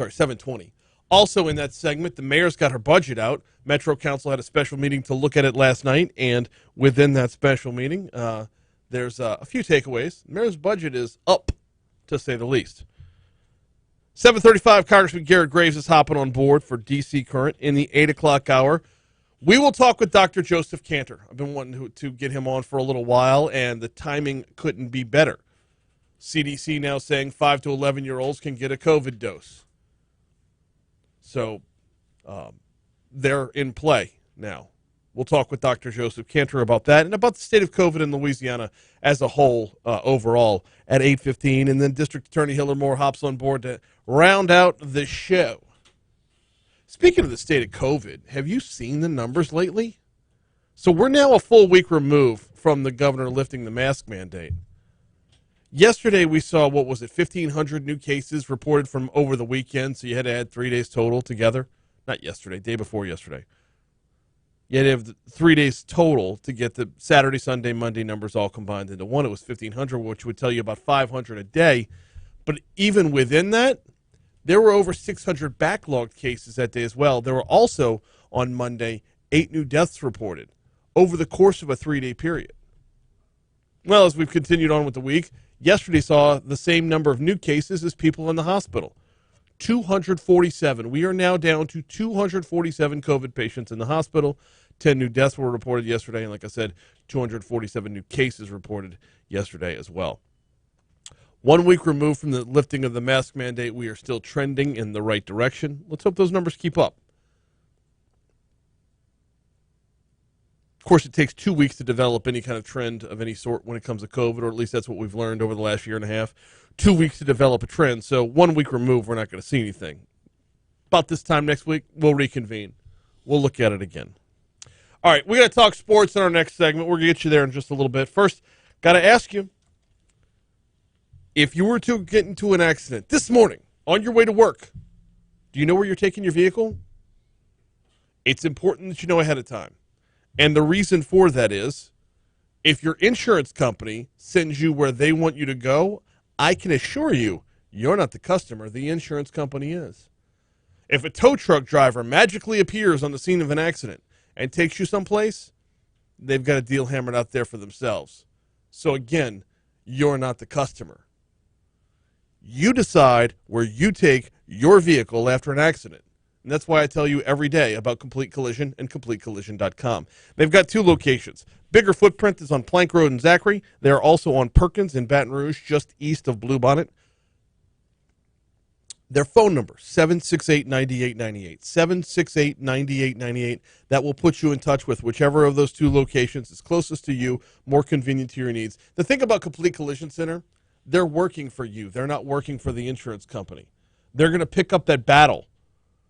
sorry, 7:20. Also in that segment, the mayor's got her budget out. Metro Council had a special meeting to look at it last night, and within that special meeting, there's a few takeaways. The mayor's budget is up, to say the least. 7:35, Congressman Garret Graves is hopping on board for D.C. Current in the 8 o'clock hour. We will talk with Dr. Joseph Kanter. I've been wanting to get him on for a little while, and the timing couldn't be better. CDC now saying 5 to 11-year-olds can get a COVID dose. So they're in play now. We'll talk with Dr. Joseph Kanter about that and about the state of COVID in Louisiana as a whole overall at 8:15. And then District Attorney Hillar hops on board to round out the show. Speaking of the state of COVID, have you seen the numbers lately? So we're now a full week removed from the governor lifting the mask mandate. Yesterday we saw, 1,500 new cases reported from over the weekend, so you had to add 3 days total together. Not yesterday, day before yesterday. You had to have 3 days total to get the Saturday, Sunday, Monday numbers all combined into one. It was 1,500, which would tell you about 500 a day. But even within that, there were over 600 backlogged cases that day as well. There were also, on Monday, 8 new deaths reported over the course of a 3-day period. Well, as we've continued on with the week, yesterday saw the same number of new cases as people in the hospital. 247. We are now down to 247 COVID patients in the hospital. 10 new deaths were reported yesterday, and like I said, 247 new cases reported yesterday as well. 1 week removed from the lifting of the mask mandate, we are still trending in the right direction. Let's hope those numbers keep up. Of course, it takes 2 weeks to develop any kind of trend of any sort when it comes to COVID, or at least that's what we've learned over the last year and a half. 2 weeks to develop a trend, so 1 week removed, we're not going to see anything. About this time next week, we'll reconvene. We'll look at it again. All right, we got to talk sports in our next segment. We're going to get you there in just a little bit. First, got to ask you, if you were to get into an accident this morning on your way to work, do you know where you're taking your vehicle? It's important that you know ahead of time. And the reason for that is, if your insurance company sends you where they want you to go, I can assure you, you're not the customer, the insurance company is. If a tow truck driver magically appears on the scene of an accident and takes you someplace, they've got a deal hammered out there for themselves. So again, you're not the customer. You decide where you take your vehicle after an accident. And that's why I tell you every day about Complete Collision and CompleteCollision.com. They've got 2 locations. Bigger footprint is on Plank Road in Zachary. They are also on Perkins in Baton Rouge, just east of Bluebonnet. Their phone number, 768-9898. 768-9898. That will put you in touch with whichever of those 2 locations is closest to you, more convenient to your needs. The thing about Complete Collision Center, they're working for you. They're not working for the insurance company. They're going to pick up that battle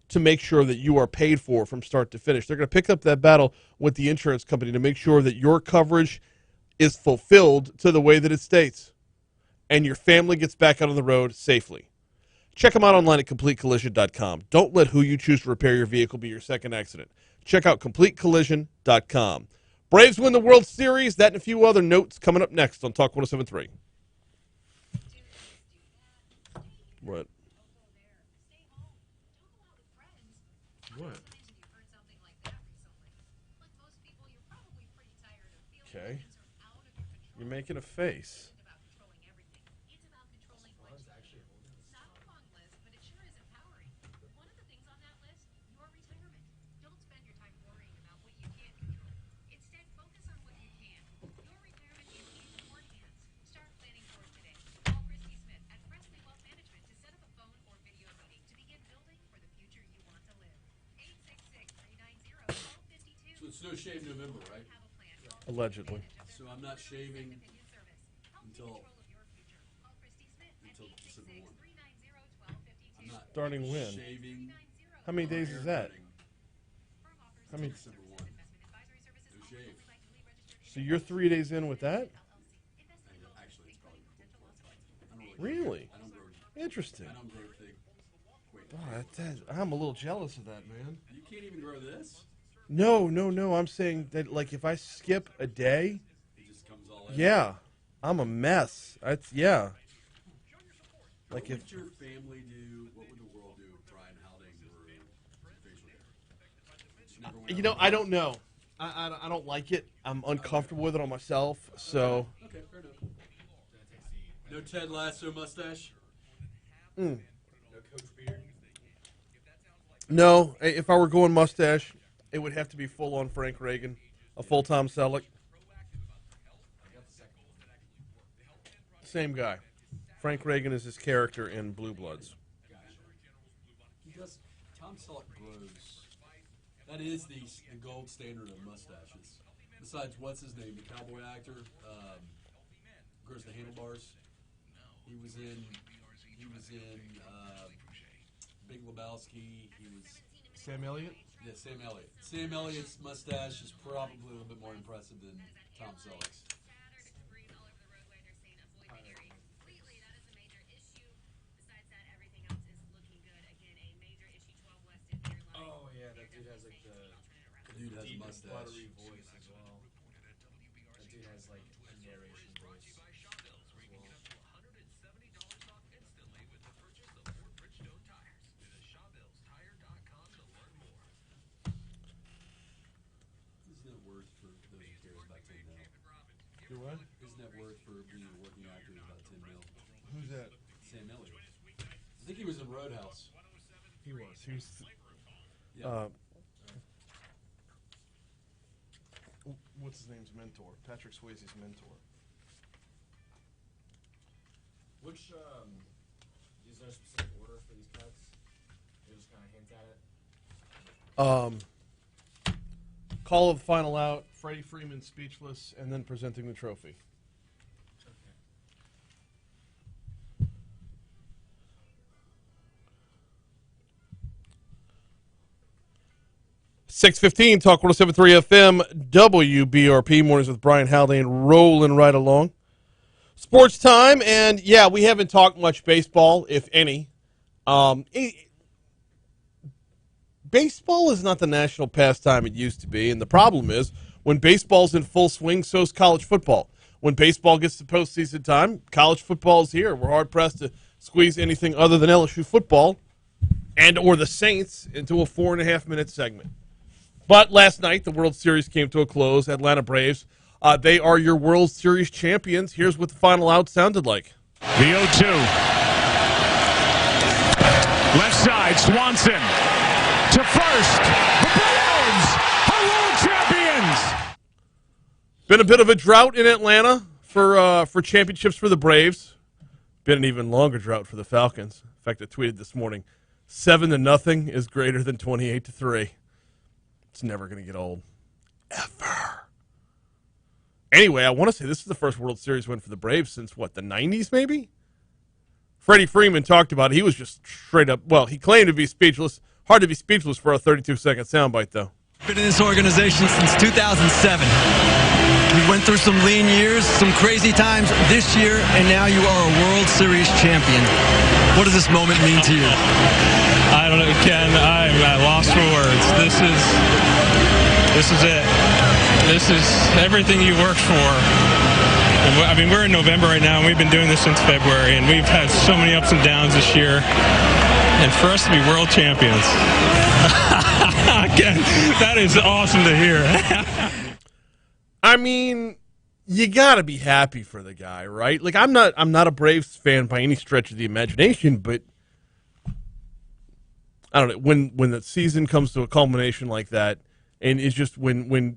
to make sure that you are paid for from start to finish. They're going to pick up that battle with the insurance company to make sure that your coverage is fulfilled to the way that it states and your family gets back out on the road safely. Check them out online at CompleteCollision.com. Don't let who you choose to repair your vehicle be your second accident. Check out CompleteCollision.com. Braves win the World Series. That and a few other notes coming up next on Talk 107.3. What? What? Okay. You're making a face. It's no shave November, right? Allegedly. So I'm not shaving until December 1. I'm not Starting when? shaving. How many days is that? How many? December 1. No shave. So you're 3 days in with that? Actually, it's probably before. I don't Really? I don't grow. Interesting. I don't grow thick. Wait. Oh, I'm a little jealous of that, man. You can't even grow this? No. I'm saying that, like, if I skip a day, It just comes all in. yeah, I'm a mess. Yeah. What Like if would your family do? What would the world do Never went You know, over I the don't know. I don't like it. I'm uncomfortable with it on myself. So top. Okay, fair enough. No Ted Lasso mustache. mm. No Coach Beard. No, if I were going mustache, it would have to be full on Frank Reagan, a full Tom Selleck. Same guy. Frank Reagan is his character in Blue Bloods. He does. Tom Selleck grows. That is the gold standard of mustaches. Besides, what's his name? The cowboy actor grows the handlebars. He was in Big Lebowski. He was Sam Elliott? yeah, Sam Elliott. Sam Elliott's mustache is probably a little bit more impressive than Tom Selleck's. Oh yeah, that dude has like the Dude has a deep and mustache. buttery voice as well. That dude has like a narration voice as well. Isn't it worth for those who care about 10 mil? Do what? Isn't that worth for being a working actor is about 10 mil? Who's that? Sam Elliott. I think he was in Roadhouse. He was. He was. Yeah. What's his name's mentor? Patrick Swayze's mentor. Which is there a specific order for these cuts? You just kind of hint at it. Call of the final out. Freddie Freeman speechless, and then presenting the trophy. Okay. 6:15, Talk 107.3 FM, WBRP, mornings with Brian Haldane, rolling right along. Sports time, and yeah, we haven't talked much baseball, if any. Baseball is not the national pastime it used to be, and the problem is when baseball's in full swing, so's college football. When baseball gets to postseason time, college football is here. We're hard-pressed to squeeze anything other than LSU football and or the Saints into a 4.5-minute segment. But last night, the World Series came to a close. Atlanta Braves, they are your World Series champions. Here's what the final out sounded like. The 0-2. Left side, Swanson to first. The Braves are world champions. Been a bit of a drought in Atlanta for championships for the Braves. Been an even longer drought for the Falcons. In fact, I tweeted this morning, 7-0 is greater than 28-3. It's never going to get old. Ever. Anyway, I want to say this is the first World Series win for the Braves since, what, the 90s maybe? Freddie Freeman talked about it. He was just straight up, well, he claimed to be speechless. Hard to be speechless for a 32-second soundbite, though. Been in this organization since 2007. We went through some lean years, some crazy times this year, and now you are a World Series champion. What does this moment mean to you? I don't know, Ken. I'm at loss for words. This is it. This is everything you worked for. I mean, we're in November right now, and we've been doing this since February, and we've had so many ups and downs this year. And for us to be world champions, Ken, that is awesome to hear. I mean, you got to be happy for the guy, right? Like, I'm not a Braves fan by any stretch of the imagination, but I don't know, when the season comes to a culmination like that, and it's just when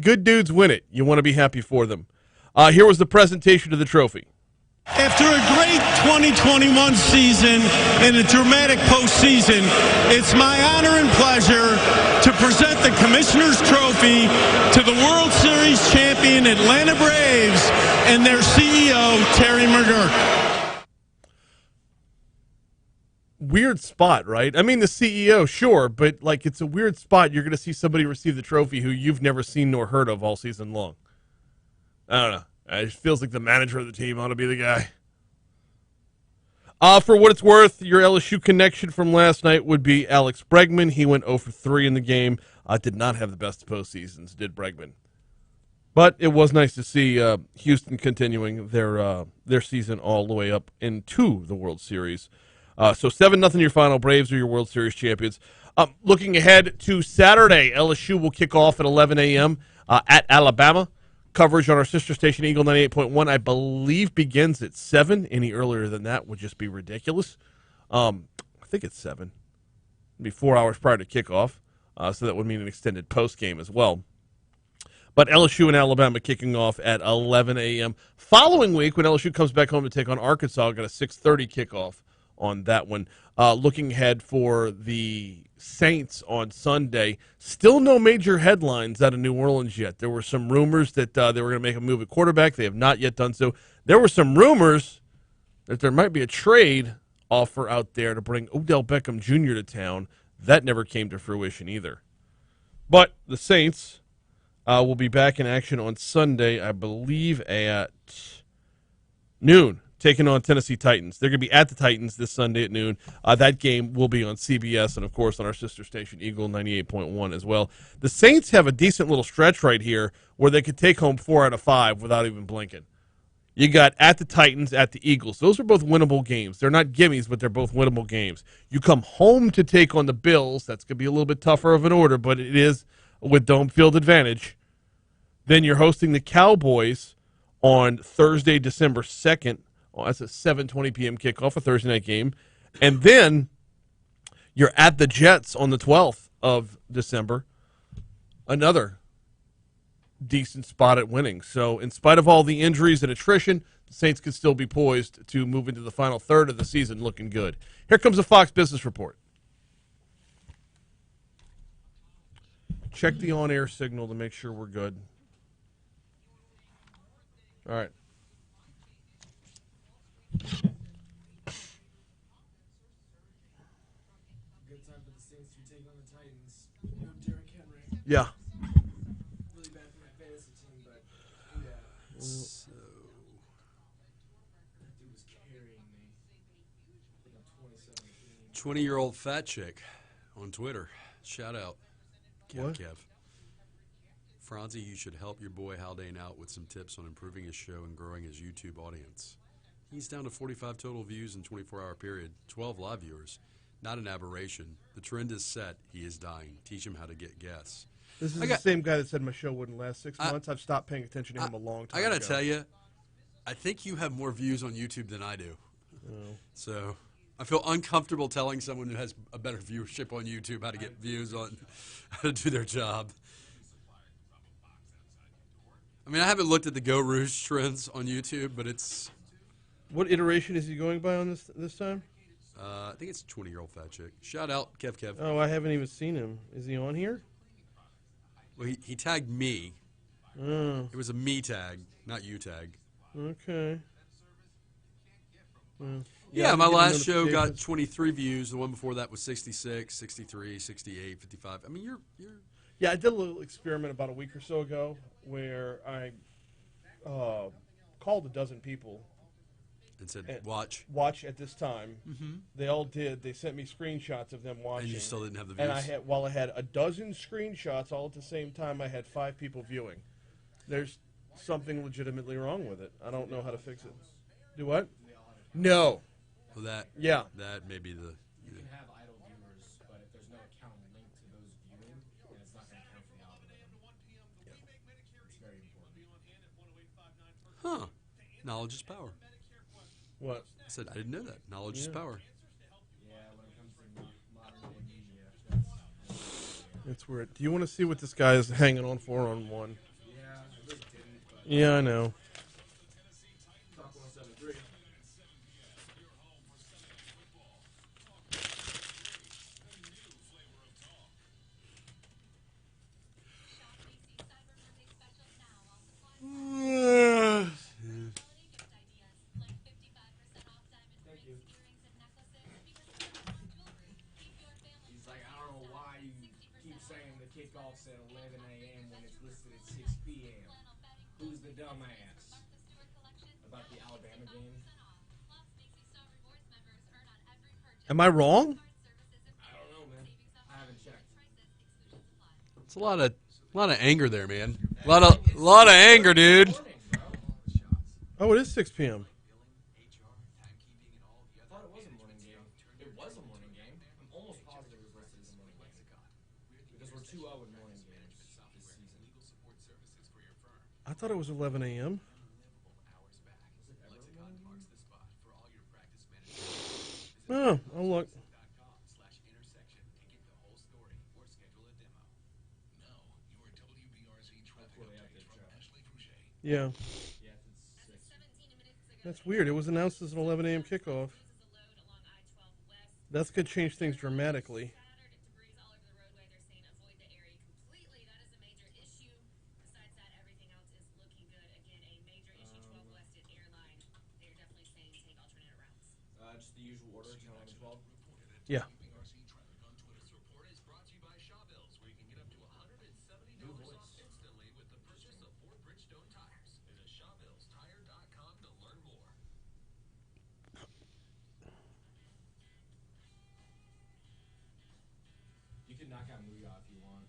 good dudes win it, you want to be happy for them. Here was the presentation of the trophy. After a great 2021 season and a dramatic postseason, it's my honor and pleasure to present the Commissioner's Trophy to the World Series champion Atlanta Braves and their CEO, Terry McGuirk. Weird spot, right? I mean, the CEO, sure, but like it's a weird spot. You're going to see somebody receive the trophy who you've never seen nor heard of all season long. I don't know. It just feels like the manager of the team ought to be the guy. For what it's worth, your LSU connection from last night would be Alex Bregman. He went 0 for 3 in the game. Did not have the best postseasons, did Bregman. But it was nice to see Houston continuing their season all the way up into the World Series. So 7-0 your final. Braves are your World Series champions. Looking ahead to Saturday, LSU will kick off at 11 a.m. At Alabama. Coverage on our sister station, Eagle 98.1, I believe begins at 7. Any earlier than that would just be ridiculous. I think it's 7. It'd be 4 hours prior to kickoff, so that would mean an extended post game as well. But LSU and Alabama kicking off at 11 a.m. Following week, when LSU comes back home to take on Arkansas, got a 6:30 kickoff on that one. Looking ahead for the Saints on Sunday, still no major headlines out of New Orleans yet. There were some rumors that they were going to make a move at quarterback. They have not yet done so. There were some rumors that there might be a trade offer out there to bring Odell Beckham Jr. to town. That never came to fruition either. But the Saints will be back in action on Sunday, I believe, at noon, taking on Tennessee Titans. They're going to be at the Titans this Sunday at noon. That game will be on CBS and, of course, on our sister station, Eagle 98.1 as well. The Saints have a decent little stretch right here where they could take home 4 out of 5 without even blinking. You got at the Titans, at the Eagles. Those are both winnable games. They're not gimmies, but they're both winnable games. You come home to take on the Bills. That's going to be a little bit tougher of an order, but it is with dome field advantage. Then you're hosting the Cowboys on Thursday, December 2nd. Oh, that's a 7:20 p.m. kickoff, a Thursday night game. And then you're at the Jets on the 12th of December. Another decent spot at winning. So in spite of all the injuries and attrition, the Saints could still be poised to move into the final third of the season looking good. Here comes a Fox Business Report. Check the on-air signal to make sure we're good. All right. Good time for the Saints to take on the Titans. No Derrick Henry. Yeah. Really bad for my fantasy team, but yeah. So that dude was carrying me. I think I'm 27. 20-year-old fat chick on Twitter. Shout out. What? Kev. Franzi, you should help your boy Haldane out with some tips on improving his show and growing his YouTube audience. He's down to 45 total views in a 24-hour period, 12 live viewers. Not an aberration. The trend is set. He is dying. Teach him how to get guests. This is the same guy that said my show wouldn't last 6 months. I've stopped paying attention to him a long time I got ago. to tell you, I think you have more views on YouTube than I do. Oh. So I feel uncomfortable telling someone who has a better viewership on YouTube how to get views on how to do their job. I mean, I haven't looked at the Go Rouge trends on YouTube, but it's... What iteration is he going by on this time? I think it's a 20-year-old fat chick. Shout out, Kev. Oh, I haven't even seen him. Is he on here? Well, he tagged me. Oh, It was a me tag, not you tag. okay. Well, Yeah, I my didn't get last the show got notifications. 23 views. The one before that was 66, 63, 68, 55. I mean, you're Yeah, I did a little experiment about a week or so ago where I called a dozen people. and said, And watch. at this time. Mm-hmm. They all did. They sent me screenshots of them watching. And you still didn't have the views. And I had a dozen screenshots all at the same time, I had 5 people viewing. There's something legitimately wrong with it. I don't know how to fix it. Do what? No. Well, that may be the... You can have idle viewers, but if there's no account linked to those viewing, then it's not going to count for the algorithm. It's very important. Huh. Knowledge is power. What? I said, I didn't know that. Knowledge is power. Yeah, when it comes to modern day media, that's It's weird. Do you want to see what this guy is hanging on for on one? yeah, I really didn't, but Yeah, I know. Talk 173. He's like, I don't know why you keep saying the kickoff's at 11 a.m. when it's listed at 6 p.m. Who's the dumbass? About the Alabama game? Am I wrong? I don't know, man. I haven't checked. It's a lot of anger there, man. A lot of anger, dude. Morning, bro. Oh, it is 6 p.m. I thought it was a morning game. Because we're 2-0 in morning games this season. I thought it was 11 a.m. Oh, I'll look. Yeah. That's weird. It was announced as an 11 a.m. kickoff. That's going to change things dramatically. Just the usual order, 10, 11, 12. Yeah. You can knock out Muya if you want.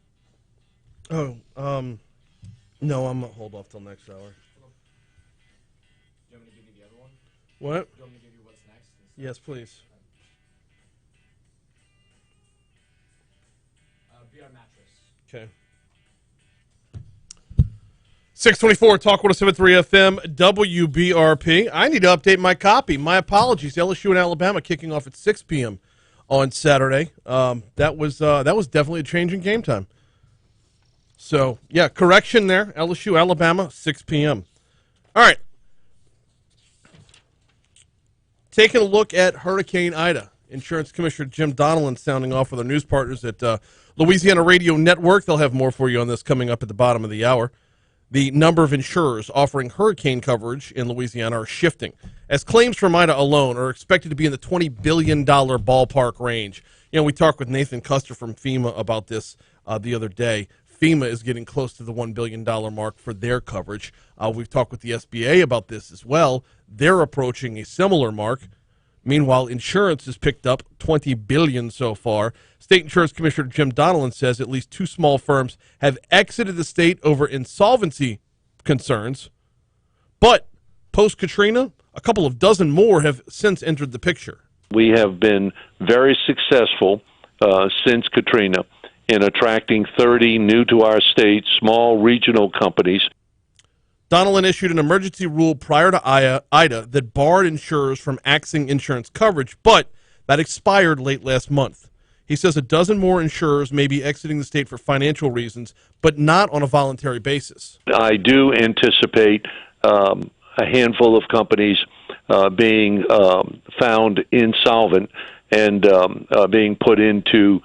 Oh, no, I'm going to hold off till next hour. Do you want me to give you the other one? What? Do you want me to give you what's next? Yes, please. BR mattress. Okay. 624 Talk 107.3 FM WBRP. I need to update my copy. My apologies. LSU and Alabama kicking off at 6 p.m. on Saturday. That was definitely a change in game time. So, yeah, correction there. LSU, Alabama, 6 p.m. All right. Taking a look at Hurricane Ida. Insurance Commissioner Jim Donnellan sounding off with our news partners at Louisiana Radio Network. They'll have more for you on this coming up at the bottom of the hour. The number of insurers offering hurricane coverage in Louisiana are shifting, as claims from Ida alone are expected to be in the $20 billion ballpark range. You know, we talked with Nathan Custer from FEMA about this the other day. FEMA is getting close to the $1 billion mark for their coverage. We've talked with the SBA about this as well. They're approaching a similar mark. Meanwhile, insurance has picked up $20 billion so far. State Insurance Commissioner Jim Donnellan says at least 2 small firms have exited the state over insolvency concerns. But post-Katrina, a couple of dozen more have since entered the picture. We have been very successful since Katrina in attracting 30 new to our state small regional companies. Donnellan issued an emergency rule prior to Ida that barred insurers from axing insurance coverage, but that expired late last month. He says a dozen more insurers may be exiting the state for financial reasons, but not on a voluntary basis. I do anticipate a handful of companies being found insolvent and being put into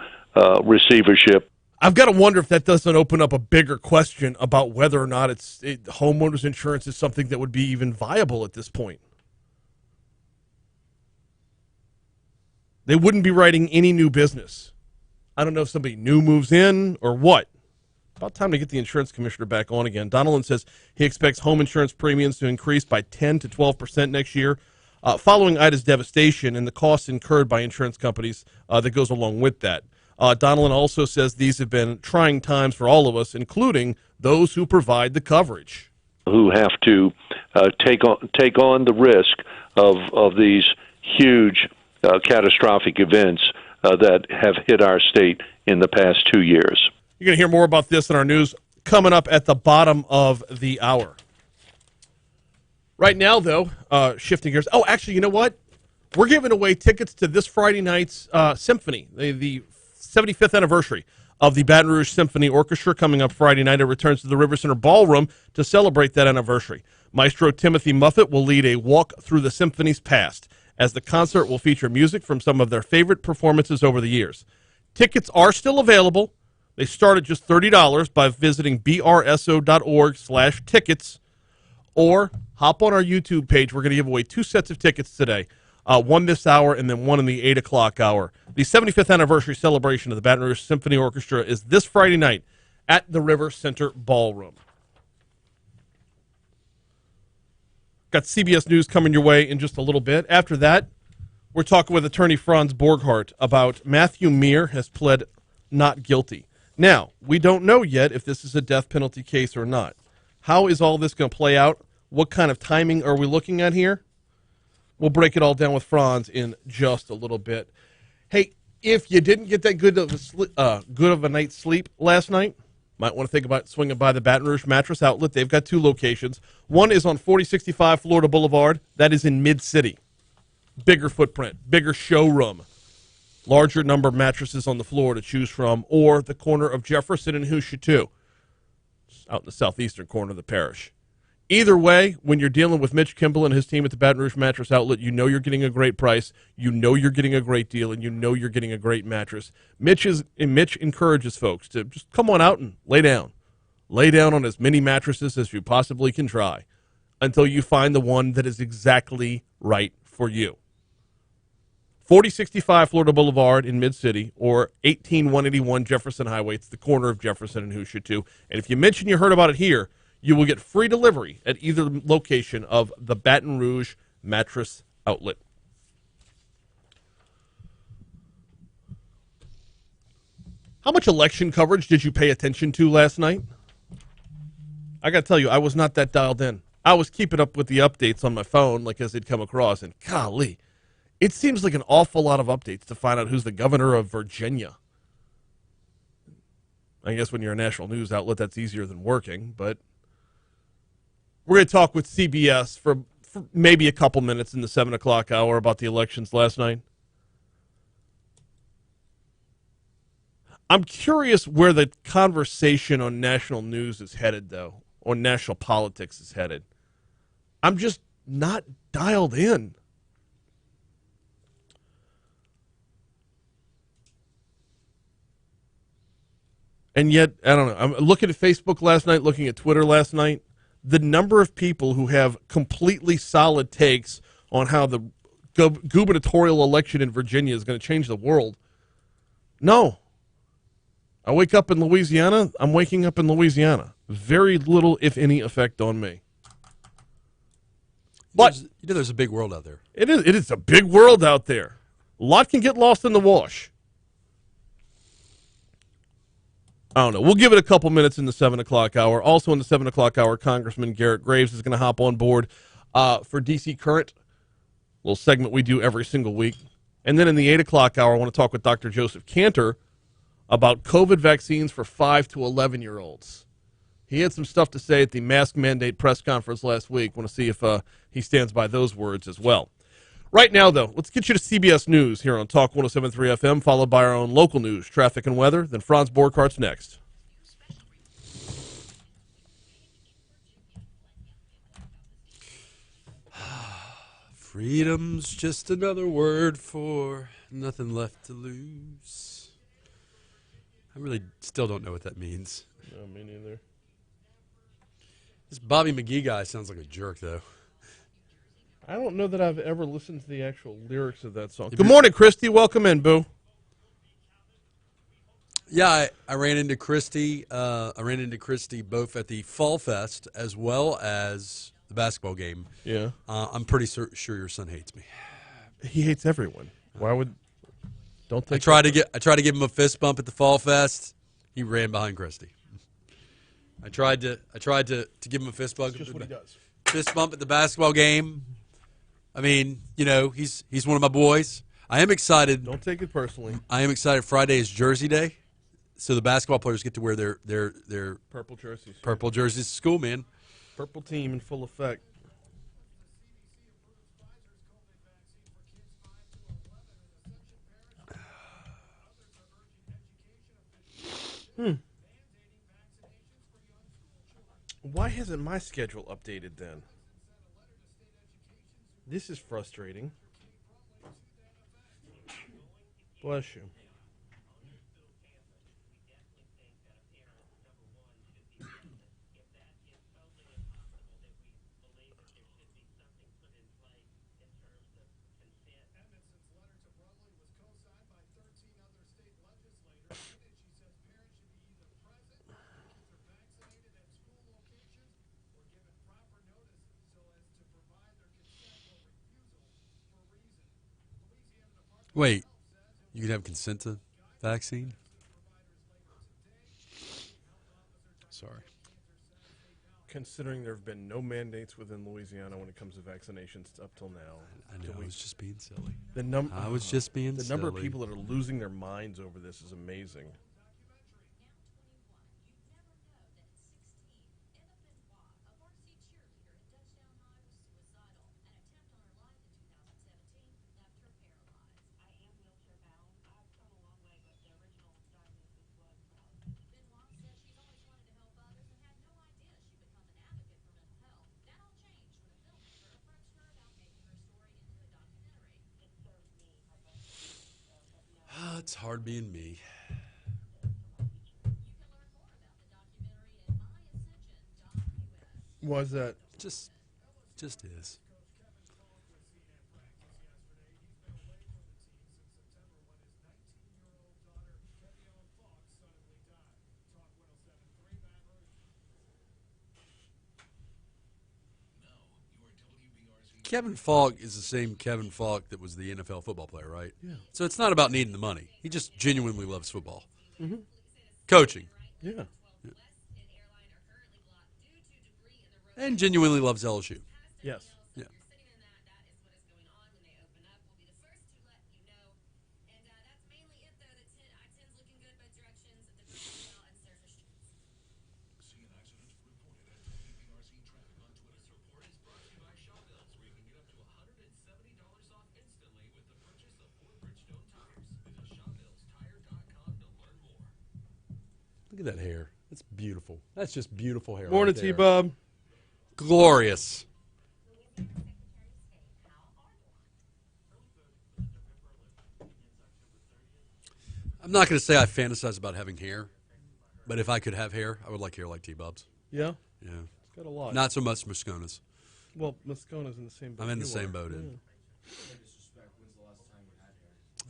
receivership. I've got to wonder if that doesn't open up a bigger question about whether or not homeowners insurance is something that would be even viable at this point. They wouldn't be writing any new business. I don't know if somebody new moves in or what. About time to get the insurance commissioner back on again. Donnellan says he expects home insurance premiums to increase by 10 to 12% next year, following Ida's devastation and the costs incurred by insurance companies that goes along with that. Donnellan also says these have been trying times for all of us, including those who provide the coverage. Who have to take on the risk of these huge catastrophic events that have hit our state in the past 2 years. You're going to hear more about this in our news coming up at the bottom of the hour. Right now, though, shifting gears. Oh, actually, you know what? We're giving away tickets to this Friday night's Symphony, the 75th anniversary of the Baton Rouge Symphony Orchestra coming up Friday night. It returns to the River Center Ballroom to celebrate that anniversary. Maestro Timothy Muffet will lead a walk through the symphony's past, as the concert will feature music from some of their favorite performances over the years. Tickets are still available. They start at just $30 by visiting brso.org/tickets, or hop on our YouTube page. We're going to give away 2 sets of tickets today. One this hour and then one in the 8 o'clock hour. The 75th anniversary celebration of the Baton Rouge Symphony Orchestra is this Friday night at the River Center Ballroom. Got CBS News coming your way in just a little bit. After that, we're talking with attorney Franz Borghardt about Matthew Meir has pled not guilty. Now, we don't know yet if this is a death penalty case or not. How is all this going to play out? What kind of timing are we looking at here? We'll break it all down with Franz in just a little bit. Hey, If you didn't get that good of a night's sleep last night, might want to think about swinging by the Baton Rouge Mattress Outlet. They've got 2 locations. One is on 4065 Florida Boulevard. That is in Mid-City. Bigger footprint, bigger showroom, larger number of mattresses on the floor to choose from, or the corner of Jefferson and Rouge 2, out in the southeastern corner of the parish. Either way, when you're dealing with Mitch Kimball and his team at the Baton Rouge Mattress Outlet, you know you're getting a great price, you know you're getting a great deal, and you know you're getting a great mattress. Mitch encourages folks to just come on out and lay down. Lay down on as many mattresses as you possibly can try until you find the one that is exactly right for you. 4065 Florida Boulevard in Mid-City, or 18181 Jefferson Highway. It's the corner of Jefferson and Rouge 2. And if you mention you heard about it here, you will get free delivery at either location of the Baton Rouge Mattress Outlet. How much election coverage did you pay attention to last night? I got to tell you, I was not that dialed in. I was keeping up with the updates on my phone, like as they'd come across, and golly, it seems like an awful lot of updates to find out who's the governor of Virginia. I guess when you're a national news outlet, that's easier than working, but we're going to talk with CBS for maybe a couple minutes in the 7 o'clock hour about the elections last night. I'm curious where the conversation on national news is headed, though, or national politics is headed. I'm just not dialed in. And yet, I don't know, I'm looking at Facebook last night, looking at Twitter last night. The number of people who have completely solid takes on how the gubernatorial election in Virginia is going to change the world. No. I wake up in Louisiana, I'm waking up in Louisiana. Very little, if any, effect on me. But there's a big world out there. It is a big world out there. A lot can get lost in the wash. I don't know. We'll give it a couple minutes in the 7 o'clock hour. Also in the 7 o'clock hour, Congressman Garret Graves is going to hop on board for DC Current, a little segment we do every single week. And then in the 8 o'clock hour, I want to talk with Dr. Joseph Kanter about COVID vaccines for 5 to 11-year-olds. He had some stuff to say at the mask mandate press conference last week. Want to see if he stands by those words as well. Right now, though, let's get you to CBS News here on Talk 107.3 FM, followed by our own local news, traffic and weather. Then Franz Borghardt's next. Freedom's just another word for nothing left to lose. I really still don't know what that means. No, me neither. This Bobby McGee guy sounds like a jerk, though. I don't know that I've ever listened to the actual lyrics of that song. Good morning, Christy. Welcome in, boo. Yeah, I ran into Christy. I ran into Christy both at the Fall Fest as well as the basketball game. Yeah. I'm pretty sure your son hates me. He hates everyone. Why would? Don't take. I tried to give him a fist bump at the Fall Fest. He ran behind Christy. I tried to give him a fist bump. That's just what he does. Fist bump at the basketball game. I mean, you know, he's one of my boys. I am excited. Don't take it personally. I am excited. Friday is Jersey Day, so the basketball players get to wear their purple jerseys. Purple jerseys to school, man. Purple team in full effect. Why hasn't my schedule updated then? This is frustrating. Bless you. Wait, you can have consent to vaccine? Sorry. Considering there have been no mandates within Louisiana when it comes to vaccinations up till now. I know, I was just being silly. I was just being The silly. number of people that are losing their minds over this is amazing. It's hard being me. Was that Just is. Kevin Falk is the same Kevin Falk that was the NFL football player, right? Yeah. So it's not about needing the money. He just genuinely loves football. Mm-hmm. Coaching. Yeah. And genuinely loves LSU. Yes. Yeah. Look at that hair. That's beautiful. That's just beautiful hair. Morning, right there. T-Bob. Glorious. I'm not going to say I fantasize about having hair, but if I could have hair, I would like hair like T-Bob's. Yeah. Yeah. It's got a lot. Not so much Moscona's. Well, Moscona's in the same boat. I'm in the you same are. boat. Yeah. In. No disrespect, when's the last time you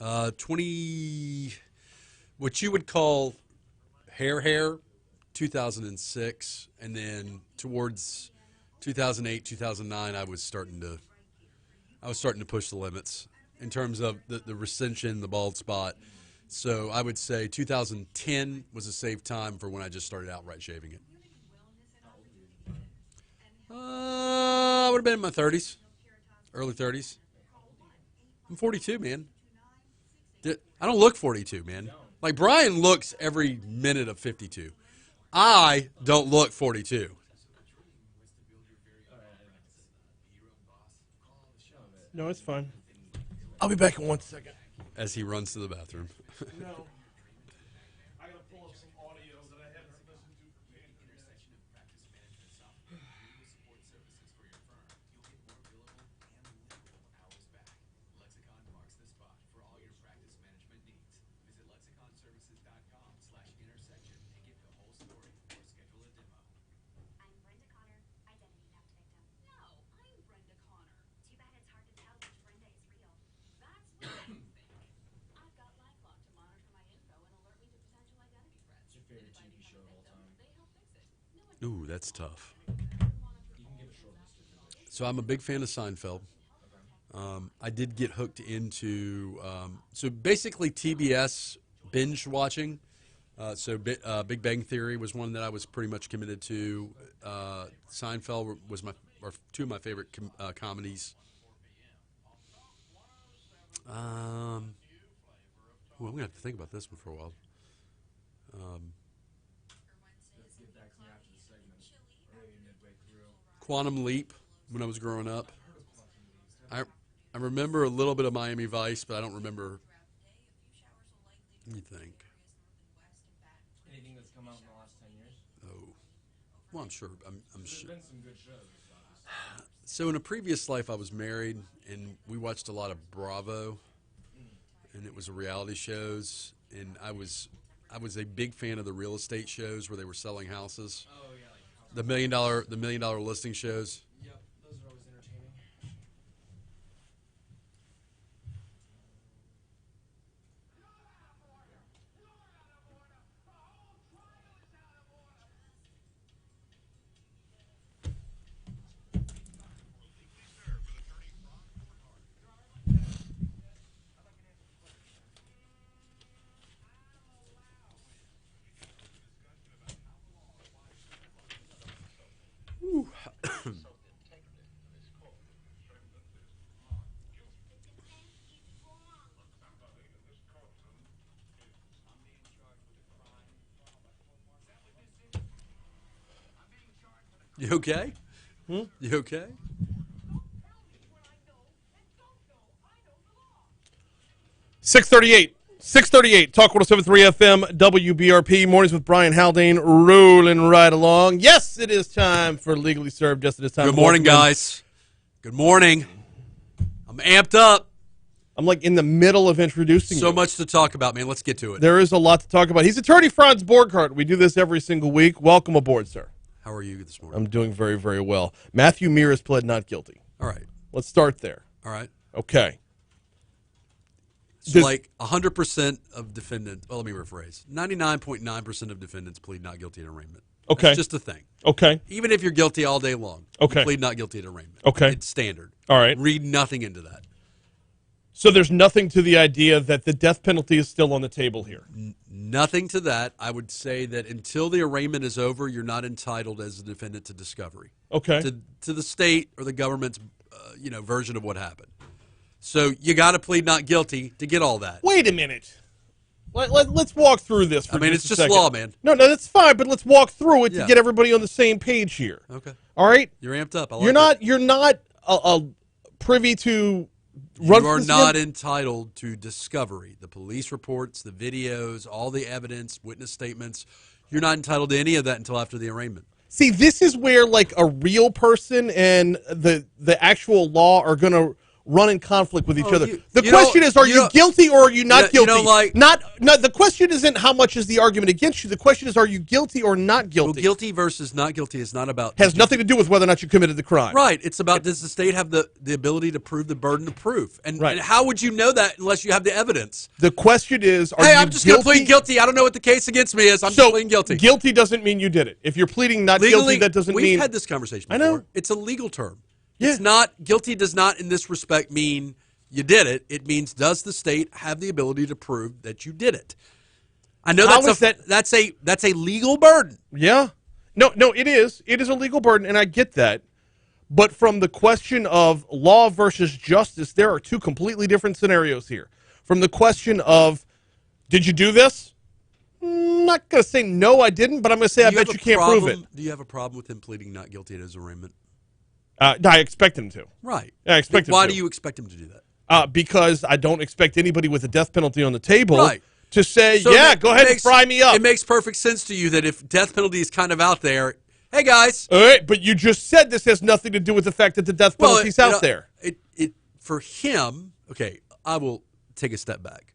had hair? 20, what you would call hair, 2006, and then towards 2008, 2009, I was starting to push the limits in terms of the recension, the bald spot. So I would say 2010 was a safe time for when I just started outright shaving it. I would have been in my 30s, early 30s. I'm 42, man. I don't look 42, man. Like, Brian looks every minute of 52. I don't look 42. No, it's fine. I'll be back in 1 second. As he runs to the bathroom. No. I gotta pull up some audio that I haven't listened to for intersection of practice management software and legal support services for your firm. You'll get more billable and livable hours back. Lexicon marks the spot for all your practice management needs. Visit lexiconservices.com/intersection and get the whole story or schedule a demo. I'm Brenda Connor, identity theft victim. No, I'm Brenda Connor. Too bad it's hard to tell which Brenda is real. That's what I think. I've got LifeLock to monitor my info and alert me to potential identity threats. What's your favorite TV show of all time? They help fix it. Ooh, that's tough. You can give a short list if you wish. So I'm a big fan of Seinfeld. I did get hooked into so basically TBS binge watching. Big Bang Theory was one that I was pretty much committed to. Seinfeld was two of my favorite comedies. Well, I'm gonna have to think about this one for a while. Let's get back to you after the segment. Or maybe midway through. Quantum Leap when I was growing up. I remember a little bit of Miami Vice, but I don't remember. Let me think. Anything that's come out in the last 10 years? Oh, well, I'm sure. I'm There's sure. been some good shows, obviously. So in a previous life, I was married, and we watched a lot of Bravo, and it was reality shows, and I was a big fan of the real estate shows where they were selling houses. Oh, yeah, like The million dollar listing shows. Yep, those are always entertaining. You okay? You okay? 638. 638. Talk 107.3 FM, WBRP. Mornings with Brian Haldane rolling right along. Yes, it is time for Legally Served. Just at this time. Good morning, guys. Good morning. I'm amped up. I'm like in the middle of introducing you. So much to talk about, man. Let's get to it. There is a lot to talk about. He's attorney Franz Borghardt. We do this every single week. Welcome aboard, sir. How are you this morning? I'm doing very, very well. Matthew Mears has pled not guilty. All right. Let's start there. All right. Okay. So like 100% of defendants, well, let me rephrase. 99.9% of defendants plead not guilty at arraignment. Okay. That's just a thing. Okay. Even if you're guilty all day long, okay, you plead not guilty at arraignment. Okay. It's standard. All right. Read nothing into that. So there's nothing to the idea that the death penalty is still on the table here? Nothing to that. I would say that until the arraignment is over, you're not entitled as a defendant to discovery. Okay. To the state or the government's version of what happened. So you got to plead not guilty to get all that. Wait a minute. Let's walk through this for it's just second. law, man. No, that's fine, but let's walk through it to get everybody on the same page here. Okay. All right? You're amped up. You're not privy to You are not entitled to discovery. The police reports, the videos, all the evidence, witness statements. You're not entitled to any of that until after the arraignment. See, this is where like a real person and the actual law are going to run in conflict with each other. The question is, are you guilty or are you not guilty? The question isn't how much is the argument against you. The question is, are you guilty or not guilty? Well, guilty versus not guilty is not about... Has nothing to do with whether or not you committed the crime. Right. It's about, does the state have the ability to prove the burden of proof? And how would you know that unless you have the evidence? The question is, are hey, you I'm just going to plead guilty. I don't know what the case against me is. I'm just pleading guilty. Guilty doesn't mean you did it. If you're pleading not guilty, that doesn't mean... We've had this conversation before. I know. It's a legal term. Yeah. It's not... Guilty does not, in this respect, mean... you did it. It means, does the state have the ability to prove that you did it? I know that's a legal burden. Yeah. No, it is. It is a legal burden, and I get that. But from the question of law versus justice, there are two completely different scenarios here. From the question of, did you do this? I'm not going to say no, I didn't, but I'm going to say I bet you can't prove it. Do you have a problem with him pleading not guilty at his arraignment? I expect him to. Right. I expect him to. Why do you expect him to do that? Because I don't expect anybody with a death penalty on the table to say, go ahead and fry me up. It makes perfect sense to you that if death penalty is kind of out there, hey, guys. All right, but you just said this has nothing to do with the fact that the death penalty's out there. For him, okay, I will take a step back.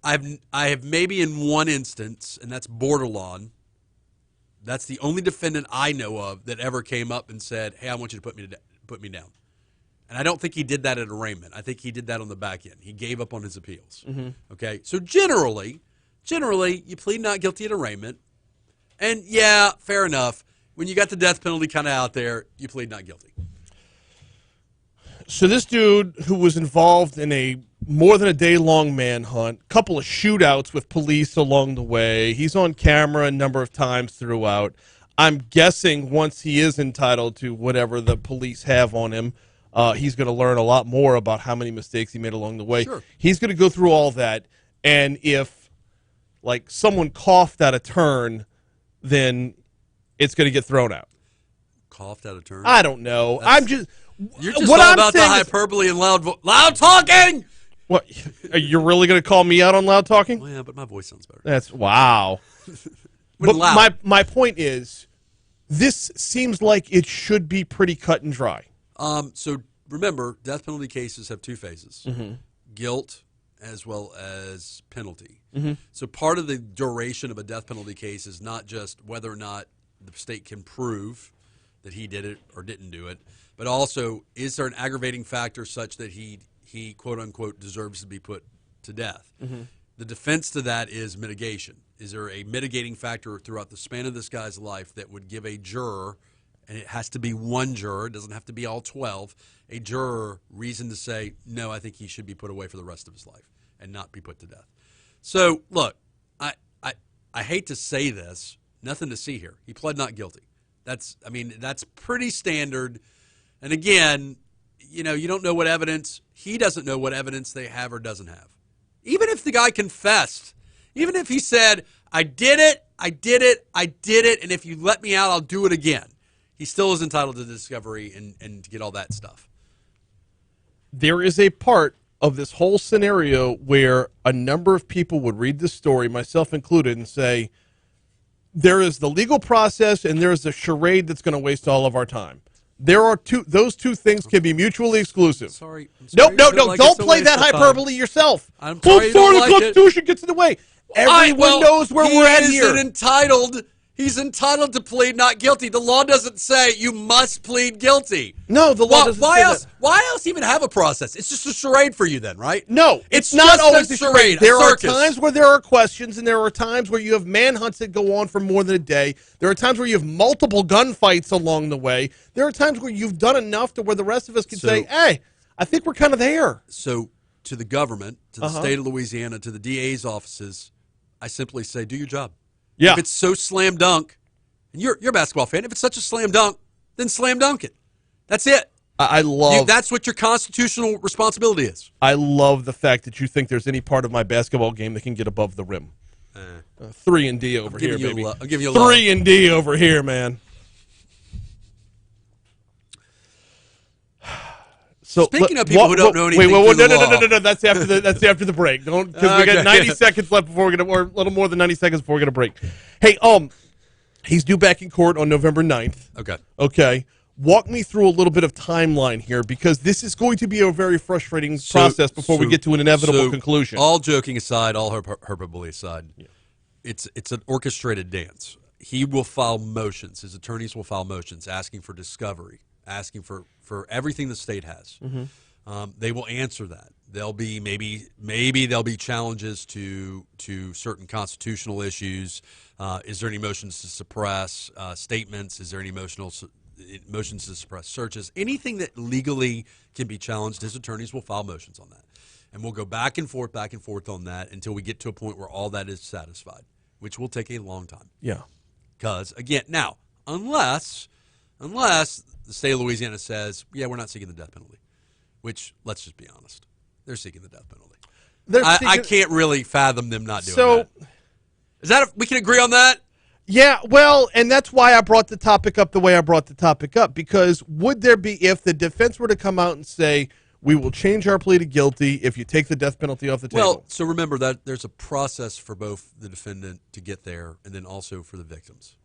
I have maybe in one instance, and that's Bordelon. That's the only defendant I know of that ever came up and said, hey, I want you to put me down. And I don't think he did that at arraignment. I think he did that on the back end. He gave up on his appeals. Mm-hmm. Okay? So generally, you plead not guilty at arraignment. And, yeah, fair enough. When you got the death penalty kind of out there, you plead not guilty. So this dude who was involved in a more than a day-long manhunt, couple of shootouts with police along the way, he's on camera a number of times throughout. I'm guessing once he is entitled to whatever the police have on him, he's going to learn a lot more about how many mistakes he made along the way. Sure. He's going to go through all that, and if, like, someone coughed at a turn, then it's going to get thrown out. Coughed at a turn? I don't know. You're just all about the hyperbole and loud talking! What? Are you really going to call me out on loud talking? Well, yeah, but my voice sounds better. That's, wow. But my point is, this seems like it should be pretty cut and dry. So remember, death penalty cases have two phases: guilt as well as penalty. So part of the duration of a death penalty case is not just whether or not the state can prove that he did it or didn't do it, but also is there an aggravating factor such that he quote unquote deserves to be put to death. The defense to that is mitigation. Is there a mitigating factor throughout the span of this guy's life that would give a juror, and it has to be one juror, it doesn't have to be all 12, a juror reason to say, no, I think he should be put away for the rest of his life and not be put to death. So, look, I hate to say this, nothing to see here. He pled not guilty. That's pretty standard. And again, you don't know what evidence, he doesn't know what evidence they have or doesn't have. Even if the guy confessed, even if he said, I did it, and if you let me out, I'll do it again. he still is entitled to discovery and to get all that stuff. There is a part of this whole scenario where a number of people would read this story, myself included, and say, there is the legal process and there is the charade that's going to waste all of our time. There are those two things can be mutually exclusive. Sorry. No, don't play that hyperbole yourself. I'm sorry you don't the like Constitution gets in the way. Everyone knows where we're at here. He's entitled to plead not guilty. The law doesn't say you must plead guilty. No, the law doesn't say that. Why else even have a process? It's just a charade for you then, right? No, it's not just always a charade. There are circus. times where there are questions, and there are times where you have manhunts that go on for more than a day. There are times where you have multiple gunfights along the way. There are times where you've done enough to where the rest of us can say, hey, I think we're kind of there. So to the government, to the state of Louisiana, to the DA's offices, I simply say, do your job. Yeah. If it's so slam dunk, and you're a basketball fan, if it's such a slam dunk, then slam dunk it. That's it. I love that's what your constitutional responsibility is. I love the fact that you think there's any part of my basketball game that can get above the rim. 3 and D over here, baby. I'll give you a 3 and D over here, man. So speaking of people who don't know anything, no. That's after the break. Don't, because we got 90 seconds left before we're gonna, or a little more than 90 seconds before we're gonna break. Hey, he's due back in court on November 9th. Okay. Walk me through a little bit of timeline here, because this is going to be a very frustrating process before we get to an inevitable conclusion. All joking aside, all hyperbole aside, it's an orchestrated dance. He will file motions. His attorneys will file motions asking for discovery, asking for everything the state has. They will answer that. There'll be maybe there'll be challenges to certain constitutional issues. Is there any motions to suppress statements? Is there any motions to suppress searches? Anything that legally can be challenged, his attorneys will file motions on that. And we'll go back and forth on that until we get to a point where all that is satisfied, which will take a long time. Yeah. Because, again, now, unless the state of Louisiana says, yeah, we're not seeking the death penalty, which, let's just be honest, they're seeking the death penalty. I can't really fathom them not doing that. Is that we can agree on that? Yeah, well, and that's why I brought the topic up the way I brought the topic up, because would there be, if the defense were to come out and say, we will change our plea to guilty if you take the death penalty off the table? Well, so remember that there's a process for both the defendant to get there and then also for the victims.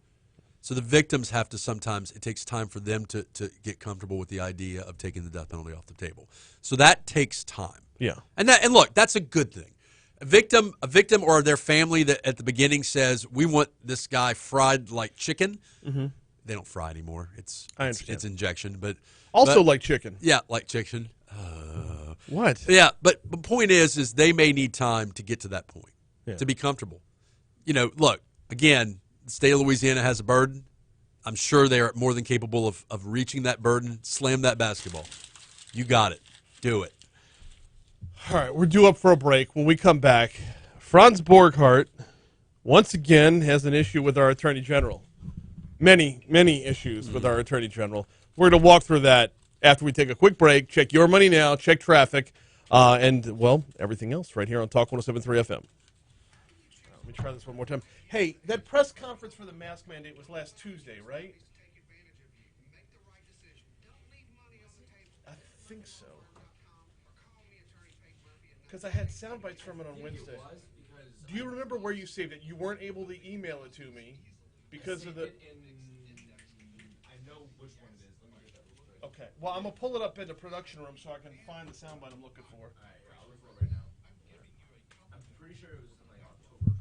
So the victims have to sometimes, it takes time for them to get comfortable with the idea of taking the death penalty off the table. So that takes time. Yeah. And look, that's a good thing. A victim or their family that at the beginning says, we want this guy fried like chicken. They don't fry anymore. It's injection, but like chicken. Yeah, like chicken. What? Yeah, but the point is they may need time to get to that point, to be comfortable. Look, again, the state of Louisiana has a burden. I'm sure they are more than capable of reaching that burden. Slam that basketball. You got it. Do it. All right, we're due up for a break. When we come back, Franz Borghardt once again has an issue with our Attorney General. Many issues with our Attorney General. We're going to walk through that after we take a quick break, check your money now, check traffic, and, well, everything else right here on Talk 107.3 FM. Let me try this one more time. Hey, that press conference for the mask mandate was last Tuesday, right? I think so. Because I had sound bites from it on Wednesday. Do you remember where you saved it? You weren't able to email it to me because of the... I know which one it is. Let me get that real quick. Okay. Well, I'm going to pull it up in the production room so I can find the soundbite I'm looking for. All right, I'll look for it right now. I'm pretty sure it was in like October.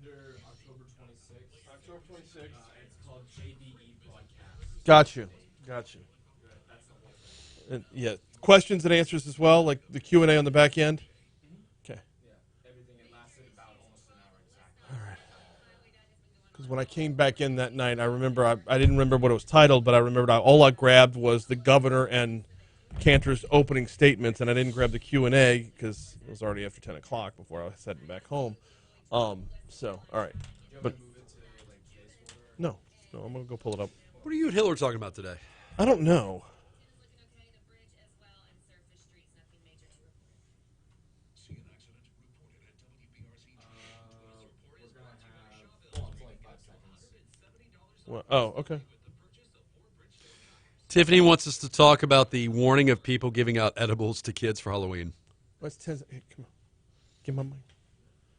under October 26th. October 26th. It's called JBE Broadcast. Got you. Got you. That's the whole thing. And, yeah. Questions and answers as well, like the Q&A on the back end? Okay. Yeah, everything. It lasted about almost an hour exactly. All right. Because when I came back in that night, I remember, I didn't remember what it was titled, but I remembered all I grabbed was the governor and Kanter's opening statements, and I didn't grab the Q&A because it was already after 10 o'clock before I was heading back home. So, all right. But no, I'm going to go pull it up. What are you and Hillar talking about today? I don't know. Well, oh, okay. Tiffany wants us to talk about the warning of people giving out edibles to kids for Halloween. What's 10? Hey, come on. Give my money.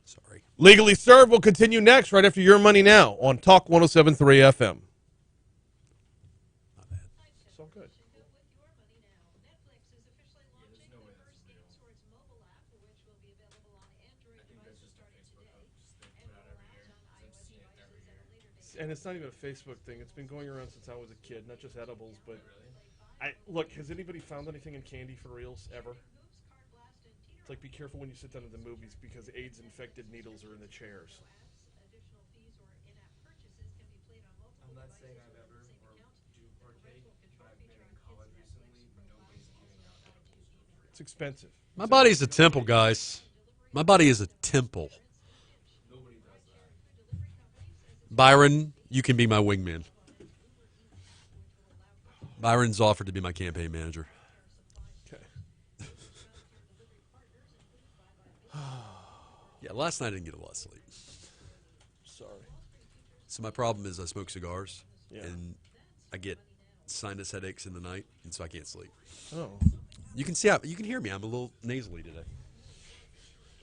Sorry. Legally Served will continue next, right after Your Money Now on Talk 107.3 FM. Not bad. It's all good. And it's not even a Facebook thing. It's been going around since I was a kid, not just edibles, but look, has anybody found anything in candy for reals ever? It's like, be careful when you sit down at the movies because AIDS-infected needles are in the chairs. I'm not saying I've ever or do partake, but I've been in college recently. Nobody's giving out edibles for free. It's expensive. My body's a temple, guys. My body is a temple. Nobody does that. Byron, you can be my wingman. Byron's offered to be my campaign manager. Okay. Yeah, last night I didn't get a lot of sleep. Sorry. So my problem is I smoke cigars, Yeah. and I get sinus headaches in the night, and so I can't sleep. Oh. You can hear me. I'm a little nasally today.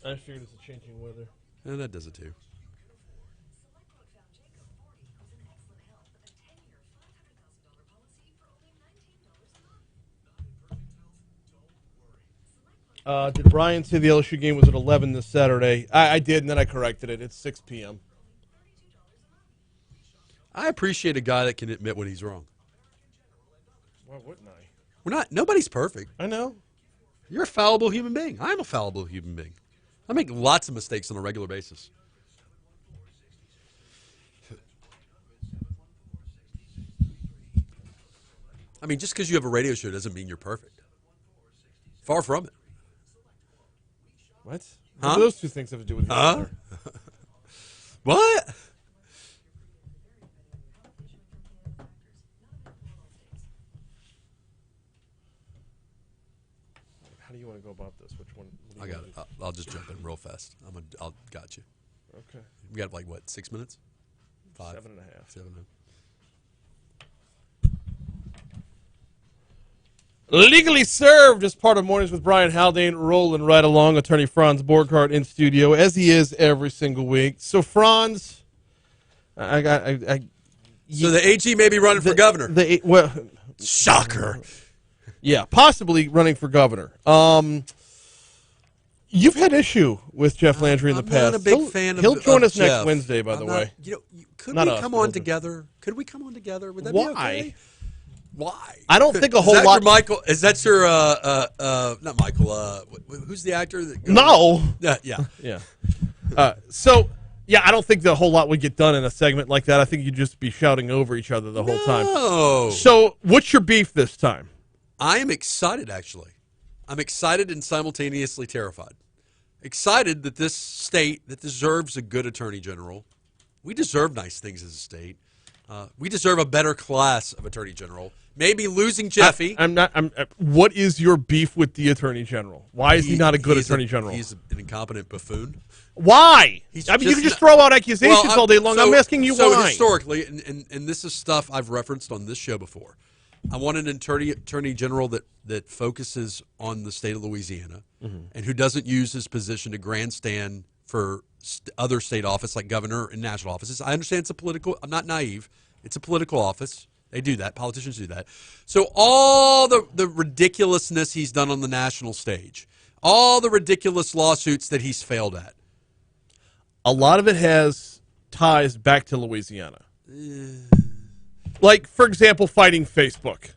I figured it's a changing weather. And that does it too. Did Brian say the LSU game was at 11 this Saturday? I did, and then I corrected it. It's 6 p.m. I appreciate a guy that can admit when he's wrong. Why wouldn't I? Nobody's perfect. I know. You're a fallible human being. I'm a fallible human being. I make lots of mistakes on a regular basis. I mean, just because you have a radio show doesn't mean you're perfect. Far from it. What? Huh? What do those two things have to do with each other? What? How do you want to go about this? Which one? I got it. I'll just jump in real fast. I'll got you. Okay. We got like what, 6 minutes? 5. 7.5. 7.5. Legally Served as part of Mornings with Brian Haldane, rolling right along. Attorney Franz Borghardt in studio, as he is every single week. So, Franz, So the AG may be running for governor. Shocker. Yeah, possibly running for governor. You've had issue with Jeff Landry in the past. I'm not a big fan He'll join us Jeff. next Wednesday, by the way. Could Not we us, come but on he'll do. together? Could we come on together? Would that Why? be okay? Why? I don't think a Is whole that lot. Your Michael? Is that your not Michael? Who's the actor? That No. Yeah. Yeah. I don't think the whole lot would get done in a segment like that. I think you'd just be shouting over each other the whole time. No. So, what's your beef this time? I am excited, actually. I'm excited and simultaneously terrified. Excited that this state that deserves a good attorney general. We deserve nice things as a state. We deserve a better class of attorney general. Maybe losing Jeffy. What is your beef with the attorney general? Why is he not a good attorney general? He's an incompetent buffoon. Why? You can just throw out accusations all day long. I'm asking you so why. Historically, and this is stuff I've referenced on this show before, I want an attorney general that focuses on the state of Louisiana and who doesn't use his position to grandstand for other state office like governor and national offices. I understand it's a political – I'm not naive. It's a political office. They do that. Politicians do that. So all the ridiculousness he's done on the national stage, all the ridiculous lawsuits that he's failed at. A lot of it has ties back to Louisiana? Like, for example, fighting Facebook.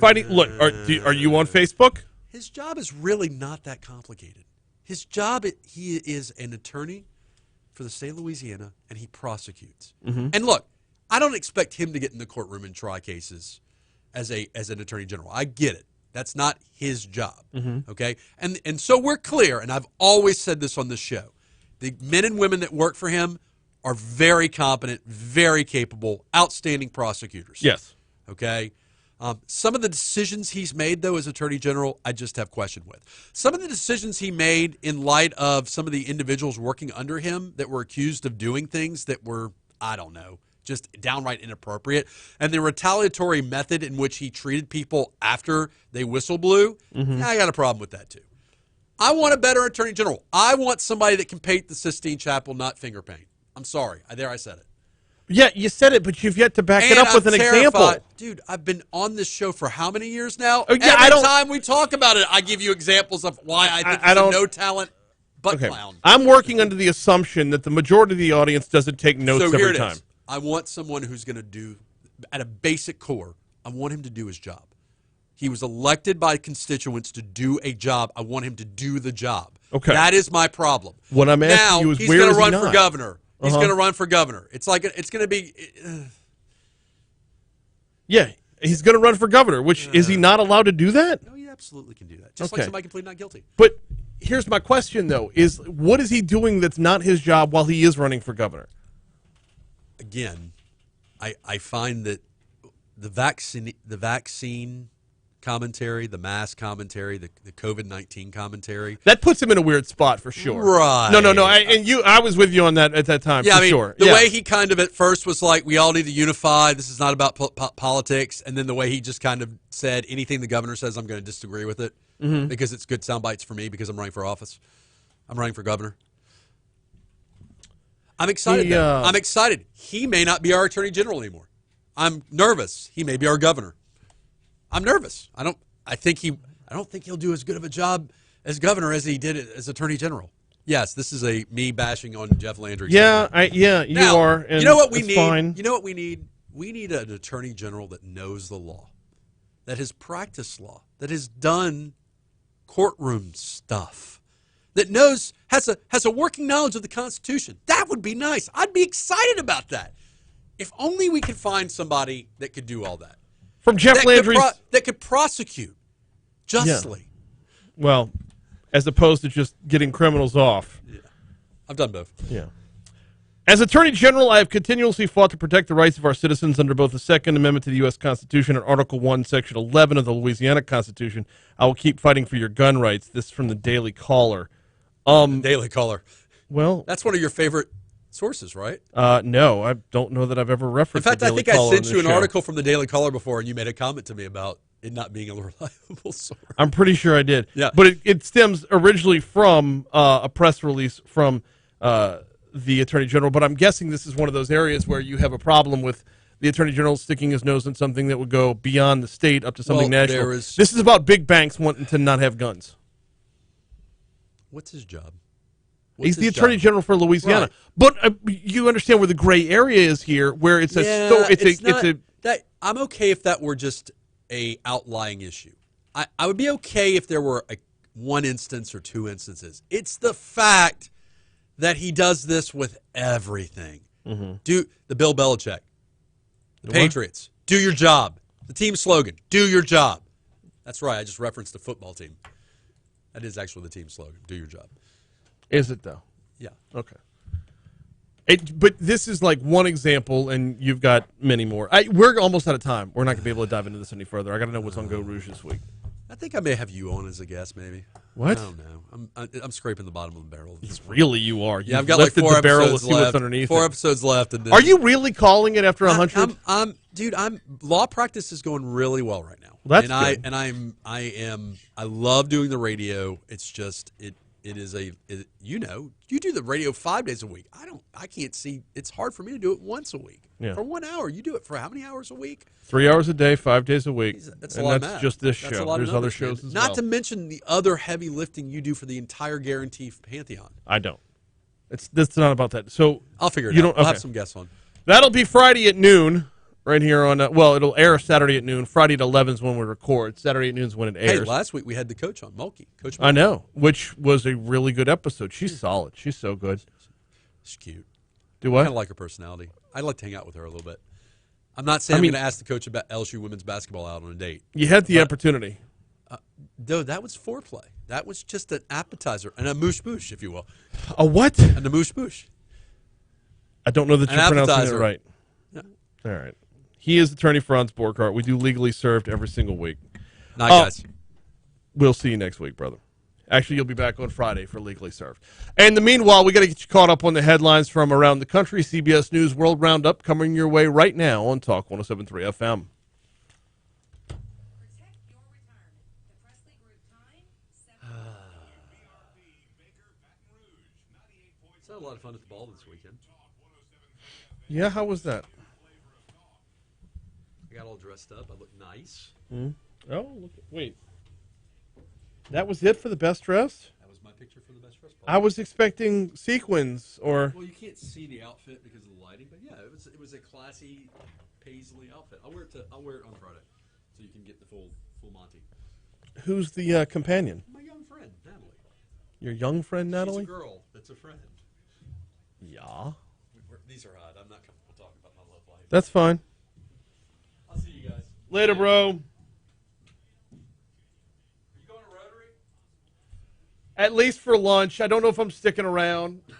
Look, are you on Facebook? His job is really not that complicated. His job, he is an attorney for the state of Louisiana, and he prosecutes. And look, I don't expect him to get in the courtroom and try cases as an attorney general. I get it. That's not his job, okay? And so we're clear, and I've always said this on this show. The men and women that work for him are very competent, very capable, outstanding prosecutors. Yes. Okay? Some of the decisions he's made, though, as Attorney General, I just have question with. Some of the decisions he made in light of some of the individuals working under him that were accused of doing things that were, I don't know, just downright inappropriate, and the retaliatory method in which he treated people after they whistle blew, I got a problem with that, too. I want a better Attorney General. I want somebody that can paint the Sistine Chapel, not finger paint. I'm sorry. I said it. Yeah, you said it, but you've yet to back it up with an example. Dude, I've been on this show for how many years now? Oh, yeah, Every time we talk about it, I give you examples of why I think he's a no-talent clown. I'm working under the assumption that the majority of the audience doesn't take notes every time. I want someone who's going to do, at a basic core, I want him to do his job. He was elected by constituents to do a job. I want him to do the job. Okay. That is my problem. What I'm asking you is, he's where going is to he run for not? governor. He's going to run for governor. It's like it's going to be. Yeah, he's going to run for governor. Which is he not allowed to do that? No, he absolutely can do that. Just like somebody can plead not guilty. But here's my question, though: is what is he doing that's not his job while he is running for governor? Again, I find that the vaccine commentary, the mask commentary, the COVID-19 commentary, that puts him in a weird spot for sure. Right? No. I was with you on that at that time. Yeah, for sure. The way he kind of at first was like, "We all need to unify. This is not about politics," and then the way he just kind of said, "Anything the governor says, I'm going to disagree with it because it's good sound bites for me because I'm running for office. I'm running for governor." I'm excited. I'm excited. He may not be our attorney general anymore. I'm nervous. He may be our governor. I'm nervous. I don't think he'll do as good of a job as governor as he did as attorney general. Yes, this is me bashing on Jeff Landry. You now, are. And you know what we need? Fine. You know what we need? We need an attorney general that knows the law, that has practiced law, that has done courtroom stuff, that has a working knowledge of the Constitution. That would be nice. I'd be excited about that. If only we could find somebody that could do all that. From Jeff Landry's... that could prosecute justly. Yeah. Well, as opposed to just getting criminals off. Yeah. I've done both. Yeah. As Attorney General, I have continuously fought to protect the rights of our citizens under both the Second Amendment to the U.S. Constitution and Article 1, Section 11 of the Louisiana Constitution. I will keep fighting for your gun rights. This is from the Daily Caller. Daily Caller. Well... That's one of your favorite sources, right? No, I don't know that I've ever referenced In fact, the Daily I think Caller I sent you an show. article from the Daily Caller before, and you made a comment to me about it not being a reliable source. I'm pretty sure I did. Yeah. But it stems originally from a press release from the Attorney General, but I'm guessing this is one of those areas where you have a problem with the Attorney General sticking his nose in something that would go beyond the state up to something national. This is about big banks wanting to not have guns. What's his job? He's the Attorney General for Louisiana. Right. But you understand where the gray area is here, where it's I'm okay if that were just a outlying issue. I would be okay if there were one instance or two instances. It's the fact that he does this with everything. Do the Bill Belichick, the Patriots, do your job. The team slogan, do your job. That's right. I just referenced the football team. That is actually the team slogan, do your job. Is it, though? Yeah. Okay. But this is like one example, and you've got many more. We're almost out of time. We're not going to be able to dive into this any further. I got to know what's on Go Rouge this week. I think I may have you on as a guest, maybe. What? I don't know. I'm scraping the bottom of the barrel. Really, you are. Yeah, I've got like 4 episodes left. What's underneath 4 episodes left. And then are you really calling it after 100? Dude, law practice is going really well right now. Well, that's good. I love doing the radio. It's just you do the radio 5 days a week. I can't see. It's hard for me to do it once a week. Yeah. For 1 hour. You do it for how many hours a week? 3 hours a day, 5 days a week. That's a lot of math. That's just this show. There's other shows as well. Not to mention the other heavy lifting you do for the entire Guarantee Pantheon. I don't. It's not about that. So I'll figure it you out. don't. I'll Okay. have some guests on. That'll be Friday at noon, right here on. Well, it'll air Saturday at noon. Friday at 11 is when we record. Saturday at noon is when it airs. Hey, last week we had the coach on, Mulkey. Coach Mulkey. I know, which was a really good episode. She's solid. She's so good. She's cute. Do what? I kind of like her personality. I'd like to hang out with her a little bit. I'm not saying I'm going to ask the coach about LSU women's basketball out on a date. You had the opportunity. Though that was foreplay. That was just an appetizer and a moosh boosh, if you will. A what? And a moosh boosh. I don't know that you're pronouncing it right. Yeah. All right. He is attorney Franz Borghardt. We do Legally Served every single week. Night, guys. We'll see you next week, brother. Actually, you'll be back on Friday for Legally Served. And in the meanwhile, we got to get you caught up on the headlines from around the country. CBS News World Roundup coming your way right now on Talk 107.3 FM. It's had a lot of fun at the ball this weekend. Yeah, how was that? I got all dressed up. I looked nice. Oh, look! Wait, that was it for the best dressed? That was my picture for the best dressed. I was expecting sequins or. Well, you can't see the outfit because of the lighting, but yeah, it was a classy paisley outfit. I'll wear it on Friday, so you can get the full Monty. Who's the companion? My young friend Natalie. Your young friend Natalie? She's a girl that's a friend. Yeah. These are hot. I'm not comfortable talking about my love life. That's fine. I'll see you guys later, bro. At least for lunch. I don't know if I'm sticking around. I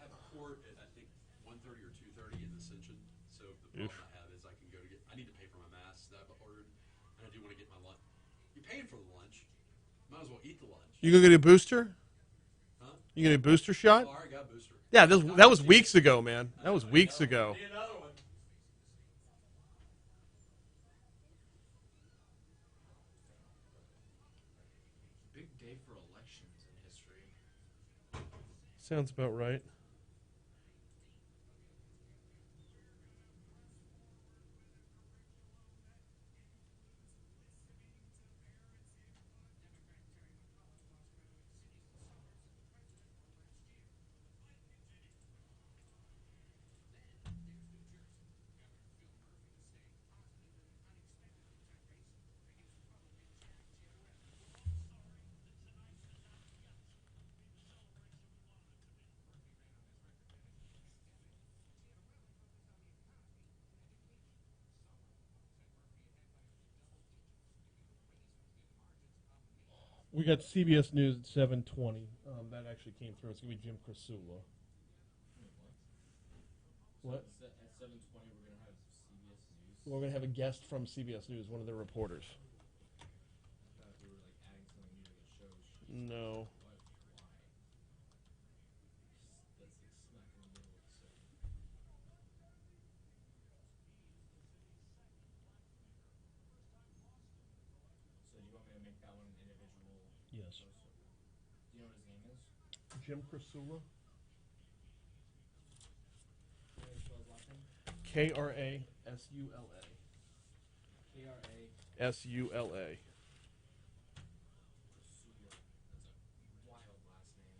have a court at, I think, 1:30 or 2:30 in Ascension. So the problem I have is I need to pay for my mask that I've ordered, and I do want to get my lunch. You're paying for the lunch. Might as well eat the lunch. You gonna get a booster? Huh? You gonna get a booster shot? Oh, I already got a booster. Yeah, that was weeks ago, man. That was weeks ago. Need another one. Big day for elections in history. Sounds about right. We got CBS News at 7:20. That actually came through. It's gonna be Jim Crisula. What? At 7:20, we're gonna have CBS News. We're gonna have a guest from CBS News, one of their reporters. I thought we were like adding something new to the show. No. Why? That's like smack in the middle of the segment. So do you want me to make that one an individual? Yes. Poster? Do you know what his name is? Jim Crisula. How do you spell his last name? Krasula. K-R-A. Sula. That's a wild last name.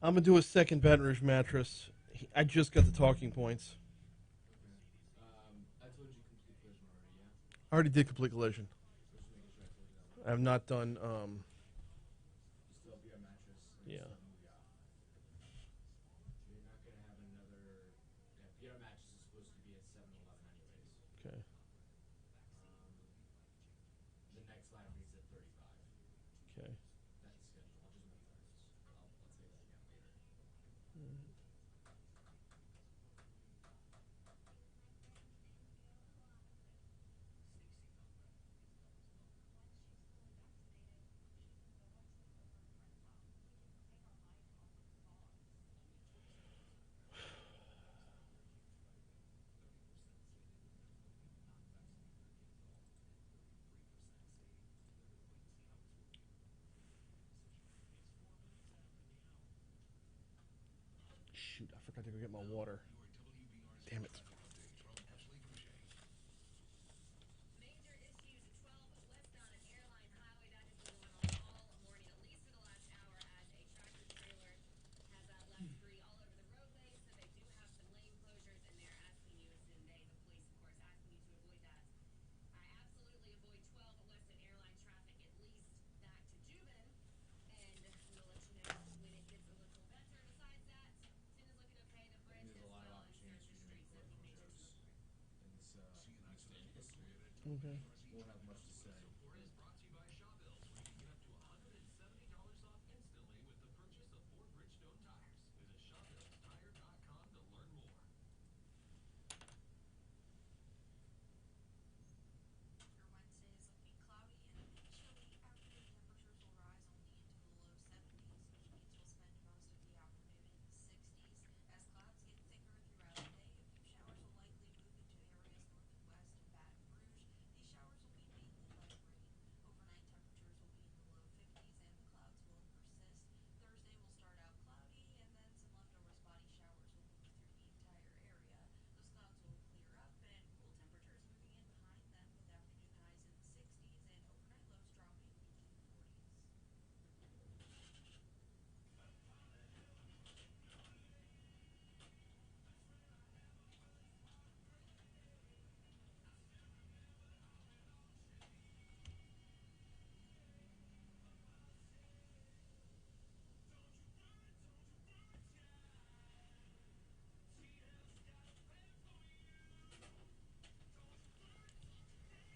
I'm gonna do a second Baton Rouge mattress. I just got the talking points. I told you complete collision already, yeah? I already did complete collision. Just making sure I told you that one. I have not done. You still have your mattress. and Yeah. So you're not gonna have another. Yeah, Pierre mattress is supposed to be at 7-Eleven anyways. Okay. The next line reads at 35. Okay. That's the schedule. I'll just memorize. I'll say that again later. forgot to go get my water. Damn it. Major issues at 12 westbound and Airline Highway. That has been going on all morning, at least for the last hour, as a tractor trailer has left debris all over the roadway. So they do have some lane closures, and they're asking you, the police, of course, asking you to avoid that. I absolutely avoid 12 west and Airline traffic, at least back to Juban, and we'll let you know when it gets a little better. Besides that, 10 is looking okay. The bridge There's a is lot of well, and opportunities Church for you to Street, make so political if you made it to jokes the in this state history. Okay. Won't have much to say. Support is brought to you by Shawbills, where you can get up to $170 off instantly with the purchase of 4 Bridgestone tires. Visit ShawbillsTire.com to learn more. Your Wednesday is looking cloudy and chilly. Afternoon temperatures will rise only into the low 70s, which means you'll spend most of the afternoon in the 60s. As clouds get thicker throughout the day, a few showers will likely move into areas north and west of Baton Rouge. These showers will be mainly light rain. Overnight temperatures will be in the low 50s and the clouds will persist. Thursday will start out cloudy and then some leftover spotty showers will move through the entire area. Those clouds will clear up and cool temperatures moving in behind them,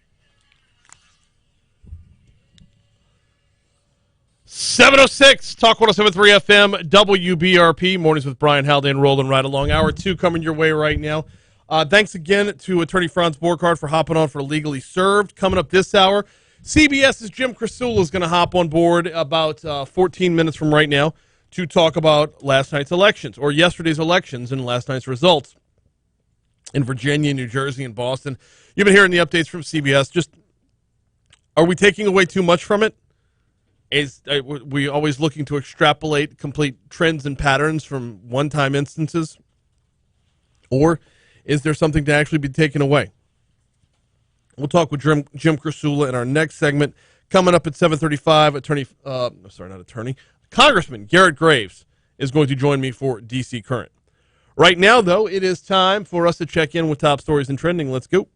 with afternoon highs in the 60s and overnight lows dropping into the 40s. .706 Talk 107.3 FM WBRP mornings with Brian Haldane rolling right along. Hour 2 coming your way right now. Thanks again to Attorney Franz Borghardt for hopping on for Legally Served. Coming up this hour, CBS's Jim Krasula is going to hop on board about 14 minutes from right now to talk about last night's elections, or yesterday's elections and last night's results in Virginia, New Jersey, and Boston. You've been hearing the updates from CBS. Just, are we taking away too much from it? Is we always looking to extrapolate complete trends and patterns from one-time instances? Or is there something to actually be taken away? We'll talk with Jim Krasula in our next segment. Coming up at 7:35, Congressman Garret Graves is going to join me for D.C. Current. Right now, though, it is time for us to check in with top stories and trending. Let's go.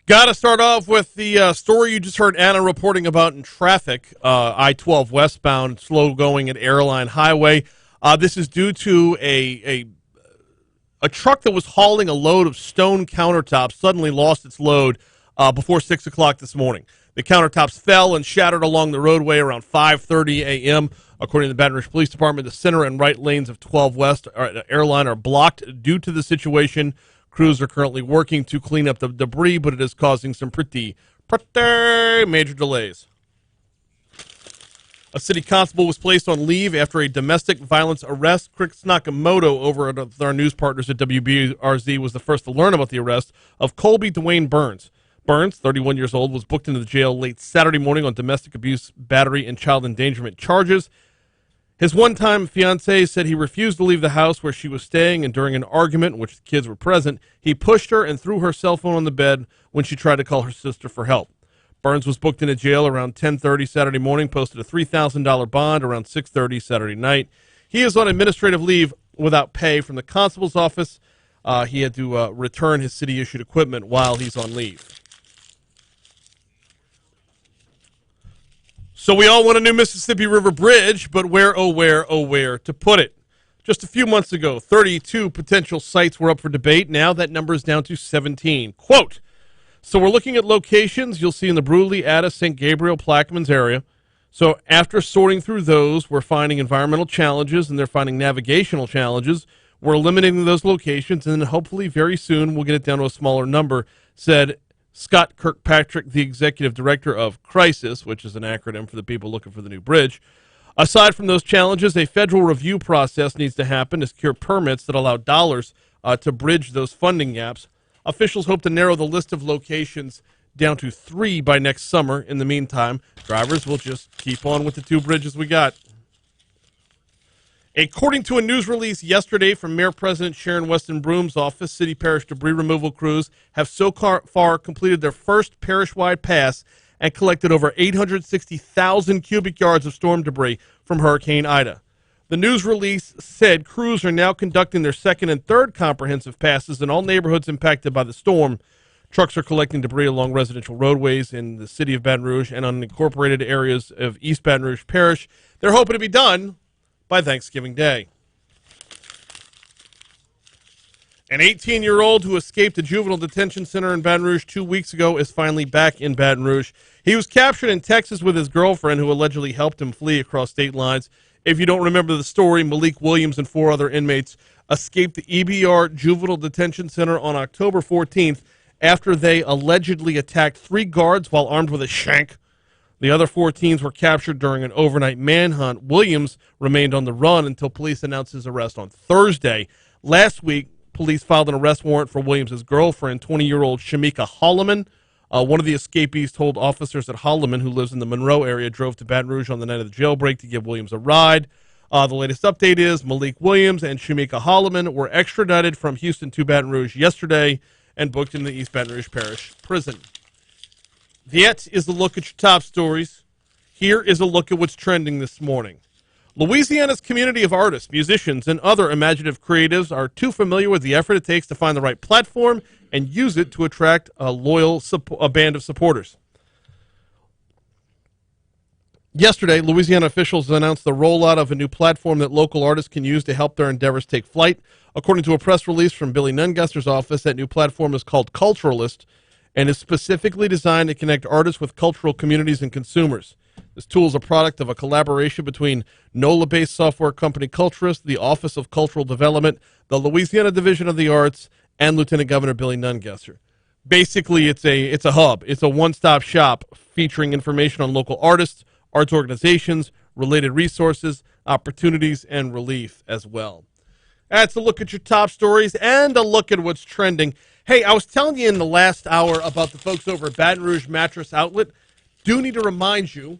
Got to start off with the story you just heard Anna reporting about in traffic. I-12 westbound, slow going at Airline Highway. This is due to a truck that was hauling a load of stone countertops suddenly lost its load before 6 o'clock this morning. The countertops fell and shattered along the roadway around 5:30 a.m. According to the Baton Rouge Police Department, the center and right lanes of 12 West Airline are blocked due to the situation. Crews are currently working to clean up the debris, but it is causing some pretty major delays. A city constable was placed on leave after a domestic violence arrest. Chris Nakamoto over at our news partners at WBRZ was the first to learn about the arrest of Colby Dwayne Burns. Burns, 31 years old, was booked into the jail late Saturday morning on domestic abuse, battery, and child endangerment charges. His one-time fiancée said he refused to leave the house where she was staying, and during an argument in which the kids were present, he pushed her and threw her cell phone on the bed when she tried to call her sister for help. Burns was booked into jail around 10:30 Saturday morning, posted a $3,000 bond around 6:30 Saturday night. He is on administrative leave without pay from the constable's office. He had to return his city-issued equipment while he's on leave. So we all want a new Mississippi River Bridge, but where, oh where to put it? Just a few months ago, 32 potential sites were up for debate. Now that number is down to 17. Quote, so we're looking at locations you'll see in the Bruley, Addis, St. Gabriel, Plaquemines area. So after sorting through those, we're finding environmental challenges and they're finding navigational challenges. We're eliminating those locations, and then hopefully very soon we'll get it down to a smaller number, said Scott Kirkpatrick, the executive director of Crisis, which is an acronym for the people looking for the new bridge. Aside from those challenges, a federal review process needs to happen to secure permits that allow dollars to bridge those funding gaps. Officials hope to narrow the list of locations down to 3 by next summer. In the meantime, drivers will just keep on with the 2 bridges we got. According to a news release yesterday from Mayor President Sharon Weston Broom's office, city parish debris removal crews have so far completed their first parish-wide pass and collected over 860,000 cubic yards of storm debris from Hurricane Ida. The news release said crews are now conducting their second and third comprehensive passes in all neighborhoods impacted by the storm. Trucks are collecting debris along residential roadways in the city of Baton Rouge and unincorporated areas of East Baton Rouge Parish. They're hoping to be done by Thanksgiving Day. An 18-year-old who escaped a juvenile detention center in Baton Rouge 2 weeks ago is finally back in Baton Rouge. He was captured in Texas with his girlfriend, who allegedly helped him flee across state lines. If you don't remember the story, Malik Williams and 4 other inmates escaped the EBR Juvenile Detention Center on October 14th after they allegedly attacked 3 guards while armed with a shank. The other 4 teens were captured during an overnight manhunt. Williams remained on the run until police announced his arrest on Thursday. Last week, police filed an arrest warrant for Williams' girlfriend, 20-year-old Shamika Holloman. One of the escapees told officers that Holloman, who lives in the Monroe area, drove to Baton Rouge on the night of the jailbreak to give Williams a ride. The latest update is Malik Williams and Shamika Holloman were extradited from Houston to Baton Rouge yesterday and booked in the East Baton Rouge Parish Prison. That is a look at your top stories. Here is a look at what's trending this morning. Louisiana's community of artists, musicians, and other imaginative creatives are too familiar with the effort it takes to find the right platform and use it to attract a loyal band of supporters. Yesterday, Louisiana officials announced the rollout of a new platform that local artists can use to help their endeavors take flight. According to a press release from Billy Nungester's office, that new platform is called Culturalist and is specifically designed to connect artists with cultural communities and consumers. This tool is a product of a collaboration between NOLA-based software company Culturist, the Office of Cultural Development, the Louisiana Division of the Arts, and Lieutenant Governor Billy Nungester. Basically, it's a hub. It's a one-stop shop featuring information on local artists, arts organizations, related resources, opportunities, and relief as well. That's a look at your top stories and a look at what's trending. Hey, I was telling you in the last hour about the folks over at Baton Rouge Mattress Outlet. Do need to remind you,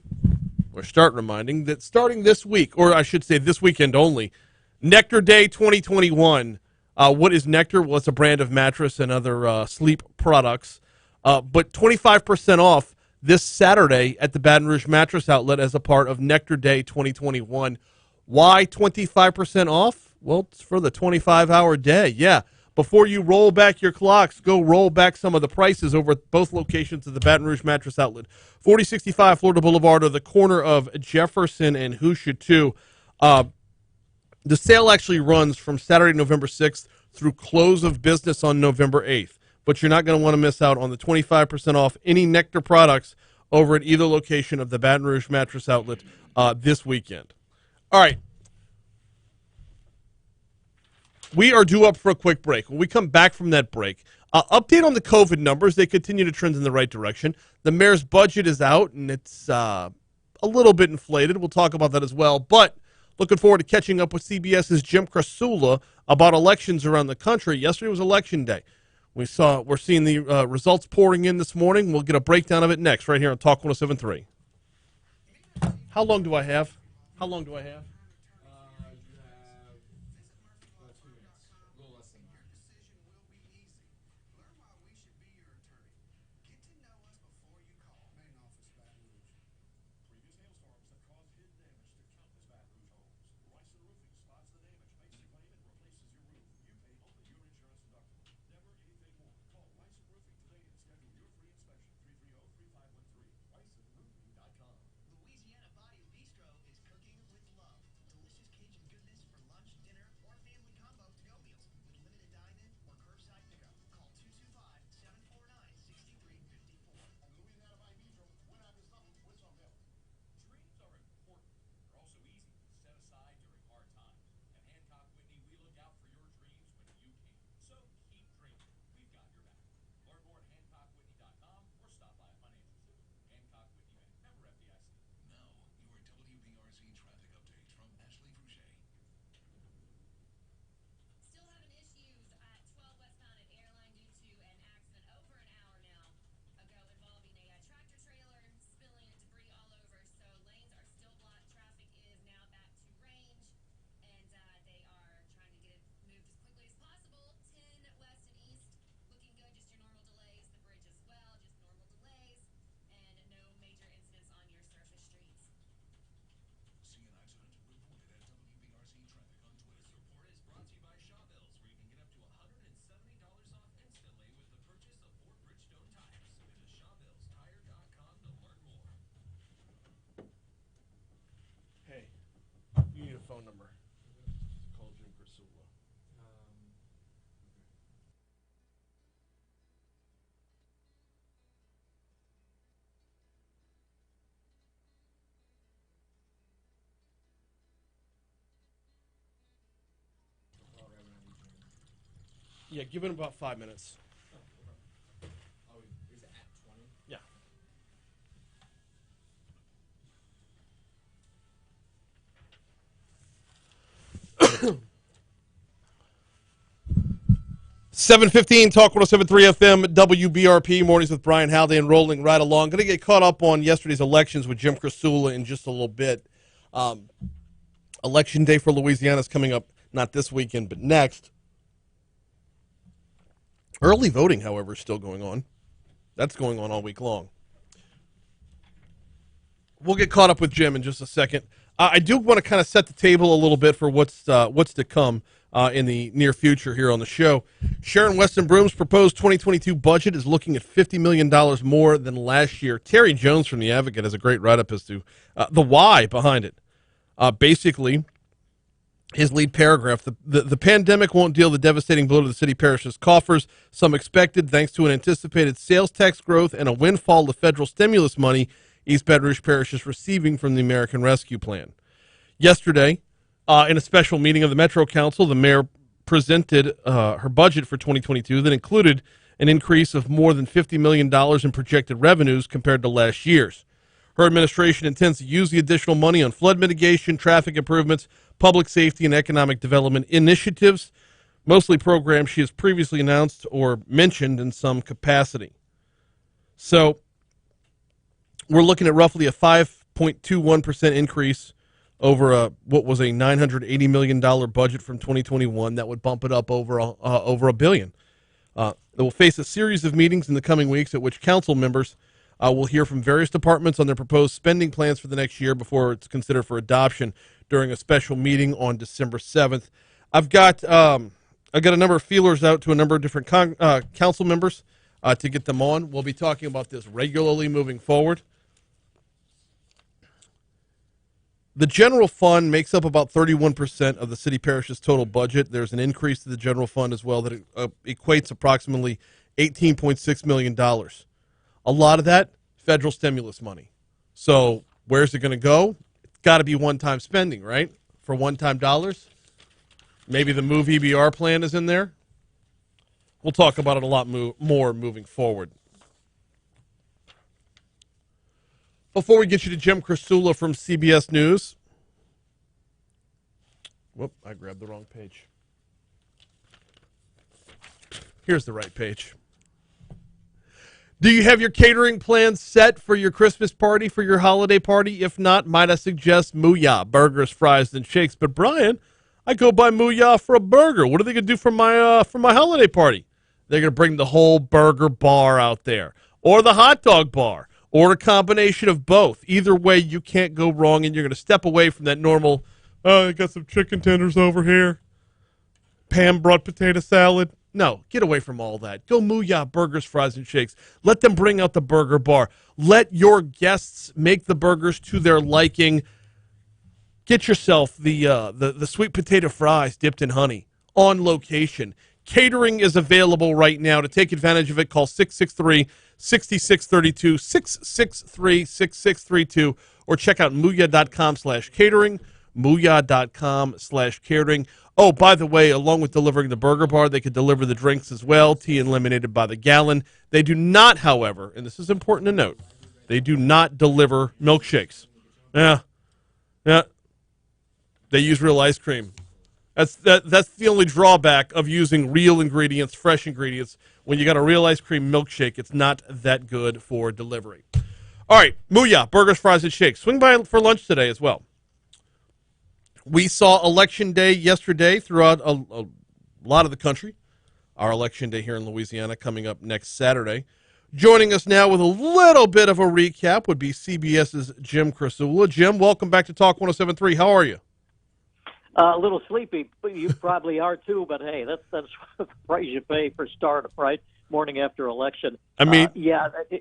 or start reminding, that starting this week, or I should say this weekend only, Nectar Day 2021. What is Nectar? Well, it's a brand of mattress and other sleep products. But 25% off this Saturday at the Baton Rouge Mattress Outlet as a part of Nectar Day 2021. Why 25% off? Well, it's for the 25-hour day. Yeah. Before you roll back your clocks, go roll back some of the prices over at both locations of the Baton Rouge Mattress Outlet. 4065 Florida Boulevard, or the corner of Jefferson and Hoosier 2. The sale actually runs from Saturday, November 6th through close of business on November 8th. But you're not going to want to miss out on the 25% off any Nectar products over at either location of the Baton Rouge Mattress Outlet this weekend. All right. We are due up for a quick break. When we come back from that break, update on the COVID numbers. They continue to trend in the right direction. The mayor's budget is out, and it's a little bit inflated. We'll talk about that as well. But looking forward to catching up with CBS's Jim Krasula about elections around the country. Yesterday was Election Day. We're seeing the results pouring in this morning. We'll get a breakdown of it next, right here on Talk 107.3. How long do I have? You have 2 minutes. A little less than that. Louisiana Body Bistro is cooking with love. Yeah, give it about 5 minutes. Oh, is it at 20? Yeah. $7:15, Talk 107.3 FM, WBRP, mornings with Brian Haldane, rolling right along. Going to get caught up on yesterday's elections with Jim Krasula in just a little bit. Election day for Louisiana is coming up, not this weekend, but next. Early voting, however, is still going on. That's going on all week long. We'll get caught up with Jim in just a second. I do want to kind of set the table a little bit for what's to come in the near future here on the show. Sharon Weston Broom's proposed 2022 budget is looking at $50 million more than last year. Terry Jones from The Advocate has a great write-up as to the why behind it. Basically, his lead paragraph, the pandemic won't deal the devastating blow to the city parish's coffers. Some expected, thanks to an anticipated sales tax growth and a windfall of federal stimulus money East Baton Rouge Parish is receiving from the American Rescue Plan. Yesterday, in a special meeting of the Metro Council, the mayor presented her budget for 2022 that included an increase of more than $50 million in projected revenues compared to last year's. Her administration intends to use the additional money on flood mitigation, traffic improvements, public safety, and economic development initiatives, mostly programs she has previously announced or mentioned in some capacity. So we're looking at roughly a 5.21% increase over what was a $980 million budget from 2021. That would bump it up over $1 billion. It will face a series of meetings in the coming weeks at which council members will hear from various departments on their proposed spending plans for the next year before it's considered for adoption during a special meeting on December 7th. I've got a number of feelers out to a number of different council members to get them on. We'll be talking about this regularly moving forward. The general fund makes up about 31% of the city parish's total budget. There's an increase to the general fund as well that equates approximately $18.6 million. A lot of that, federal stimulus money. So where's it going to go? It's got to be one-time spending, right? For one-time dollars. Maybe the Move EBR plan is in there. We'll talk about it a lot more moving forward. Before we get you to Jim Krasula from CBS News. Whoop, I grabbed the wrong page. Here's the right page. Do you have your catering plans set for your Christmas party, for your holiday party? If not, might I suggest Mooyah, burgers, fries, and shakes. But Brian, I go buy Mooyah for a burger. What are they going to do for my holiday party? They're going to bring the whole burger bar out there, or the hot dog bar, or a combination of both. Either way, you can't go wrong, and you're going to step away from that normal, I got some chicken tenders over here. Pam brought potato salad. No, get away from all that. Go Mooyah, burgers, fries, and shakes. Let them bring out the burger bar. Let your guests make the burgers to their liking. Get yourself the sweet potato fries dipped in honey on location. Catering is available right now. To take advantage of it, call 663-6632, 663-6632, or check out mooyah.com/catering, mooyah.com/catering. Oh, by the way, along with delivering the burger bar, they could deliver the drinks as well, tea and lemonade by the gallon. They do not, however, and this is important to note, they do not deliver milkshakes. Yeah. They use real ice cream. That's the only drawback of using real ingredients, fresh ingredients. When you got a real ice cream milkshake, it's not that good for delivery. All right, Mooyah, burgers, fries, and shakes. Swing by for lunch today as well. We saw Election Day yesterday throughout a lot of the country. Our Election Day here in Louisiana coming up next Saturday. Joining us now with a little bit of a recap would be CBS's Jim Krasula. Jim, welcome back to Talk 107.3. How are you? A little sleepy, but you probably are too. But hey, that's the price you pay for startup, right? Morning after election. I mean,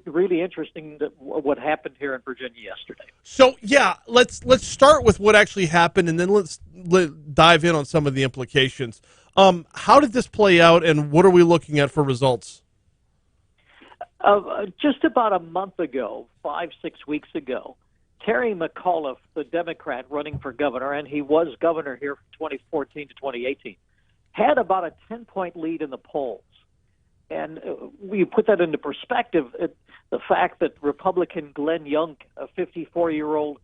really interesting what happened here in Virginia yesterday. So yeah, let's start with what actually happened, and then let's dive in on some of the implications. How did this play out, and what are we looking at for results? Just about a month ago, 5-6 weeks ago, Terry McAuliffe, the Democrat running for governor, and he was governor here from 2014 to 2018, had about a 10-point lead in the polls. And we put that into perspective, the fact that Republican Glenn Young, a 54-year-old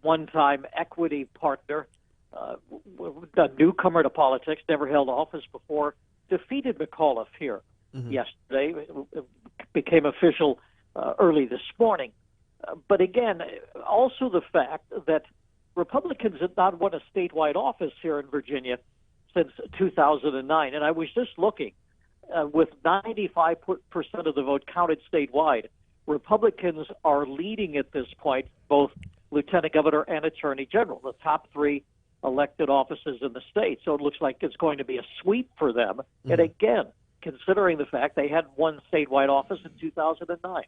one-time equity partner, a newcomer to politics, never held office before, defeated McAuliffe here yesterday. It became official early this morning. But again, also the fact that Republicans have not won a statewide office here in Virginia since 2009. And I was just looking, with 95% of the vote counted statewide, Republicans are leading at this point, both lieutenant governor and attorney general, the top three elected offices in the state. So it looks like it's going to be a sweep for them. And again, considering the fact they had one statewide office in 2009.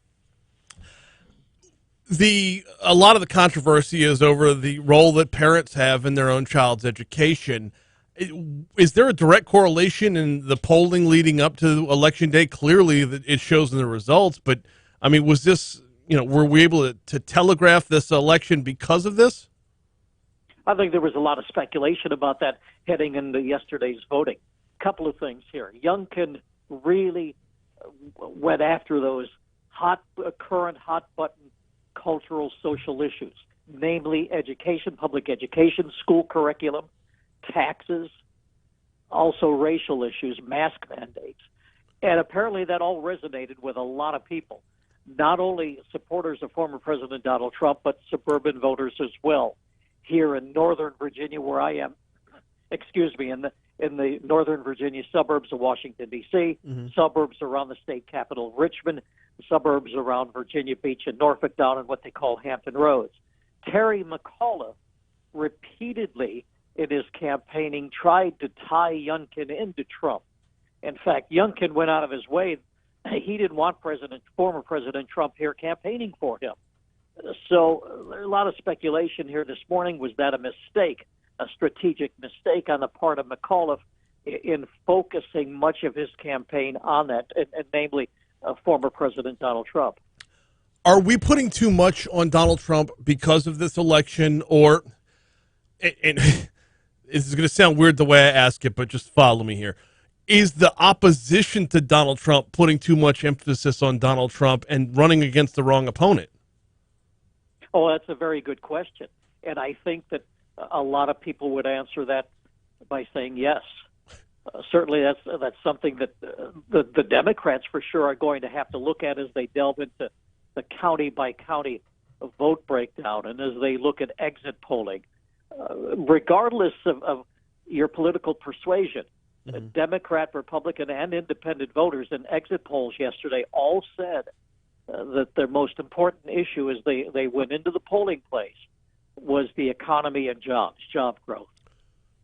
A lot of the controversy is over the role that parents have in their own child's education. Is there a direct correlation in the polling leading up to Election Day? Clearly, it shows in the results. But I mean, was this, were we able to telegraph this election because of this? I think there was a lot of speculation about that heading into yesterday's voting. Couple of things here. Youngkin really went after those current hot-button cultural social issues, namely education, public education, school curriculum, taxes, also racial issues, mask mandates. And apparently that all resonated with a lot of people, not only supporters of former President Donald Trump, but suburban voters as well. Here in Northern Virginia, where I am, in the Northern Virginia suburbs of Washington, D.C., suburbs around the state capital, Richmond, suburbs around Virginia Beach and Norfolk, down in what they call Hampton Roads. Terry McAuliffe repeatedly in his campaigning tried to tie Youngkin into Trump. In fact, Youngkin went out of his way. He didn't want former President Trump here campaigning for him. So a lot of speculation here this morning. Was that a mistake, a strategic mistake on the part of McAuliffe in focusing much of his campaign on that, and namely former President Donald Trump? Are we putting too much on Donald Trump because of this election, or, and this is going to sound weird the way I ask it, but just follow me here. Is the opposition to Donald Trump putting too much emphasis on Donald Trump and running against the wrong opponent? Oh, that's a very good question. And I think that a lot of people would answer that by saying yes. Certainly that's something that the Democrats for sure are going to have to look at as they delve into the county-by-county vote breakdown and as they look at exit polling. Regardless of your political persuasion, Democrat, Republican, and independent voters in exit polls yesterday all said that their most important issue as they went into the polling place was the economy and job growth.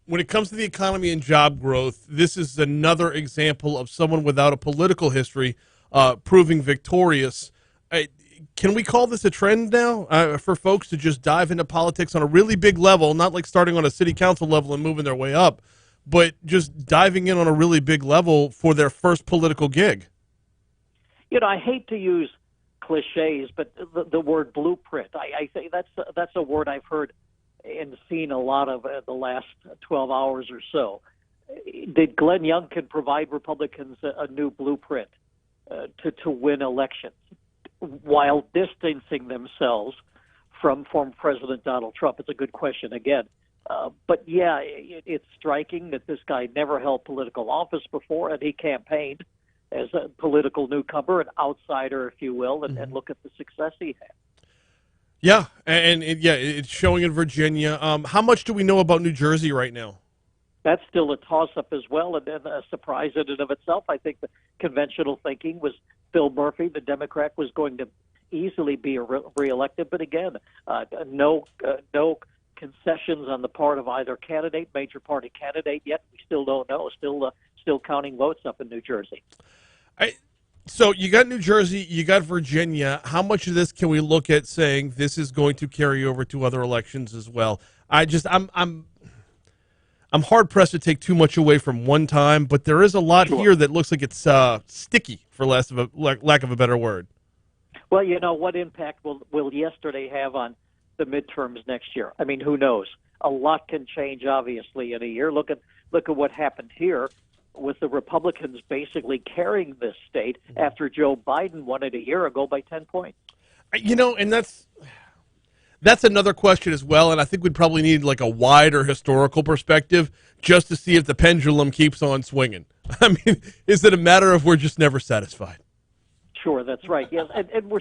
When it comes to the economy and job growth, this is another example of someone without a political history proving victorious. Can we call this a trend now for folks to just dive into politics on a really big level, not like starting on a city council level and moving their way up, but just diving in on a really big level for their first political gig? I hate to use cliches, but the word blueprint, I think that's a word I've heard and seen a lot of the last 12 hours or so. Did Glenn Youngkin provide Republicans a new blueprint to win elections while distancing themselves from former President Donald Trump? It's a good question again. But yeah, it's striking that this guy never held political office before, and he campaigned as a political newcomer, an outsider, if you will, and look at the success he had. Yeah, and it's showing in Virginia. How much do we know about New Jersey right now? That's still a toss-up as well, and a surprise in and of itself. I think the conventional thinking was Phil Murphy, the Democrat, was going to easily be reelected. But again, no concessions on the part of either candidate, major party candidate yet. We still don't know. Still counting votes up in New Jersey. So you got New Jersey, you got Virginia. How much of this can we look at saying this is going to carry over to other elections as well? I'm hard pressed to take too much away from one time, but there is a lot here that looks like it's sticky, for lack of a better word. Well, what impact will yesterday have on the midterms next year? I mean, who knows? A lot can change, obviously, in a year. Look at look at what happened here with the Republicans basically carrying this state after Joe Biden won it a year ago by 10 points. You know, and that's another question as well, and I think we'd probably need like a wider historical perspective just to see if the pendulum keeps on swinging. I mean, is it a matter of we're just never satisfied? Sure, that's right. Yes, and we're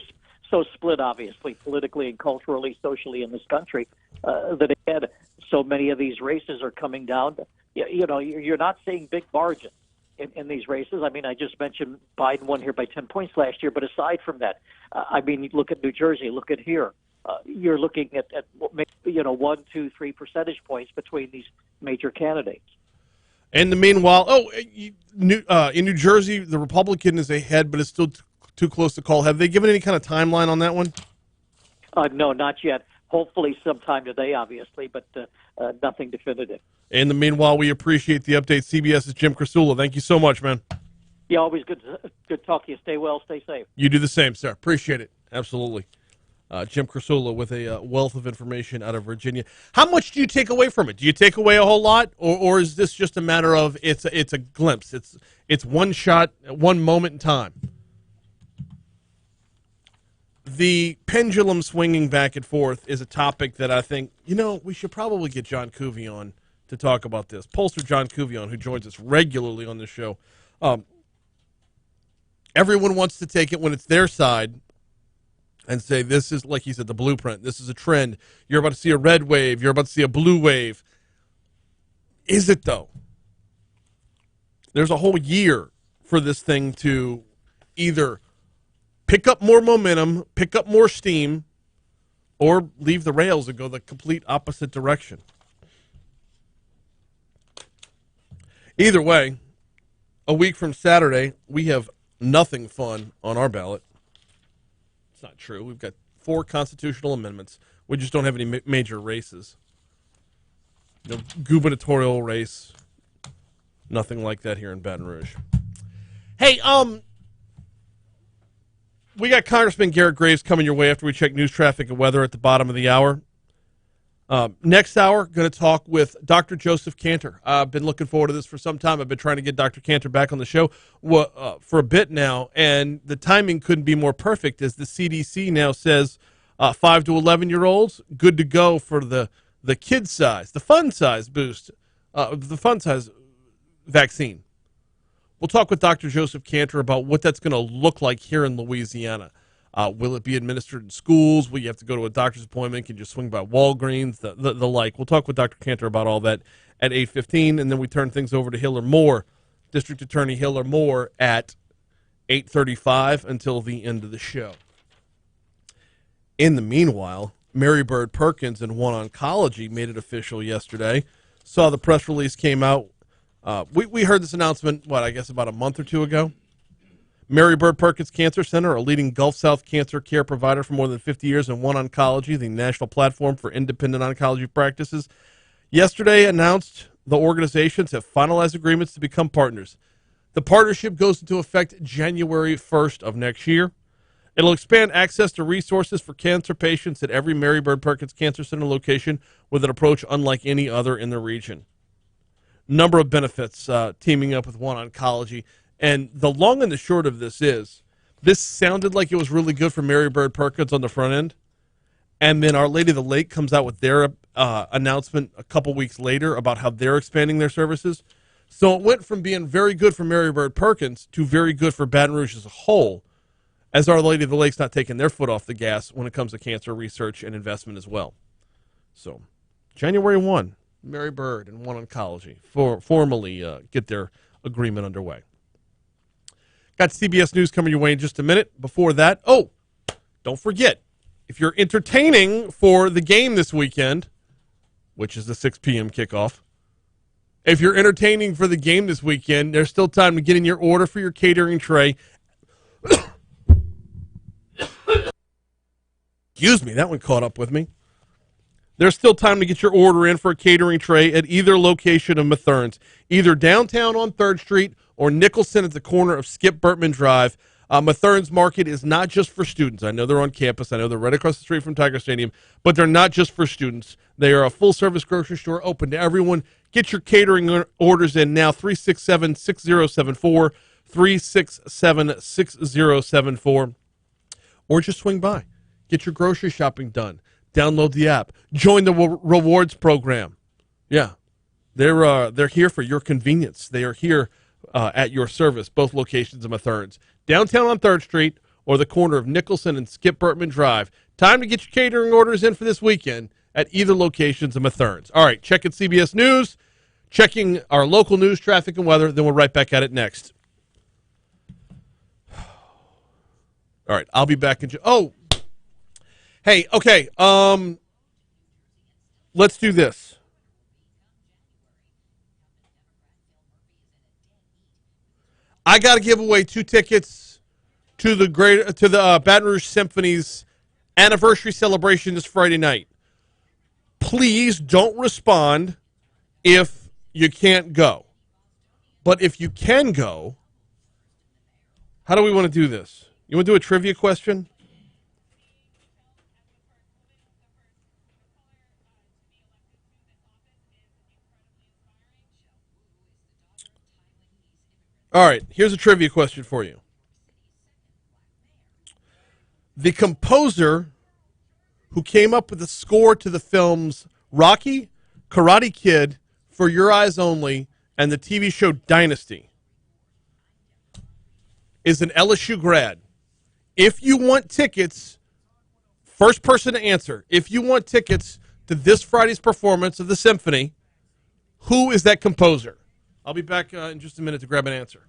so split, obviously, politically and culturally, socially in this country, that again, so many of these races are coming down. You know, you're not seeing big margins in these races. I mean, I just mentioned Biden won here by 10 points last year, but aside from that, I mean, look at New Jersey, look at here. You're looking at 1, 2, 3 percentage points between these major candidates. And the meanwhile, in New Jersey, the Republican is ahead, but it's still too close to call. Have they given any kind of timeline on that one? No, not yet. Hopefully sometime today, obviously, but nothing definitive. In the meanwhile, we appreciate the update. CBS's Jim Krasula. Thank you so much, man. Yeah, always good to talk to you. Stay well, stay safe. You do the same, sir. Appreciate it. Absolutely. Jim Krasula with a wealth of information out of Virginia. How much do you take away from it? Do you take away a whole lot, or is this just a matter of it's a glimpse? It's one shot, one moment in time. The pendulum swinging back and forth is a topic that I think, we should probably get John Coovey on to talk about this. Pollster John Coovey on, who joins us regularly on the show. Everyone wants to take it when it's their side and say, this is, like he said, the blueprint. This is a trend. You're about to see a red wave. You're about to see a blue wave. Is it, though? There's a whole year for this thing to either pick up more momentum, pick up more steam, or leave the rails and go the complete opposite direction. Either way, a week from Saturday, we have nothing fun on our ballot. It's not true. We've got 4 constitutional amendments. We just don't have any major races. No gubernatorial race. Nothing like that here in Baton Rouge. Hey, we got Congressman Garret Graves coming your way after we check news, traffic, and weather at the bottom of the hour. Next hour, going to talk with Dr. Joseph Kanter. I've been looking forward to this for some time. I've been trying to get Dr. Kanter back on the show for a bit now, and the timing couldn't be more perfect as the CDC now says 5 to 11-year-olds, good to go for the kid size, the fun size boost, the fun size vaccine. We'll talk with Dr. Joseph Kanter about what that's going to look like here in Louisiana. Will it be administered in schools? Will you have to go to a doctor's appointment? Can you just swing by Walgreens? The like. We'll talk with Dr. Kanter about all that at 8:15, and then we turn things over to Hillar Moore, District Attorney Hillar Moore, at 8:35 until the end of the show. In the meanwhile, Mary Bird Perkins and One Oncology made it official yesterday. Saw the press release came out. We heard this announcement, about a month or two ago. Mary Bird Perkins Cancer Center, a leading Gulf South cancer care provider for more than 50 years, and One Oncology, the national platform for independent oncology practices, yesterday announced the organizations have finalized agreements to become partners. The partnership goes into effect January 1st of next year. It'll expand access to resources for cancer patients at every Mary Bird Perkins Cancer Center location with an approach unlike any other in the region. Number of benefits teaming up with One Oncology. And the long and the short of this is, this sounded like it was really good for Mary Bird Perkins on the front end. And then Our Lady of the Lake comes out with their announcement a couple weeks later about how they're expanding their services. So it went from being very good for Mary Bird Perkins to very good for Baton Rouge as a whole, as Our Lady of the Lake's not taking their foot off the gas when it comes to cancer research and investment as well. So January 1, Mary Bird and One Oncology formally get their agreement underway. Got CBS News coming your way in just a minute. Before that, don't forget, if you're entertaining for the game this weekend, which is the 6 p.m. kickoff, if you're entertaining for the game this weekend, there's still time to get in your order for your catering tray. Excuse me, that one caught up with me. There's still time to get your order in for a catering tray at either location of Mathern's, either downtown on 3rd Street or Nicholson at the corner of Skip Burtman Drive. Mathern's Market is not just for students. I know they're on campus. I know they're right across the street from Tiger Stadium, but they're not just for students. They are a full-service grocery store open to everyone. Get your catering orders in now, 367-6074, 367-6074. Or just swing by. Get your grocery shopping done. Download the app. Join the rewards program. Yeah, they're here for your convenience. They are here at your service, both locations of Methurns. Downtown on 3rd Street or the corner of Nicholson and Skip Burtman Drive. Time to get your catering orders in for this weekend at either locations of Methurns. All right, checking CBS News, checking our local news, traffic, and weather. Then we're right back at it next. All right, I'll be back in. Hey, okay. Let's do this. I got to give away 2 tickets to the Baton Rouge Symphony's anniversary celebration this Friday night. Please don't respond if you can't go. But if you can go, how do we want to do this? You want to do a trivia question? All right, here's a trivia question for you. The composer who came up with the score to the films Rocky, Karate Kid, For Your Eyes Only, and the TV show Dynasty is an LSU grad. If you want tickets, first person to answer, if you want tickets to this Friday's performance of the Symphony, who is that composer? I'll be back in just a minute to grab an answer.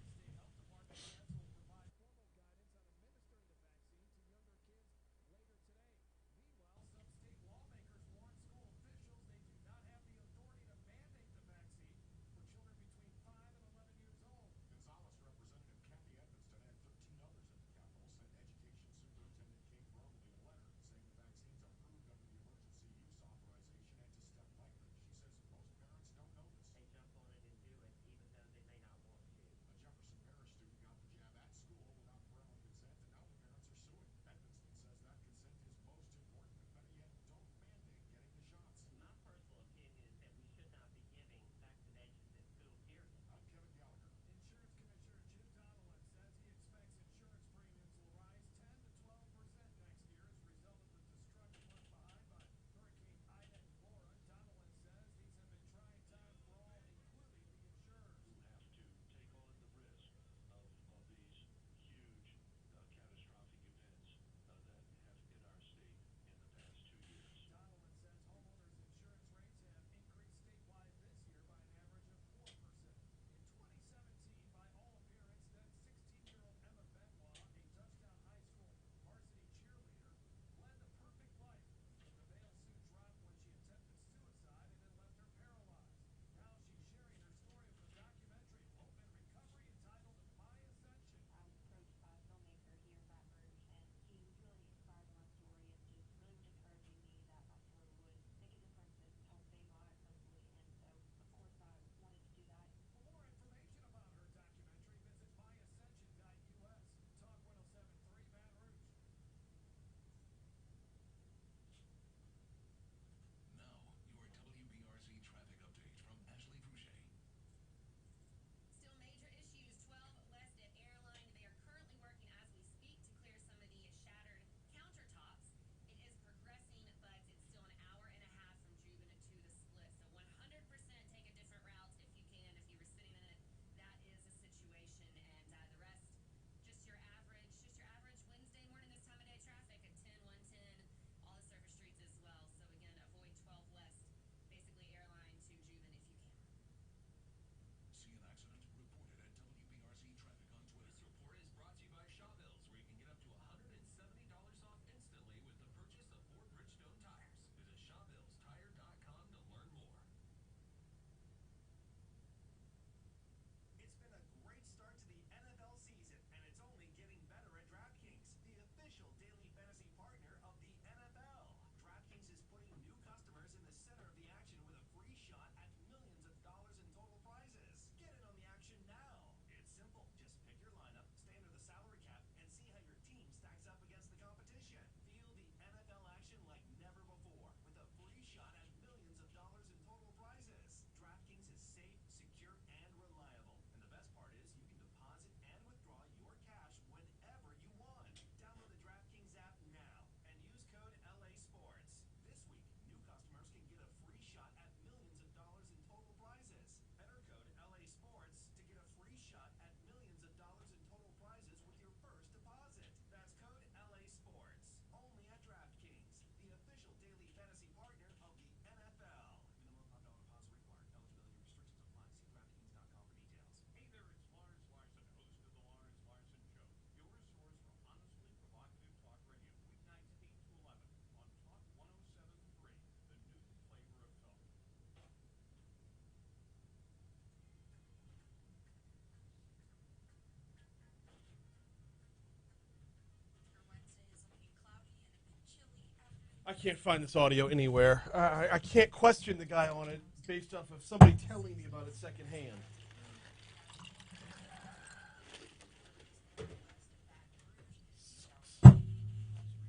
can't find this audio anywhere. I can't question the guy on it based off of somebody telling me about it secondhand.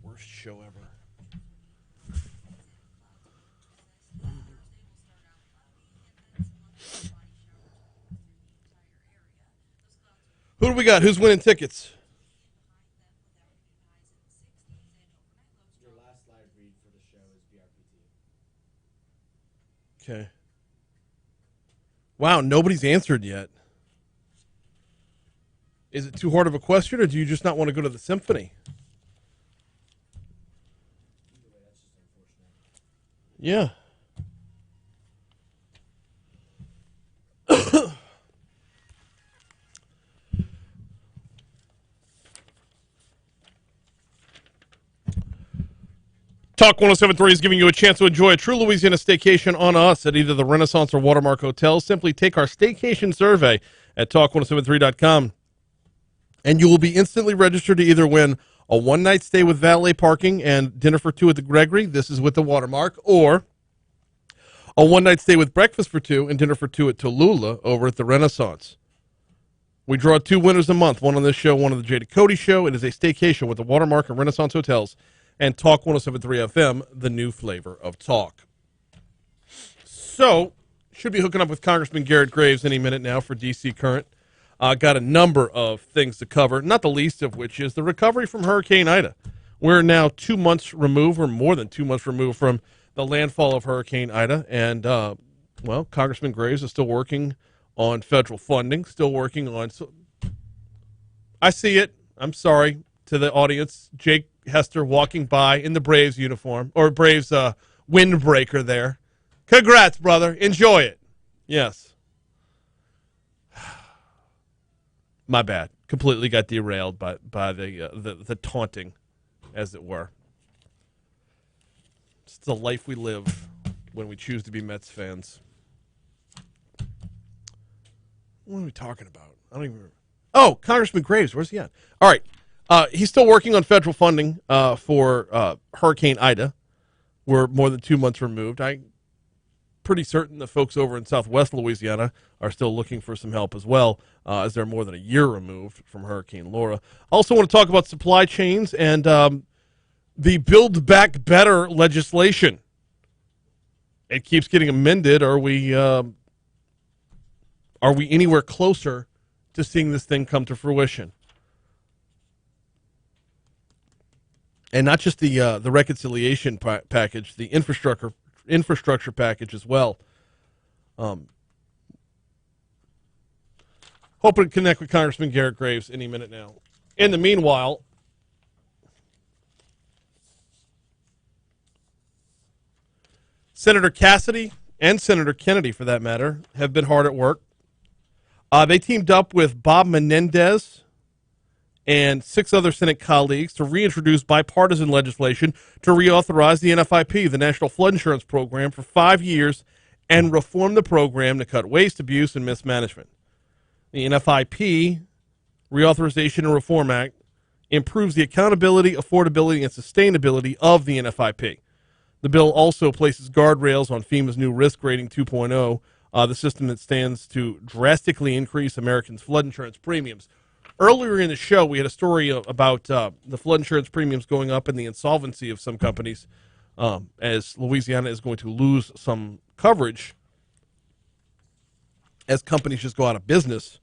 Worst show ever. Who do we got? Who's winning tickets? Your last live read for the show is BRPT. Okay. Wow, nobody's answered yet. Is it too hard of a question, or do you just not want to go to the Symphony? Yeah. Talk 107.3 is giving you a chance to enjoy a true Louisiana staycation on us at either the Renaissance or Watermark Hotels. Simply take our staycation survey at talk1073.com, and you will be instantly registered to either win a one-night stay with valet parking and dinner for two at the Gregory. This is with the Watermark, or a one-night stay with breakfast for two and dinner for two at Tallulah over at the Renaissance. We draw 2 winners a month, one on this show, one on the Jada Cody show. It is a staycation with the Watermark and Renaissance Hotels and Talk 107.3 FM, the new flavor of talk. So, should be hooking up with Congressman Garret Graves any minute now for D.C. Current. Got a number of things to cover, not the least of which is the recovery from Hurricane Ida. We're now 2 months removed, or more than 2 months removed from the landfall of Hurricane Ida, and, well, Congressman Graves is still working on federal funding, still working on... I see it. I'm sorry to the audience. Jake Hester walking by in the Braves uniform, or Braves windbreaker there. Congrats, brother. Enjoy it. Yes. My bad. Completely got derailed by the taunting, as it were. It's the life we live when we choose to be Mets fans. What are we talking about? I don't even remember. Oh, Congressman Graves. Where's he at? All right. He's still working on federal funding for Hurricane Ida. We're more than 2 months removed. I'm pretty certain the folks over in southwest Louisiana are still looking for some help as well, as they're more than a year removed from Hurricane Laura. I also want to talk about supply chains and the Build Back Better legislation. It keeps getting amended. Are we anywhere closer to seeing this thing come to fruition? And not just the reconciliation package, the infrastructure package as well. Hoping to connect with Congressman Garret Graves any minute now. In the meanwhile, Senator Cassidy and Senator Kennedy, for that matter, have been hard at work. They teamed up with Bob Menendez and 6 other Senate colleagues to reintroduce bipartisan legislation to reauthorize the NFIP, the National Flood Insurance Program, for 5 years and reform the program to cut waste, abuse, and mismanagement. The NFIP Reauthorization and Reform Act improves the accountability, affordability, and sustainability of the NFIP. The bill also places guardrails on FEMA's new Risk Rating 2.0, the system that stands to drastically increase Americans' flood insurance premiums. Earlier in the show, we had a story about the flood insurance premiums going up and the insolvency of some companies, as Louisiana is going to lose some coverage as companies just go out of business.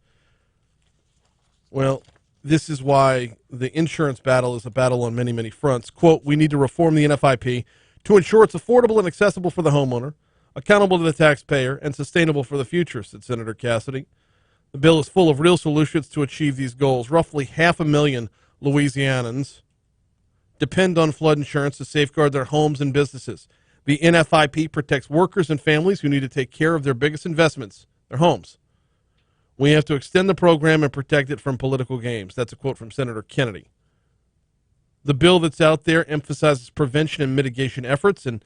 Well, this is why the insurance battle is a battle on many, many fronts. Quote, we need to reform the NFIP to ensure it's affordable and accessible for the homeowner, accountable to the taxpayer, and sustainable for the future, said Senator Cassidy. The bill is full of real solutions to achieve these goals. Roughly 500,000 Louisianans depend on flood insurance to safeguard their homes and businesses. The NFIP protects workers and families who need to take care of their biggest investments, their homes. We have to extend the program and protect it from political games. That's a quote from Senator Kennedy. The bill that's out there emphasizes prevention and mitigation efforts and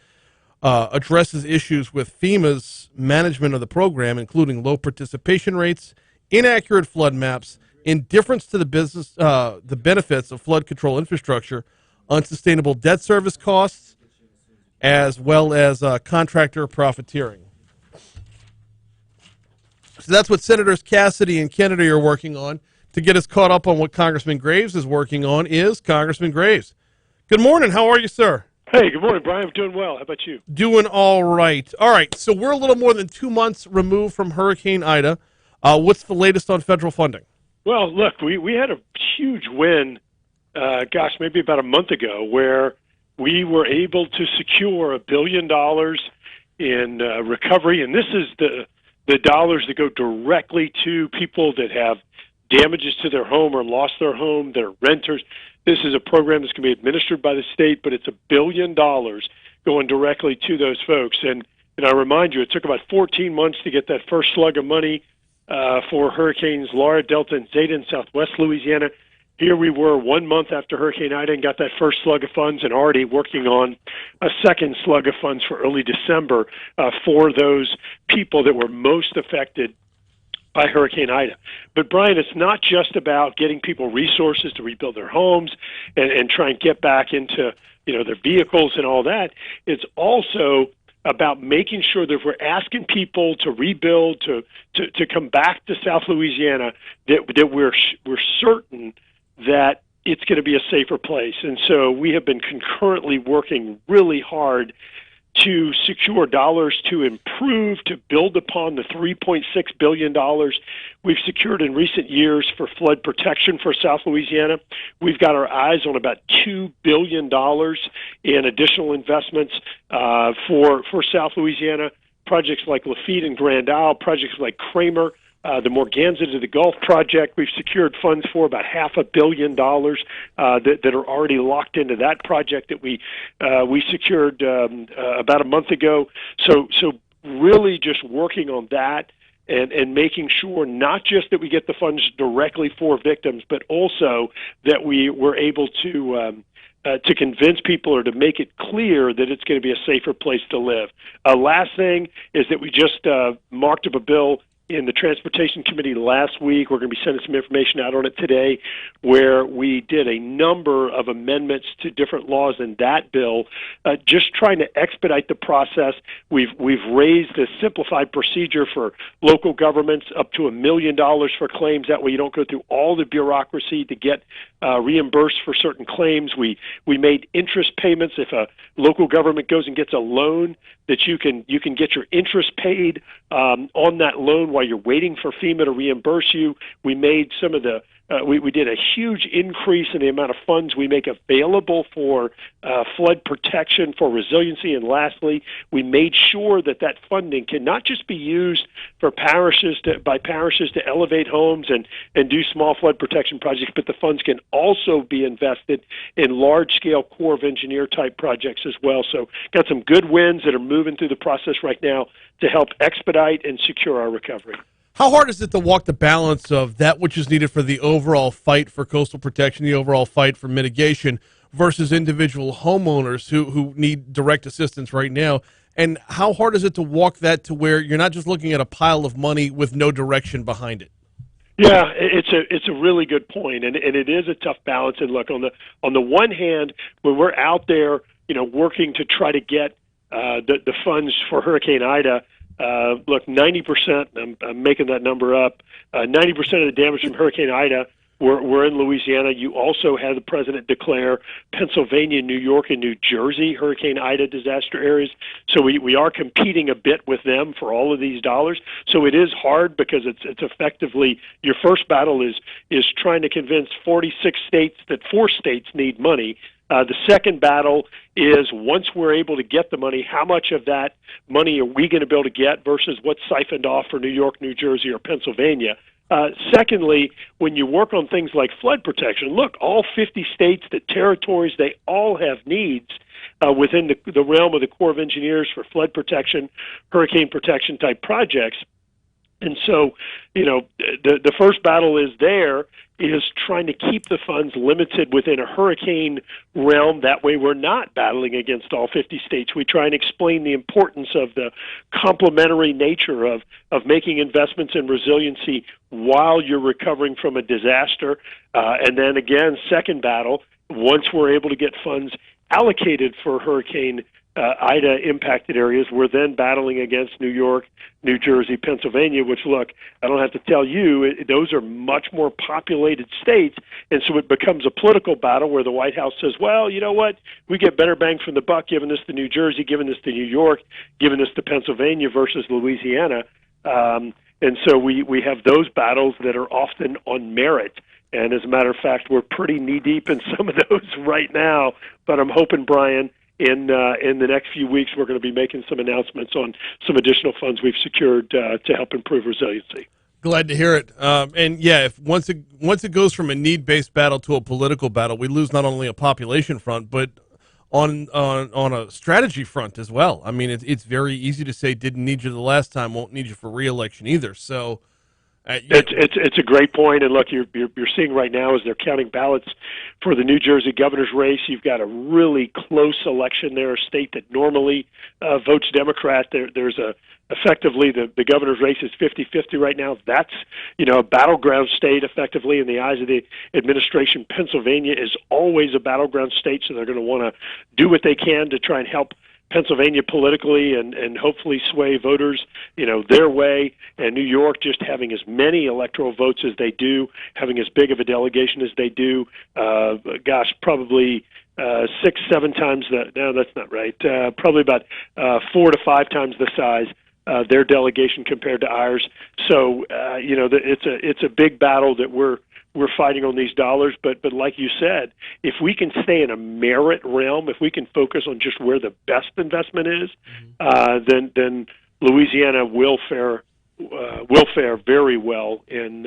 addresses issues with FEMA's management of the program, including low participation rates, inaccurate flood maps, indifference to the benefits of flood control infrastructure, unsustainable debt service costs, as well as contractor profiteering. So that's what Senators Cassidy and Kennedy are working on. To get us caught up on what Congressman Graves is working on is Congressman Graves. Good morning. How are you, sir? Hey, good morning, Brian. I'm doing well. How about you? Doing all right. All right, so we're a little more than 2 months removed from Hurricane Ida. What's the latest on federal funding? Well, look, we had a huge win, maybe about a month ago, where we were able to secure $1 billion in recovery, and this is the dollars that go directly to people that have damages to their home or lost their home, their renters. This is a program that's going to be administered by the state, but it's $1 billion going directly to those folks. And I remind you, it took about 14 months to get that first slug of money for Hurricanes Laura, Delta, and Zeta in southwest Louisiana. Here we were 1 month after Hurricane Ida and got that first slug of funds and already working on a second slug of funds for early December for those people that were most affected by Hurricane Ida. But, Brian, it's not just about getting people resources to rebuild their homes and try and get back into their vehicles and all that. It's also about making sure that if we're asking people to rebuild, to come back to South Louisiana, that we're certain that it's going to be a safer place. And so we have been concurrently working really hard to secure dollars to improve, to build upon the $3.6 billion we've secured in recent years for flood protection for South Louisiana. We've got our eyes on about $2 billion in additional investments for South Louisiana, projects like Lafitte and Grand Isle, projects like Kramer, the Morganza to the Gulf project. We've secured funds for about $500 million that are already locked into that project that we secured about a month ago. So really just working on that and making sure not just that we get the funds directly for victims, but also that we were able to convince people or to make it clear that it's going to be a safer place to live. Last thing is that we just marked up a bill in the Transportation Committee last week. We're going to be sending some information out on it today, where we did a number of amendments to different laws in that bill, just trying to expedite the process. We've raised the simplified procedure for local governments up to $1 million for claims. That way you don't go through all the bureaucracy to get reimbursed for certain claims. We made interest payments. If a local government goes and gets a loan, that you can get your interest paid on that loan while you're waiting for FEMA to reimburse you. We made some of the we did a huge increase in the amount of funds we make available for flood protection, for resiliency. And lastly, we made sure that funding can not just be used for parishes to elevate homes and do small flood protection projects, but the funds can also be invested in large-scale Corps of Engineer-type projects as well. So got some good wins that are moving through the process right now to help expedite and secure our recovery. How hard is it to walk the balance of that which is needed for the overall fight for coastal protection, the overall fight for mitigation, versus individual homeowners who need direct assistance right now? And how hard is it to walk that to where you're not just looking at a pile of money with no direction behind it? Yeah, it's a really good point, and it is a tough balance. And look, on the one hand, when we're out there, working to try to get the funds for Hurricane Ida. Look, 90%, I'm making that number up, 90% of the damage from Hurricane Ida were in Louisiana. You also had the president declare Pennsylvania, New York, and New Jersey Hurricane Ida disaster areas. So we are competing a bit with them for all of these dollars. So it is hard because it's effectively your first battle is trying to convince 46 states that 4 states need money. The second battle is once we're able to get the money, how much of that money are we going to be able to get versus what's siphoned off for New York, New Jersey, or Pennsylvania. Secondly, when you work on things like flood protection, look, all 50 states, the territories, they all have needs within the realm of the Corps of Engineers for flood protection, hurricane protection type projects. And so, the first battle is trying to keep the funds limited within a hurricane realm. That way we're not battling against all 50 states. We try and explain the importance of the complementary nature of making investments in resiliency while you're recovering from a disaster. And then again, second battle, once we're able to get funds allocated for hurricane Ida-impacted areas. We're then battling against New York, New Jersey, Pennsylvania, which, look, I don't have to tell you, those are much more populated states, and so it becomes a political battle where the White House says, well, you know what, we get better bang for the buck giving this to New Jersey, giving this to New York, giving this to Pennsylvania versus Louisiana. And so we have those battles that are often on merit. And as a matter of fact, we're pretty knee-deep in some of those right now, but I'm hoping, Brian, in the next few weeks, we're going to be making some announcements on some additional funds we've secured to help improve resiliency. Glad to hear it. And yeah, if once it goes from a need-based battle to a political battle, we lose not only a population front, but on a strategy front as well. I mean, it's very easy to say didn't need you the last time, won't need you for re-election either. So. It's a great point, and look, you're seeing right now as they're counting ballots for the New Jersey governor's race. You've got a really close election there, a state that normally votes Democrat. There's effectively the governor's race is 50-50 right now. That's a battleground state effectively in the eyes of the administration. Pennsylvania is always a battleground state, so they're going to want to do what they can to try and help Pennsylvania politically and hopefully sway voters, their way. And New York just having as many electoral votes as they do, having as big of a delegation as they do, probably 6-7 times no, that's not right. Probably about 4 to 5 times the size their delegation compared to ours. So it's a big battle that we're fighting on these dollars, but like you said, if we can stay in a merit realm, if we can focus on just where the best investment is, then Louisiana will fare very well in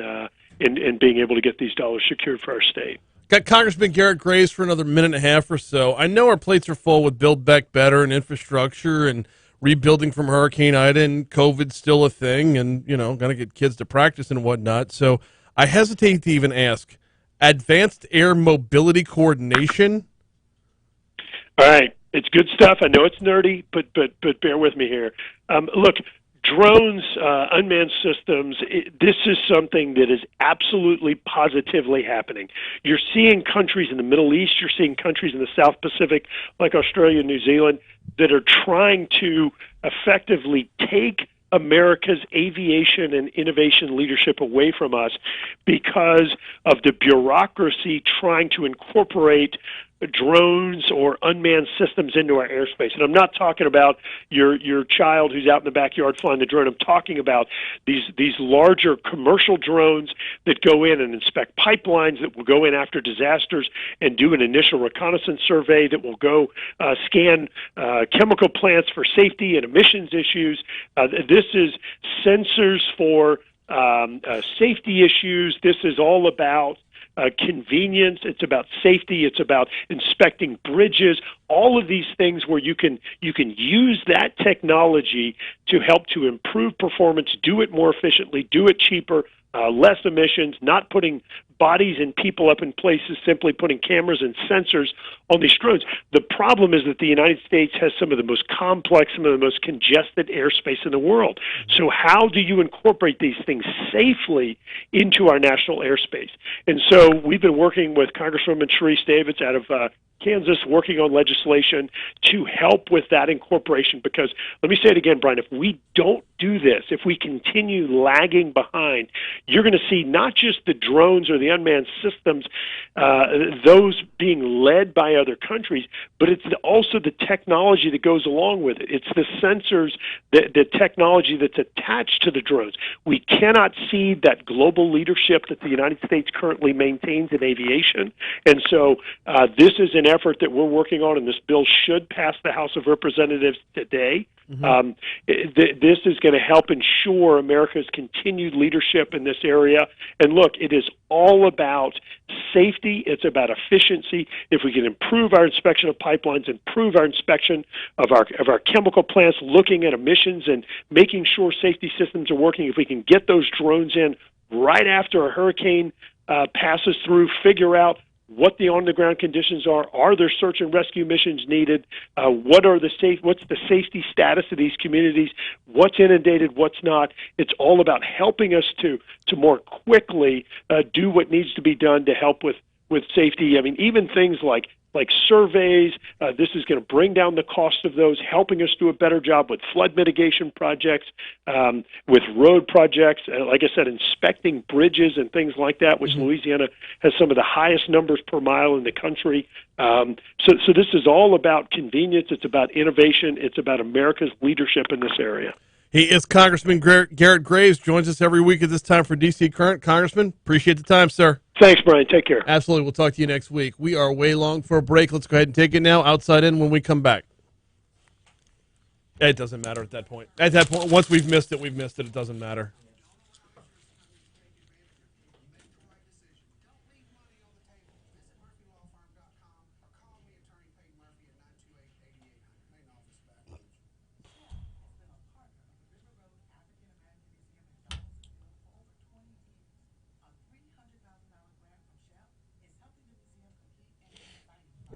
being able to get these dollars secured for our state. Got Congressman Garret Graves for another minute and a half or so. I know our plates are full with Build Back Better and infrastructure and rebuilding from Hurricane Ida, and COVID's still a thing, and got to get kids to practice and whatnot. So I hesitate to even ask, advanced air mobility coordination? All right. It's good stuff. I know it's nerdy, but bear with me here. Look, drones, unmanned systems, this is something that is absolutely positively happening. You're seeing countries in the Middle East, you're seeing countries in the South Pacific like Australia and New Zealand that are trying to effectively take America's aviation and innovation leadership away from us because of the bureaucracy trying to incorporate drones or unmanned systems into our airspace. And I'm not talking about your child who's out in the backyard flying the drone. I'm talking about these larger commercial drones that go in and inspect pipelines, that will go in after disasters and do an initial reconnaissance survey, that will go scan chemical plants for safety and emissions issues. This is sensors for safety issues. This is all about convenience. It's about safety. It's about inspecting bridges. All of these things where you can use that technology to help to improve performance, do it more efficiently, do it cheaper, less emissions, not putting bodies and people up in places, simply putting cameras and sensors on these drones. The problem is that the United States has some of the most complex, some of the most congested airspace in the world. So how do you incorporate these things safely into our national airspace? And so we've been working with Congresswoman Sharice Davids out of Kansas, working on legislation to help with that incorporation, because let me say it again, Brian, if we don't do this, if we continue lagging behind, you're going to see not just the drones or the unmanned systems, those being led by other countries, but it's also the technology that goes along with it. It's the sensors, the technology that's attached to the drones. We cannot cede that global leadership that the United States currently maintains in aviation. And so this is an effort that we're working on, and this bill should pass the House of Representatives today. Mm-hmm. This is going to help ensure America's continued leadership in this area. And look, it is all about safety. It's about efficiency. If we can improve our inspection of pipelines, improve our inspection of our chemical plants, looking at emissions and making sure safety systems are working, if we can get those drones in right after a hurricane passes through, figure out what the on-the-ground conditions are there search and rescue missions needed, what's the safety status of these communities, what's inundated, what's not. It's all about helping us to more quickly do what needs to be done to help with safety. I mean, even things like like surveys. This is going to bring down the cost of those, helping us do a better job with flood mitigation projects, with road projects, like I said, inspecting bridges and things like that, which Louisiana has some of the highest numbers per mile in the country. So this is all about convenience. It's about innovation. It's about America's leadership in this area. He is Congressman Garret Graves, joins us every week at this time for DC Current. Congressman, appreciate the time, sir. Thanks, Brian. Take care. Absolutely. We'll talk to you next week. We are way long for a break. Let's go ahead and take it now. Outside in when we come back. It doesn't matter at that point. At that point, once we've missed it, we've missed it. It doesn't matter.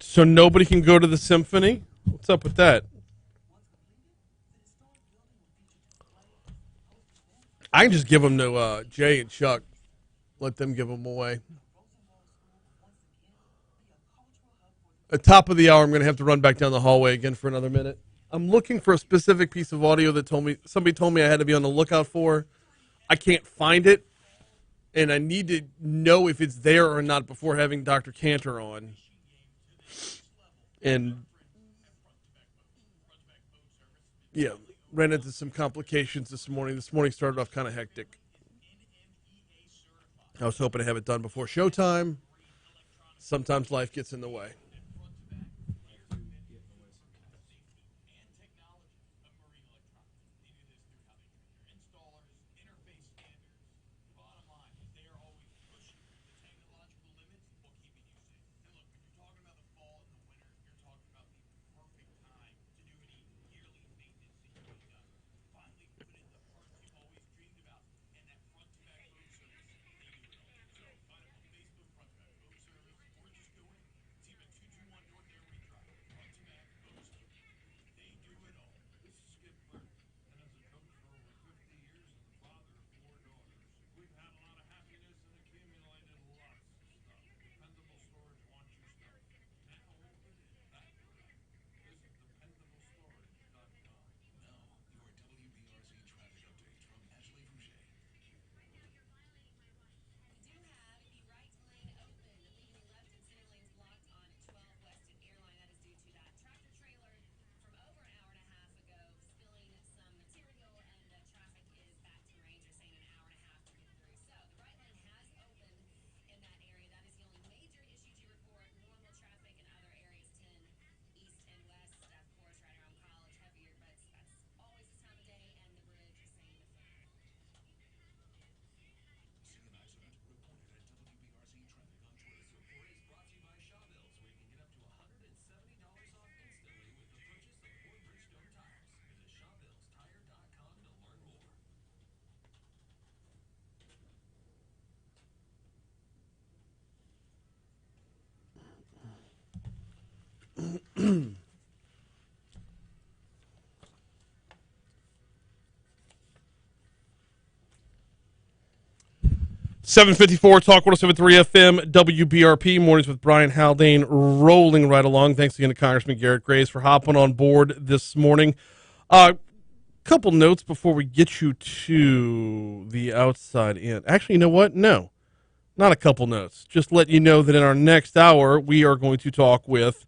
So nobody can go to the Symphony? What's up with that? I can just give them to Jay and Chuck. Let them give them away. At top of the hour, I'm going to have to run back down the hallway again for another minute. I'm looking for a specific piece of audio that somebody told me I had to be on the lookout for. I can't find it, and I need to know if it's there or not before having Dr. Kanter on. And, yeah, ran into some complications this morning. This morning started off kind of hectic. I was hoping to have it done before showtime. Sometimes life gets in the way. .754 Talk 107.3 FM WBRP mornings with Brian Haldane rolling right along. Thanks again to Congressman Garret Graves for hopping on board this morning. Couple notes before we get you to the outside in. Actually, you know what? No, not a couple notes. Just let you know that in our next hour we are going to talk with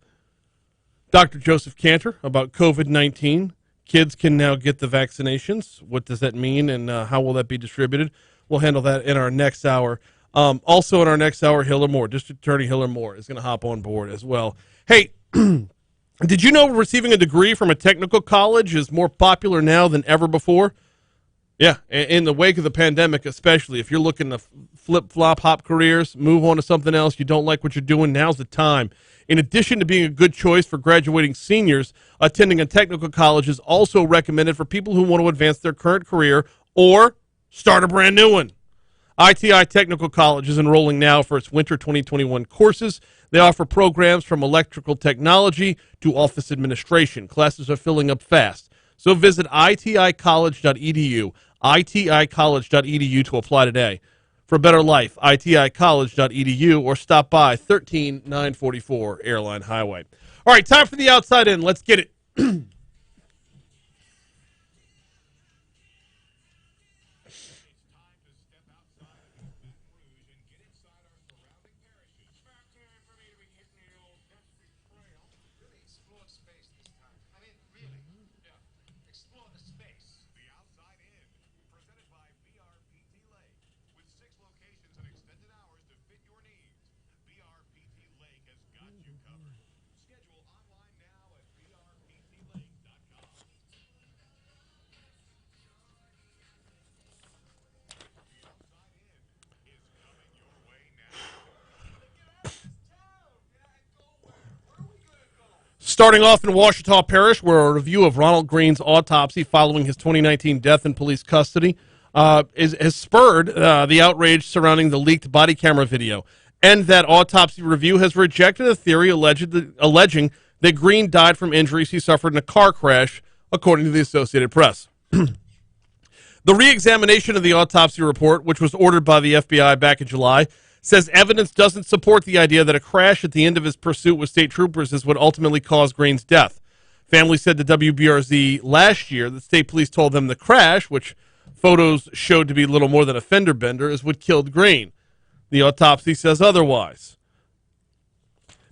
Dr. Joseph Kanter about COVID-19. Kids can now get the vaccinations. What does that mean, and how will that be distributed? We'll handle that in our next hour. Also in our next hour, Hillar Moore, District Attorney Hillar Moore, is going to hop on board as well. Hey, did you know receiving a degree from a technical college is more popular now than ever before? Yeah, in the wake of the pandemic especially. If you're looking to flip-flop hop careers, move on to something else, you don't like what you're doing, now's the time. In addition to being a good choice for graduating seniors, attending a technical college is also recommended for people who want to advance their current career or start a brand new one. ITI Technical College is enrolling now for its winter 2021 courses. They offer programs from electrical technology to office administration. Classes are filling up fast. So visit iticollege.edu, iticollege.edu to apply today. for a better life. iticollege.edu or stop by 13944 Airline Highway. All right, time for the outside in. Let's get it. Starting off in Ouachita Parish, where a review of Ronald Green's autopsy following his 2019 death in police custody has spurred the outrage surrounding the leaked body camera video. And that autopsy review has rejected a theory alleging that Green died from injuries he suffered in a car crash, according to the Associated Press. The re-examination of the autopsy report, which was ordered by the FBI back in July, says evidence doesn't support the idea that a crash at the end of his pursuit with state troopers is what ultimately caused Green's death. Family said to WBRZ last year that state police told them the crash, which photos showed to be little more than a fender bender, is what killed Green. The autopsy says otherwise.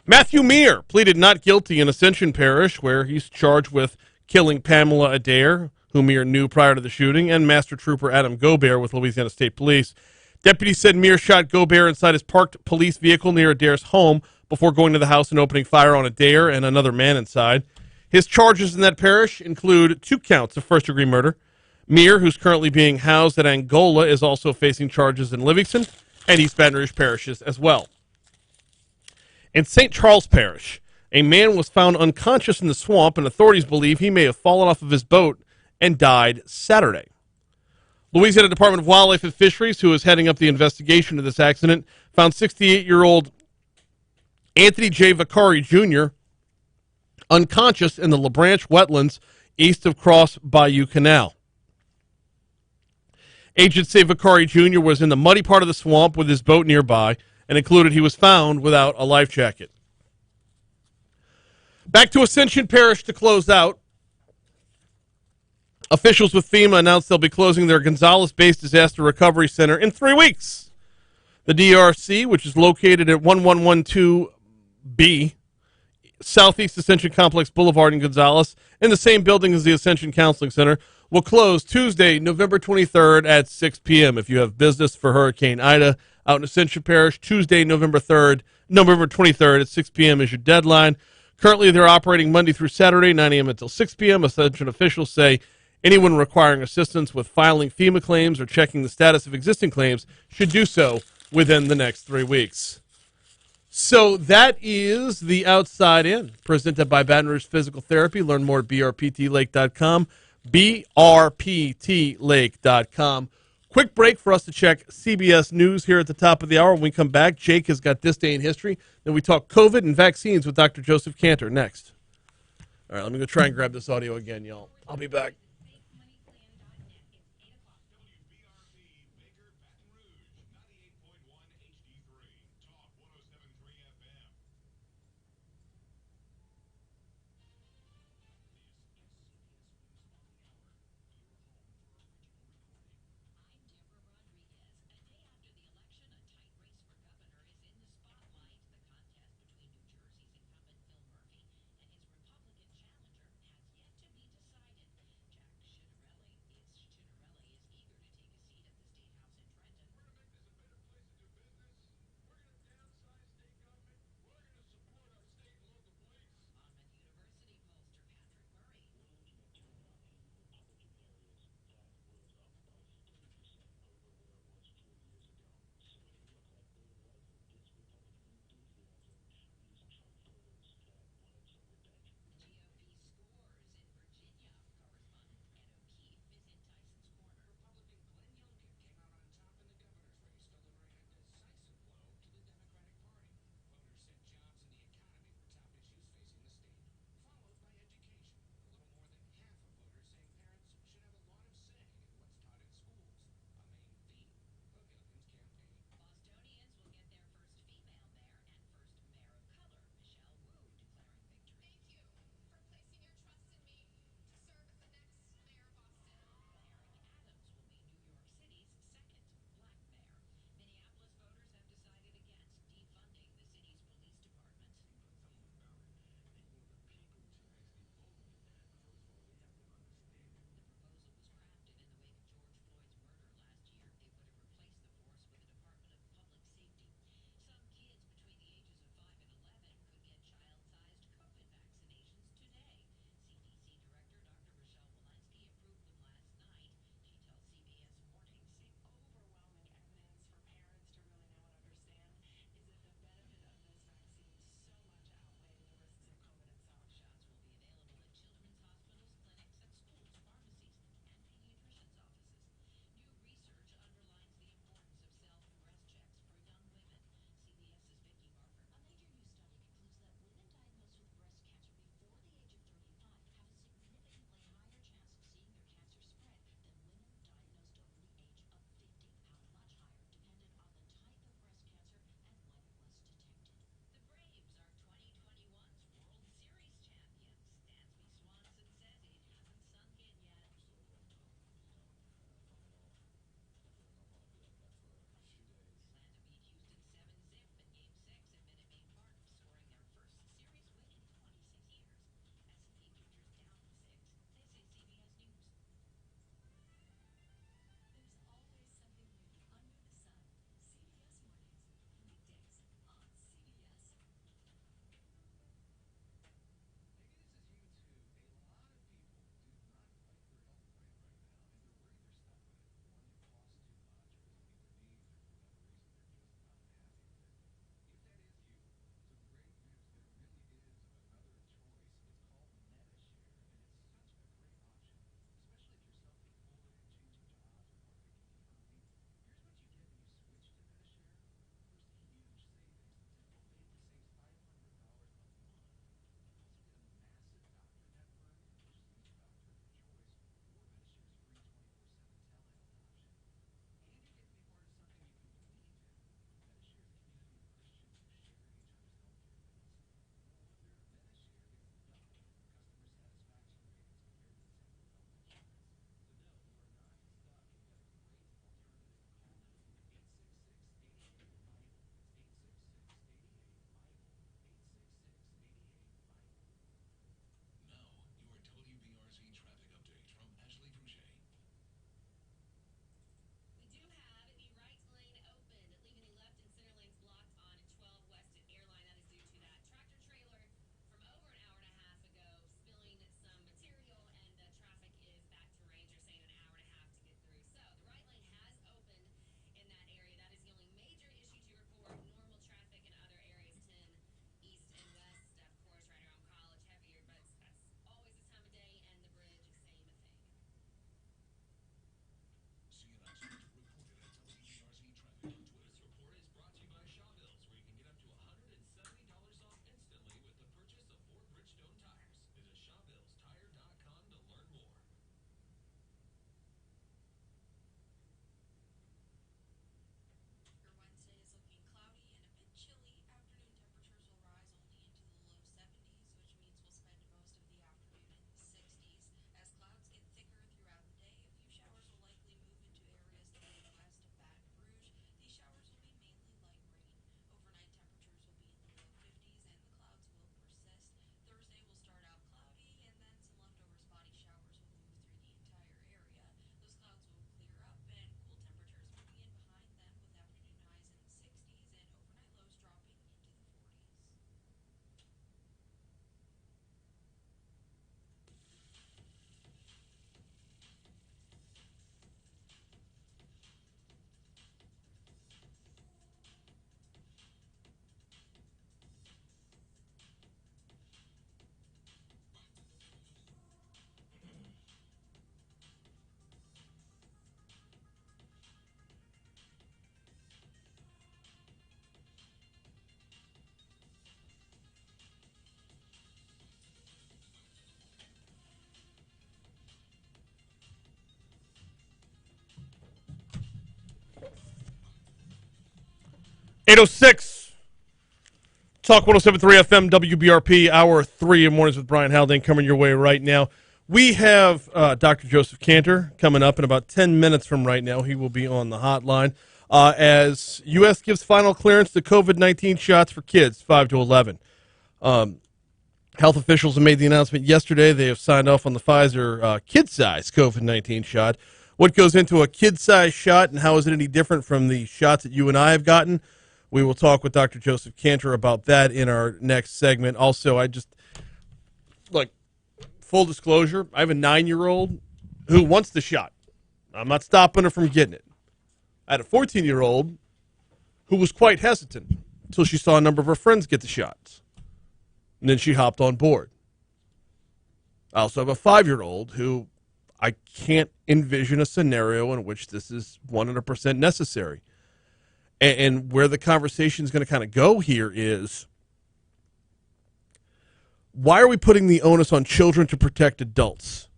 Matthew Meir pleaded not guilty in Ascension Parish, where he's charged with killing Pamela Adair, whom Meir knew prior to the shooting, and Master Trooper Adam Gobert with Louisiana State Police. Deputies said Meir shot Gobert inside his parked police vehicle near Adair's home before going to the house and opening fire on Adair and another man inside. His charges in that parish include 2 counts of first-degree murder. Meir, who's currently being housed at Angola, is also facing charges in Livingston and East Baton Rouge parishes as well. In St. Charles Parish, a man was found unconscious in the swamp, and authorities believe he may have fallen off of his boat and died Saturday. Louisiana Department of Wildlife and Fisheries, who is heading up the investigation of this accident, found 68-year-old Anthony J. Vicari Jr. unconscious in the LaBranche wetlands east of Cross Bayou Canal. Agents say Vicari Jr. was in the muddy part of the swamp with his boat nearby, and included he was found without a life jacket. Back to Ascension Parish to close out. Officials with FEMA announced they'll be closing their Gonzales-based disaster recovery center in 3 weeks. The DRC, which is located at 1112B, Southeast Ascension Complex Boulevard in Gonzales, in the same building as the Ascension Counseling Center, will close Tuesday, November 23rd at 6 p.m. If you have business for Hurricane Ida out in Ascension Parish, Tuesday, November 23rd at 6 p.m. is your deadline. Currently, they're operating Monday through Saturday, 9 a.m. until 6 p.m. Ascension officials say anyone requiring assistance with filing FEMA claims or checking the status of existing claims should do so within the next 3 weeks. So that is the Outside In, presented by Baton Rouge Physical Therapy. Learn more at brptlake.com, brptlake.com. Quick break for us to check CBS News here at the top of the hour. When we come back, Jake has got This Day in History. Then we talk COVID and vaccines with Dr. Joseph Kanter next. All right, let me go try and grab this audio again, y'all. I'll be back. 8:06. Talk 107.3 FM, WBRP, Hour 3 in Mornings with Brian Haldane coming your way right now. We have Dr. Joseph Kanter coming up in about 10 minutes from right now. He will be on the hotline as U.S. gives final clearance to COVID-19 shots for kids 5 to 11. Health officials have made the announcement yesterday. They have signed off on the Pfizer kid-size COVID-19 shot. What goes into a kid-size shot and how is it any different from the shots that you and I have gotten? We will talk with Dr. Joseph Kanter about that in our next segment. Also, full disclosure, I have a 9-year-old who wants the shot. I'm not stopping her from getting it. I had a 14-year-old who was quite hesitant until she saw a number of her friends get the shots. And then she hopped on board. I also have a 5-year-old who I can't envision a scenario in which this is 100% necessary. And where the conversation is going to kind of go here is, why are we putting the onus on children to protect adults?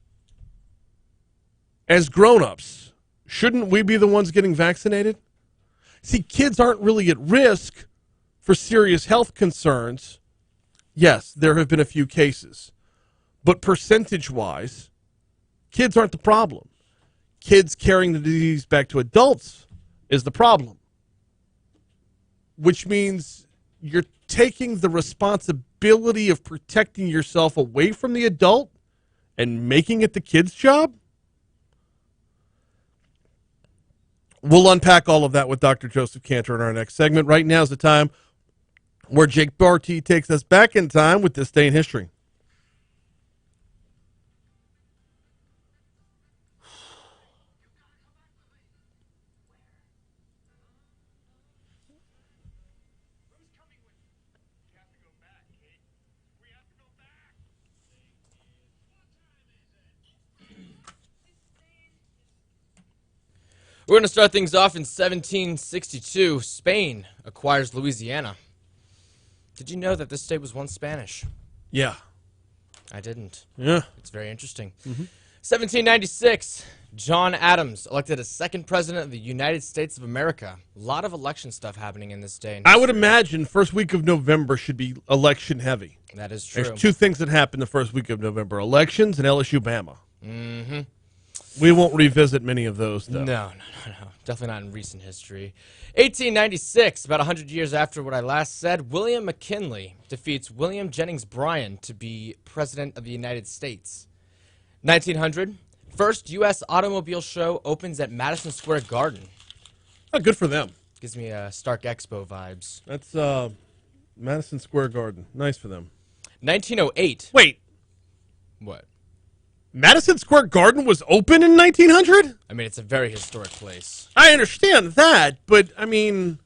As grown-ups, shouldn't we be the ones getting vaccinated? See, kids aren't really at risk for serious health concerns. Yes, there have been a few cases. But percentage-wise, kids aren't the problem. Kids carrying the disease back to adults is the problem. Which means you're taking the responsibility of protecting yourself away from the adult and making it the kid's job? We'll unpack all of that with Dr. Joseph Kanter in our next segment. Right now is the time where Jake Barty takes us back in time with This Day in History. We're going to start things off in 1762. Spain acquires Louisiana. Did you know that this state was once Spanish? Yeah. I didn't. Yeah. It's very interesting. Mm-hmm. 1796. John Adams elected as second president of the United States of America. A lot of election stuff happening in this day. I would imagine first week of November should be election heavy. That is true. There's two things that happen the first week of November: elections and LSU Bama. Mm-hmm. We won't revisit many of those, though. No. Definitely not in recent history. 1896, about 100 years after what I last said, William McKinley defeats William Jennings Bryan to be President of the United States. 1900, first U.S. automobile show opens at Madison Square Garden. Oh, good for them. Gives me Stark Expo vibes. That's Madison Square Garden. Nice for them. 1908. Wait. What? Madison Square Garden was open in 1900? I mean, it's a very historic place. I understand that, but, I mean,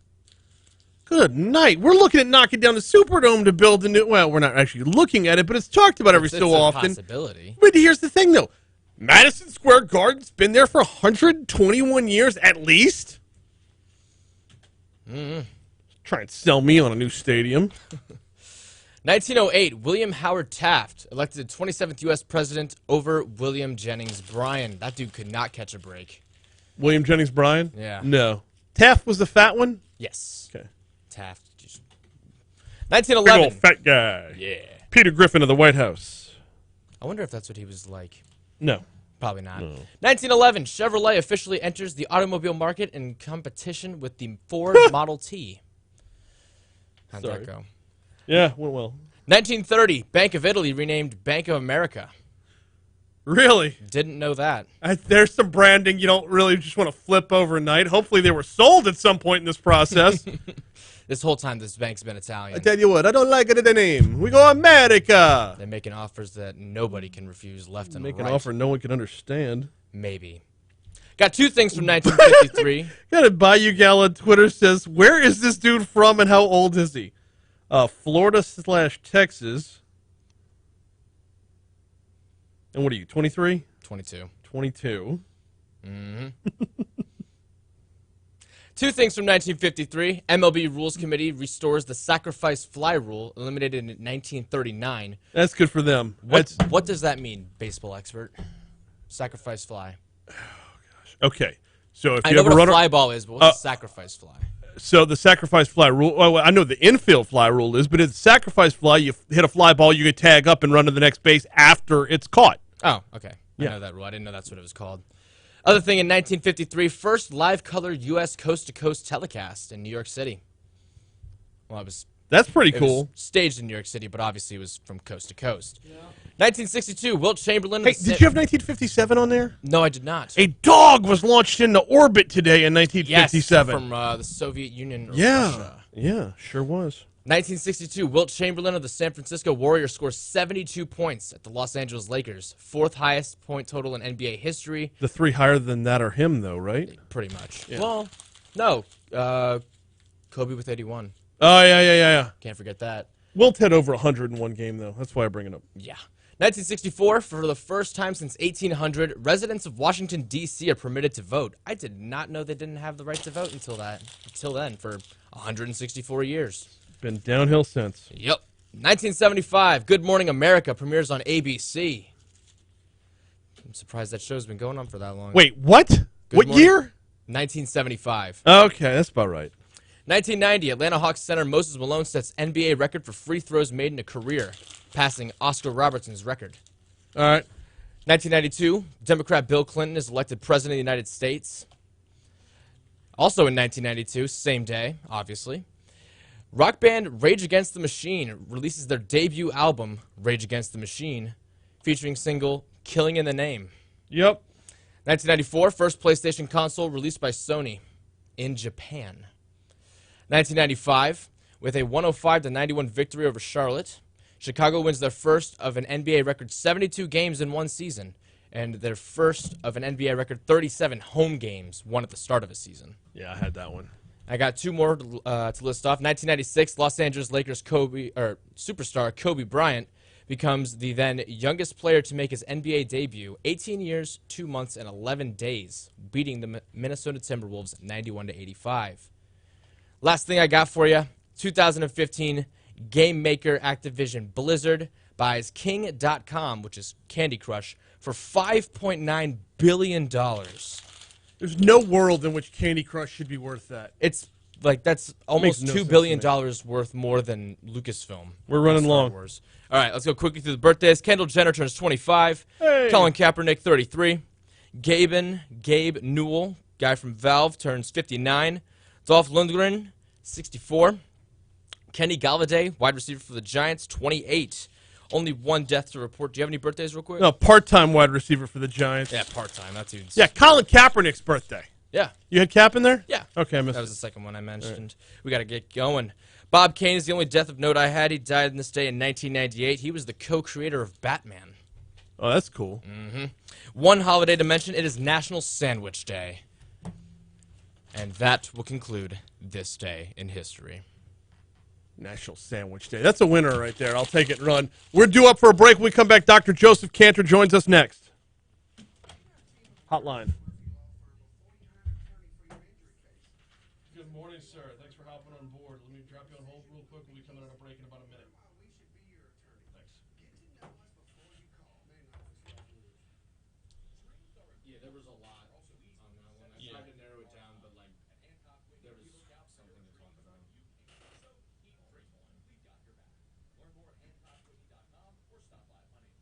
good night. We're looking at knocking down the Superdome to build a new... Well, we're not actually looking at it, but it's talked about every so often. It's a possibility. But here's the thing, though. Madison Square Garden's been there for 121 years at least. Mm-hmm. Try and sell me on a new stadium. 1908, William Howard Taft elected 27th U.S. president over William Jennings Bryan. That dude could not catch a break. William Jennings Bryan? Yeah. No. Taft was the fat one? Yes. Okay. Taft. 1911. Big old fat guy. Yeah. Peter Griffin of the White House. I wonder if that's what he was like. No. Probably not. No. 1911, Chevrolet officially enters the automobile market in competition with the Ford Model T. How'd that go? Yeah, went well. 1930, Bank of Italy renamed Bank of America. Really? Didn't know that. There's some branding you don't really just want to flip overnight. Hopefully they were sold at some point in this process. This whole time, this bank's been Italian. I tell you what, I don't like it at the name. We go America. They're making offers that nobody can refuse left and Make right. an offer no one can understand. Maybe. Got two things from 1953. Got a Bayou Gal on Twitter says, where is this dude from and how old is he? Florida/Texas. And what are you, 23? 22. 22. Mm-hmm. Two things from 1953. MLB Rules Committee restores the sacrifice fly rule, eliminated in 1939. That's good for them. What does that mean, baseball expert? Sacrifice fly. Oh, gosh. Okay. So if I you know have what a a fly ball is, but what's a sacrifice fly? So the sacrifice fly rule. Well, I know the infield fly rule is, but it's sacrifice fly. You hit a fly ball, you can tag up and run to the next base after it's caught. Oh, okay. I know that rule. I didn't know that's what it was called. Other thing in 1953, first live color U.S. coast-to-coast telecast in New York City. Well, That's pretty it cool. was staged in New York City, but obviously it was from coast to coast. Yeah. 1962, Wilt Chamberlain. Hey, did you have 1957 on there? No, I did not. A dog was launched into orbit today in 1957. Yes, from the Soviet Union. Or Yeah, Russia. yeah, sure was. 1962, Wilt Chamberlain of the San Francisco Warriors scores 72 points at the Los Angeles Lakers, fourth highest point total in NBA history. The three higher than that are him, though, right? Pretty much. Yeah. Well, no. Kobe with 81. Oh, yeah. Can't forget that. Wilt had over 100 in one game, though. That's why I bring it up. Yeah. 1964, for the first time since 1800, residents of Washington, D.C. are permitted to vote. I did not know they didn't have the right to vote until then, for 164 years. Been downhill since. Yep. 1975, Good Morning America premieres on ABC. I'm surprised that show's been going on for that long. Wait, what? What year? 1975. Okay, that's about right. 1990, Atlanta Hawks center Moses Malone sets NBA record for free throws made in a career, passing Oscar Robertson's record. All right. 1992, Democrat Bill Clinton is elected President of the United States. Also in 1992, same day, obviously, rock band Rage Against the Machine releases their debut album, Rage Against the Machine, featuring single Killing in the Name. Yep. 1994, first PlayStation console released by Sony in Japan. 1995, with a 105-91 victory over Charlotte, Chicago wins their first of an NBA record 72 games in one season, and their first of an NBA record 37 home games won at the start of a season. Yeah, I had that one. I got two more to list off. 1996, Los Angeles Lakers superstar Kobe Bryant becomes the then youngest player to make his NBA debut, 18 years, 2 months, and 11 days, beating the Minnesota Timberwolves 91-85. Last thing I got for you, 2015, game maker Activision Blizzard buys King.com, which is Candy Crush, for $5.9 billion. There's no world in which Candy Crush should be worth that. It's like that's almost no $2 billion worth more than Lucasfilm. We're running Star long. Wars. All right, let's go quickly through the birthdays. Kendall Jenner turns 25. Hey. Colin Kaepernick, 33. Gabe Newell, guy from Valve, turns 59. Dolph Lundgren, 64. Kenny Galladay, wide receiver for the Giants, 28. Only one death to report. Do you have any birthdays real quick? No, part-time wide receiver for the Giants. Yeah, part-time. That dude's... Yeah, Colin Kaepernick's birthday. Yeah. You had Cap in there? Yeah. Okay, I missed That was it. the second one I mentioned. Right. We got to get going. Bob Kane is the only death of note I had. He died on this day in 1998. He was the co-creator of Batman. Oh, that's cool. Mm-hmm. One holiday to mention, it is National Sandwich Day. And that will conclude this day in history. National Sandwich Day. That's a winner right there. I'll take it and run. We're due up for a break. When we come back, Dr. Joseph Kanter joins us next. Hotline. Good morning, sir. Thanks for hopping on board. Let me drop you on hold real quick. We'll be coming on a break in about a minute. Thanks. Yeah, there was a lot on that one. I tried to narrow it down, but like there was something to talk about. Learn more at HancockWiki.com or stop by Honey.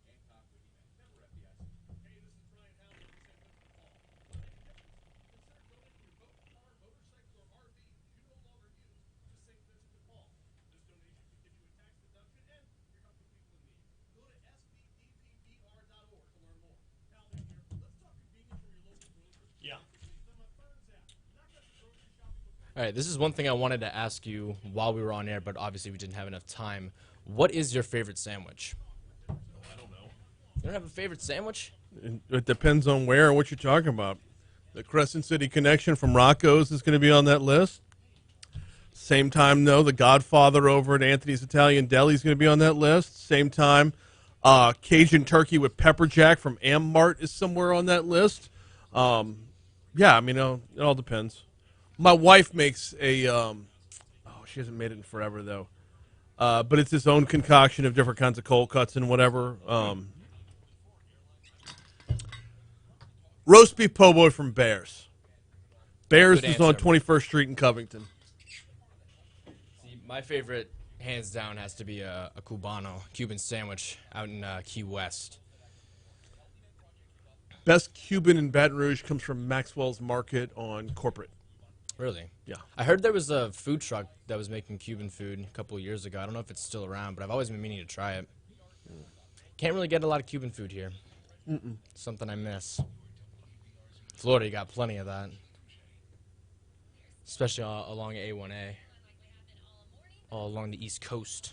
Hancock Wiki, member FDIC. Hey, this is Brian Haldane from San Francisco. Consider donating your boat, car, motorcycle, or RV you no longer use to St. Vincent de Paul. This donation can give you a tax deduction and you're helping people in need. Go to sbdppr.org to learn more. Haldane here. Let's talk convenience from your local grocery. Yeah. All right, this is one thing I wanted to ask you while we were on air, but obviously we didn't have enough time. What is your favorite sandwich? I don't know. You don't have a favorite sandwich? It depends on where and what you're talking about. The Crescent City Connection from Rocco's is going to be on that list. Same time, though, the Godfather over at Anthony's Italian Deli is going to be on that list. Same time, Cajun Turkey with Pepper Jack from Am Mart is somewhere on that list. Yeah, I mean, it all depends. My wife makes a, she hasn't made it in forever, though. But it's its own concoction of different kinds of cold cuts and whatever. Roast beef po' boy from Bears. Bears Good is on answer. 21st Street in Covington. See, my favorite, hands down, has to be a Cubano, Cuban sandwich out in Key West. Best Cuban in Baton Rouge comes from Maxwell's Market on Corporate. Really? Yeah. I heard there was a food truck that was making Cuban food a couple of years ago. I don't know if it's still around, but I've always been meaning to try it. Can't really get a lot of Cuban food here. Something I miss. Florida, you got plenty of that. Especially along A1A. All along the East Coast.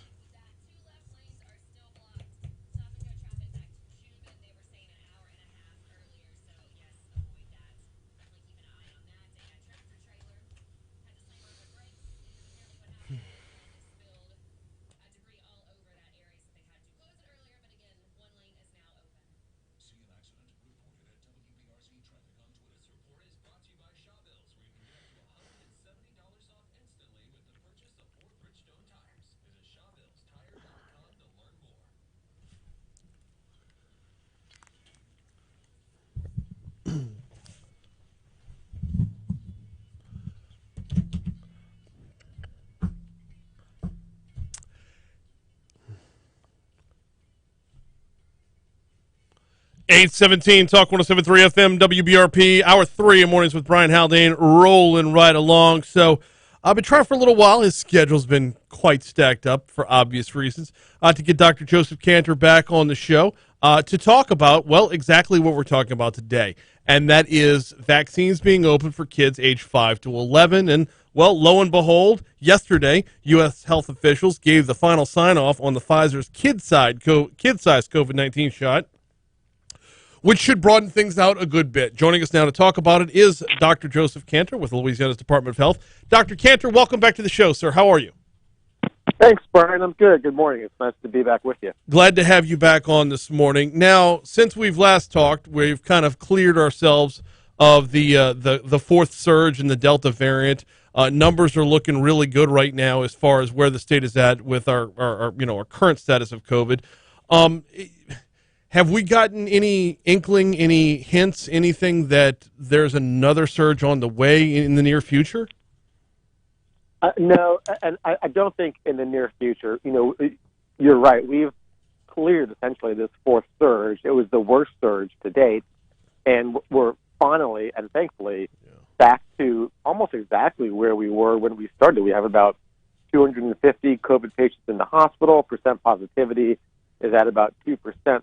Eight 17 Talk 107.3 FM WBRP. Hour 3 in mornings with Brian Haldane rolling right along. So I've been trying for a little while. His schedule's been quite stacked up for obvious reasons. To get Dr. Joseph Kanter back on the show to talk about, well, exactly what we're talking about today. And that is vaccines being open for kids age 5 to 11. And, well, lo and behold, yesterday, U.S. health officials gave the final sign-off on the Pfizer's kid-sized COVID-19 shot, which should broaden things out a good bit. Joining us now to talk about it is Dr. Joseph Kanter with Louisiana's Department of Health. Dr. Kanter, welcome back to the show, sir. How are you? Thanks, Brian. I'm good. Good morning. It's nice to be back with you. Glad to have you back on this morning. Now, since we've last talked, we've kind of cleared ourselves of the fourth surge in the Delta variant. Numbers are looking really good right now as far as where the state is at with our current status of COVID. Have we gotten any inkling, any hints, anything that there's another surge on the way in the near future? No, and I don't think in the near future. You're right. We've cleared essentially this fourth surge. It was the worst surge to date, and we're finally and thankfully back to almost exactly where we were when we started. We have about 250 COVID patients in the hospital. Percent positivity is at about 2%.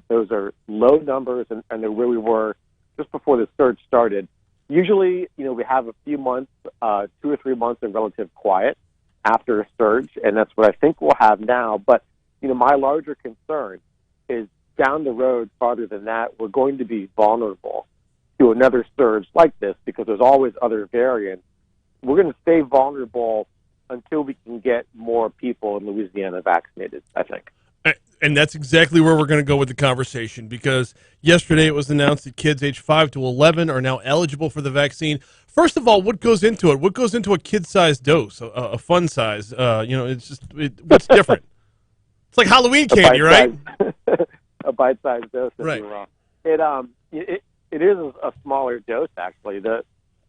Those are low numbers, and they're where we were just before the surge started. Usually, we have a few months, 2 or 3 months of relative quiet after a surge, and that's what I think we'll have now. But, my larger concern is down the road, farther than that, we're going to be vulnerable to another surge like this because there's always other variants. We're going to stay vulnerable until we can get more people in Louisiana vaccinated, I think. And that's exactly where we're going to go with the conversation, because yesterday it was announced that kids age 5 to 11 are now eligible for the vaccine. First of all, what goes into it? What goes into a kid-sized dose, a fun size? What's different? It's like Halloween candy, right? A bite-sized dose, if right. you're wrong. It is a smaller dose, actually. The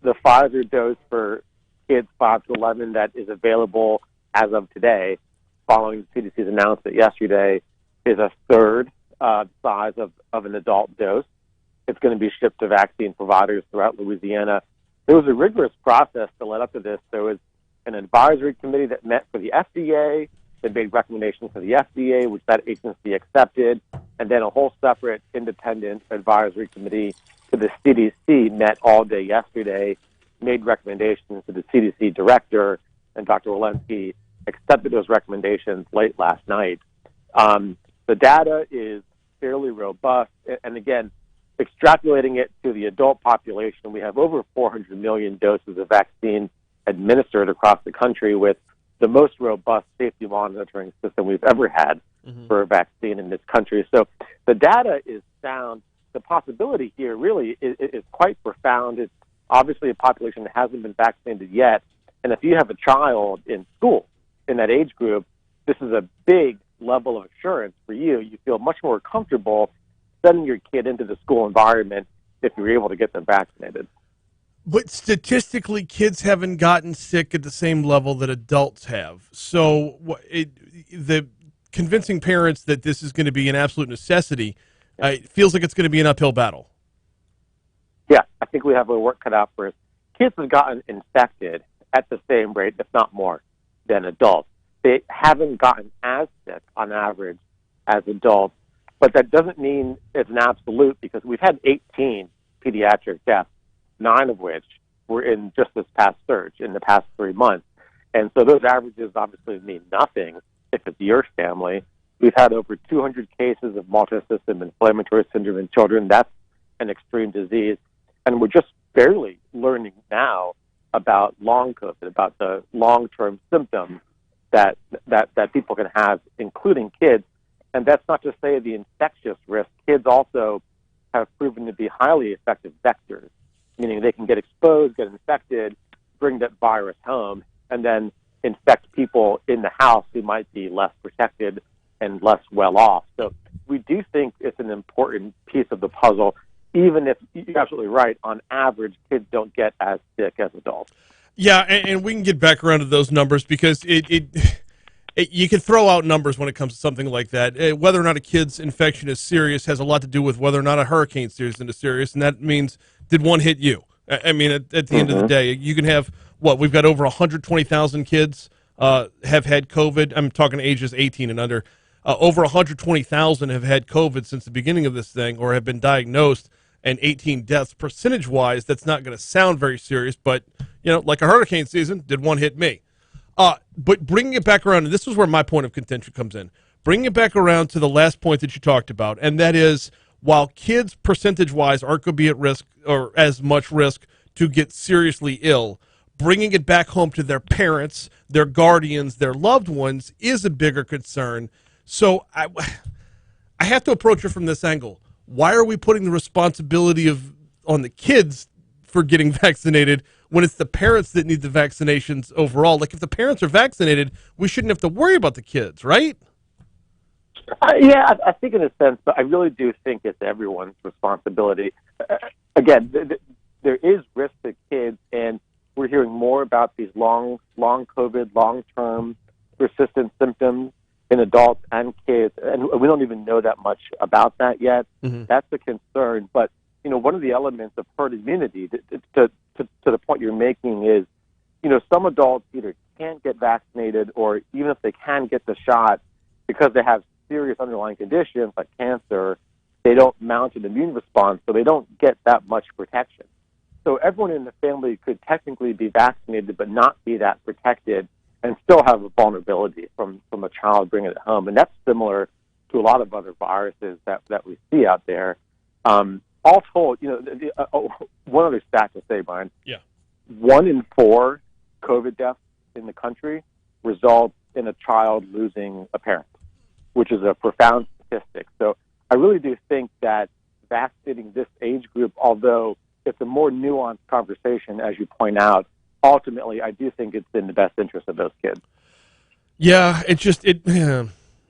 Pfizer dose for kids 5 to 11 that is available as of today, following the CDC's announcement yesterday, is a third size of an adult dose. It's going to be shipped to vaccine providers throughout Louisiana. There was a rigorous process to lead up to this. There was an advisory committee that met for the FDA, that made recommendations for the FDA, which that agency accepted, and then a whole separate independent advisory committee to the CDC met all day yesterday, made recommendations to the CDC director, and Dr. Walensky accepted those recommendations late last night. The data is fairly robust, and again, extrapolating it to the adult population, we have over 400 million doses of vaccine administered across the country, with the most robust safety monitoring system we've ever had for a vaccine in this country. So the data is sound. The possibility here really is quite profound. It's obviously a population that hasn't been vaccinated yet, and if you have a child in school in that age group, this is a big level of assurance for you. You feel much more comfortable sending your kid into the school environment if you're able to get them vaccinated. But statistically, kids haven't gotten sick at the same level that adults have. So the convincing parents that this is going to be an absolute necessity, it feels like it's going to be an uphill battle. Yeah, I think we have a work cut out for us. Kids have gotten infected at the same rate, if not more, than adults. They haven't gotten as sick on average as adults, but that doesn't mean it's an absolute, because we've had 18 pediatric deaths, 9 of which were in just this past surge in the past 3 months. And so those averages obviously mean nothing if it's your family. We've had over 200 cases of multisystem inflammatory syndrome in children. That's an extreme disease. And we're just barely learning now about long COVID, about the long-term symptoms that people can have, including kids. And that's not to say the infectious risk. Kids also have proven to be highly effective vectors, meaning they can get exposed, get infected, bring that virus home, and then infect people in the house who might be less protected and less well off. So we do think it's an important piece of the puzzle, even if you're absolutely right, on average, kids don't get as sick as adults. Yeah, and we can get back around to those numbers, because you can throw out numbers when it comes to something like that. Whether or not a kid's infection is serious has a lot to do with whether or not a hurricane's serious, and that means, did one hit you? I mean, at the end of the day, you can have, we've got over 120,000 kids have had COVID. I'm talking ages 18 and under. Over 120,000 have had COVID since the beginning of this thing, or have been diagnosed, and 18 deaths. Percentage-wise, that's not going to sound very serious, but, like a hurricane season, did one hit me? But bringing it back around, and this is where my point of contention comes in, bringing it back around to the last point that you talked about, and that is, while kids percentage-wise aren't going to be at risk, or as much risk, to get seriously ill, bringing it back home to their parents, their guardians, their loved ones is a bigger concern. So I have to approach it from this angle. Why are we putting the responsibility on the kids for getting vaccinated when it's the parents that need the vaccinations overall? Like, if the parents are vaccinated, we shouldn't have to worry about the kids, right? Yeah, I think in a sense, but I really do think it's everyone's responsibility. Again, there is risk to kids, and we're hearing more about these long COVID, long-term persistent symptoms in adults and kids, and we don't even know that much about that yet. Mm-hmm. That's a concern. But, one of the elements of herd immunity, to the point you're making, is, some adults either can't get vaccinated, or even if they can get the shot, because they have serious underlying conditions like cancer, they don't mount an immune response, so they don't get that much protection. So everyone in the family could technically be vaccinated but not be that protected and still have a vulnerability from a child bringing it home. And that's similar to a lot of other viruses that we see out there. All told, one other stat to say, Brian. Yeah. 1 in 4 COVID deaths in the country results in a child losing a parent, which is a profound statistic. So I really do think that vaccinating this age group, although it's a more nuanced conversation, as you point out, ultimately I do think it's in the best interest of those kids. Yeah, I don't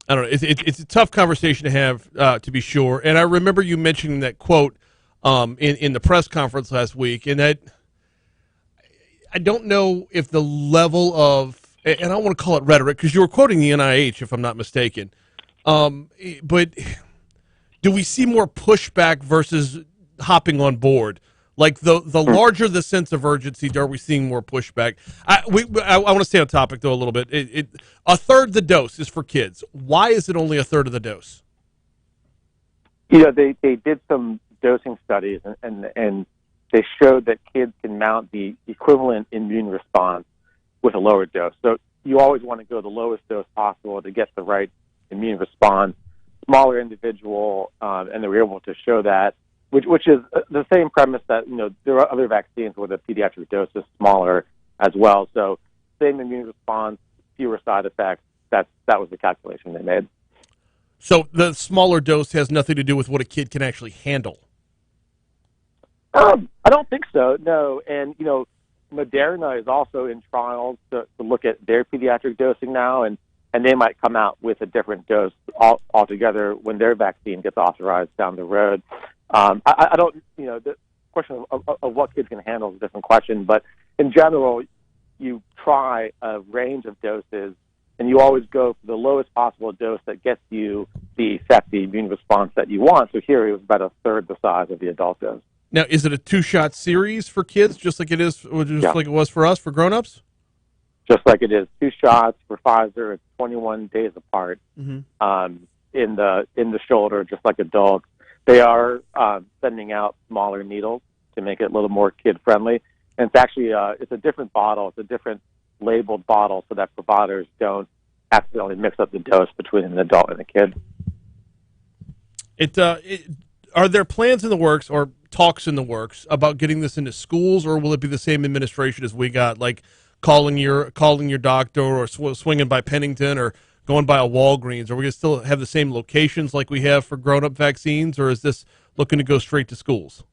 know. It's a tough conversation to have, to be sure. And I remember you mentioning that quote in the press conference last week, and that I don't know if the level of, and I don't want to call it rhetoric, because you were quoting the NIH, if I'm not mistaken. But do we see more pushback versus hopping on board? Like, the larger the sense of urgency, are we seeing more pushback? I want to stay on topic, though, a little bit. A third the dose is for kids. Why is it only a third of the dose? They did some dosing studies, and they showed that kids can mount the equivalent immune response with a lower dose. So you always want to go the lowest dose possible to get the right immune response. Smaller individual, and they were able to show that, which is the same premise that, there are other vaccines where the pediatric dose is smaller as well. So same immune response, fewer side effects. That was the calculation they made. So the smaller dose has nothing to do with what a kid can actually handle? I don't think so, no. And, Moderna is also in trials to look at their pediatric dosing now, and they might come out with a different dose altogether when their vaccine gets authorized down the road. I don't, of question of what kids can handle is a different question. But in general, you try a range of doses, and you always go for the lowest possible dose that gets you the effect, the immune response that you want. So here it was about a third the size of the adult dose. Now, is it a 2-shot series for kids, just like it is, like it was for us, for grown-ups? Just like it is. 2 shots for Pfizer. It's 21 days apart in the shoulder, just like adults. They are sending out smaller needles to make it a little more kid-friendly. And it's actually it's a different bottle. It's a different labeled bottle so that providers don't accidentally mix up the dose between an adult and a kid. Are there plans in the works or talks in the works about getting this into schools, or will it be the same administration as we got, like calling your doctor or swinging by Pennington or going by a Walgreens? Are we going to still have the same locations like we have for grown-up vaccines, or is this looking to go straight to schools?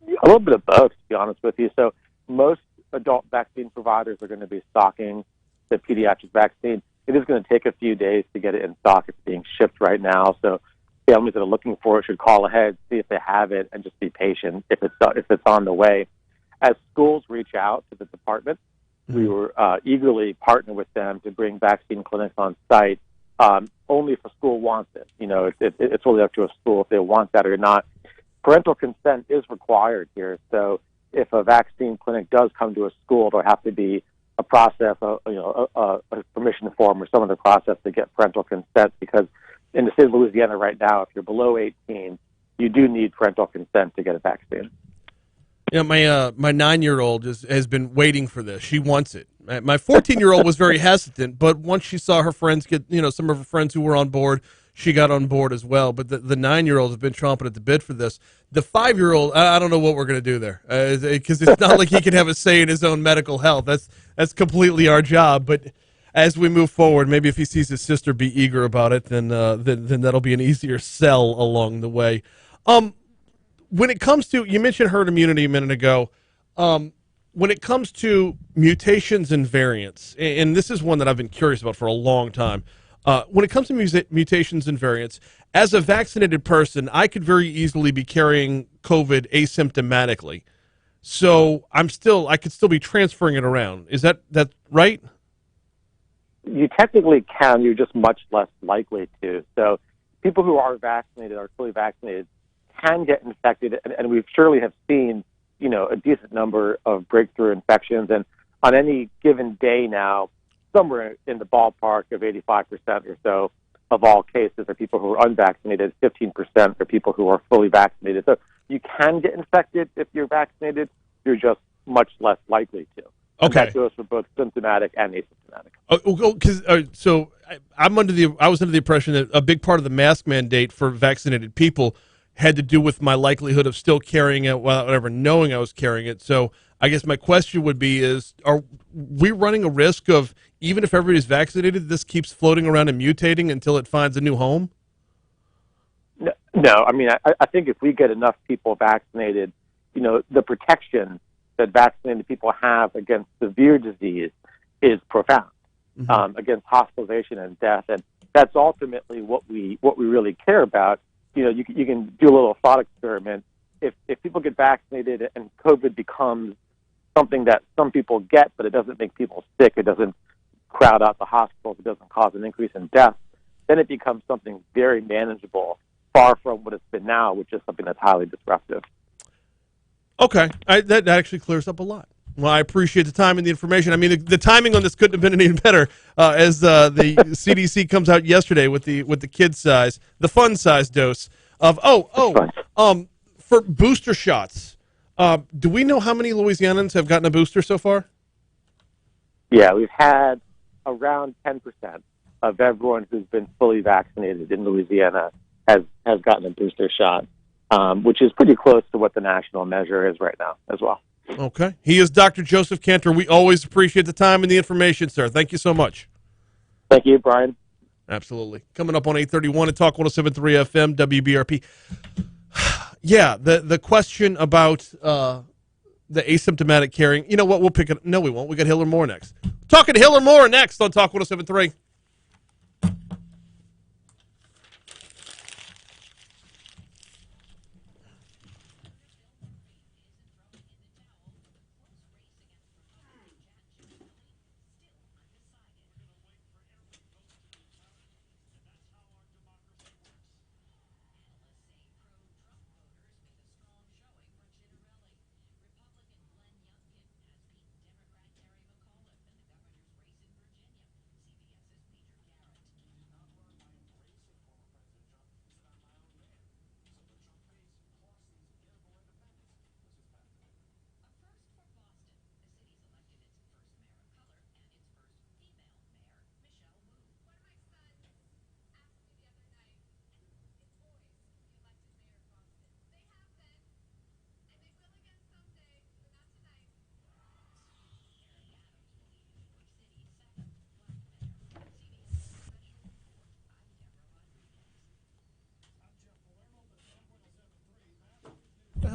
A little bit of both, to be honest with you. So most adult vaccine providers are going to be stocking the pediatric vaccine. It is going to take a few days to get it in stock. It's being shipped right now. So families that are looking for it should call ahead, see if they have it, and just be patient if it's on the way. As schools reach out to the department, we were eagerly partner with them to bring vaccine clinics on site only if a school wants it. You know, it's really up to a school if they want that or not. Parental consent is required here. So if a vaccine clinic does come to a school, there'll have to be a process, a permission form or some other process to get parental consent, because in the state of Louisiana right now, if you're below 18, you do need parental consent to get a vaccine. Yeah, my 9-year-old has been waiting for this. She wants it. My 14-year-old was very hesitant, but once she saw her friends get, some of her friends who were on board, she got on board as well. But the 9-year-old has been chomping at the bit for this. The 5-year-old, I don't know what we're going to do there, because it's not like he can have a say in his own medical health. That's completely our job. But as we move forward, maybe if he sees his sister be eager about it, then that'll be an easier sell along the way. When it comes to, you mentioned herd immunity a minute ago, when it comes to mutations and variants, and this is one that I've been curious about for a long time, when it comes to mutations and variants, as a vaccinated person, I could very easily be carrying COVID asymptomatically. So I could still be transferring it around. Is that right? You technically can. You're just much less likely to. So people who are vaccinated, are fully vaccinated, can get infected, and we surely have seen, a decent number of breakthrough infections. And on any given day now, somewhere in the ballpark of 85% or so of all cases are people who are unvaccinated, 15% are people who are fully vaccinated. So you can get infected if you're vaccinated. You're just much less likely to. And Okay. that goes for both symptomatic and asymptomatic. I was under the impression that a big part of the mask mandate for vaccinated people had to do with my likelihood of still carrying it without ever knowing I was carrying it. So I guess my question would be are we running a risk of, even if everybody's vaccinated, this keeps floating around and mutating until it finds a new home? No. I mean, I think if we get enough people vaccinated, the protection that vaccinated people have against severe disease is profound, against hospitalization and death. And that's ultimately what we really care about. You can do a little thought experiment. If people get vaccinated and COVID becomes something that some people get, but it doesn't make people sick, it doesn't crowd out the hospitals, it doesn't cause an increase in death, then it becomes something very manageable, far from what it's been now, which is something that's highly disruptive. Okay, that actually clears up a lot. Well, I appreciate the time and the information. I mean, the timing on this couldn't have been any better. As the CDC comes out yesterday with the kid size, the fun size dose of for booster shots. Do we know how many Louisianans have gotten a booster so far? Yeah, we've had around 10% of everyone who's been fully vaccinated in Louisiana has gotten a booster shot, which is pretty close to what the national measure is right now as well. Okay. He is Dr. Joseph Kanter. We always appreciate the time and the information, sir. Thank you so much. Thank you, Brian. Absolutely. Coming up on 831 at Talk 107.3 FM, WBRP. Yeah, the question about the asymptomatic carrying. You know what? We'll pick it. No, we won't. We got Hillar Moore next. Talking to Hillar Moore next on Talk 107.3.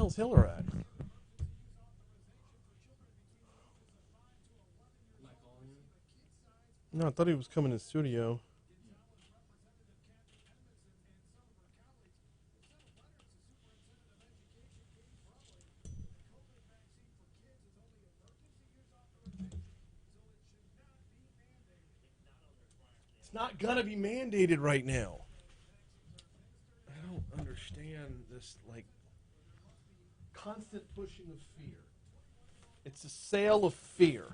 hell's Hillar at? No, I thought he was coming in studio. It's not gonna be mandated right now. I don't understand this, like, constant pushing of fear. It's a sale of fear.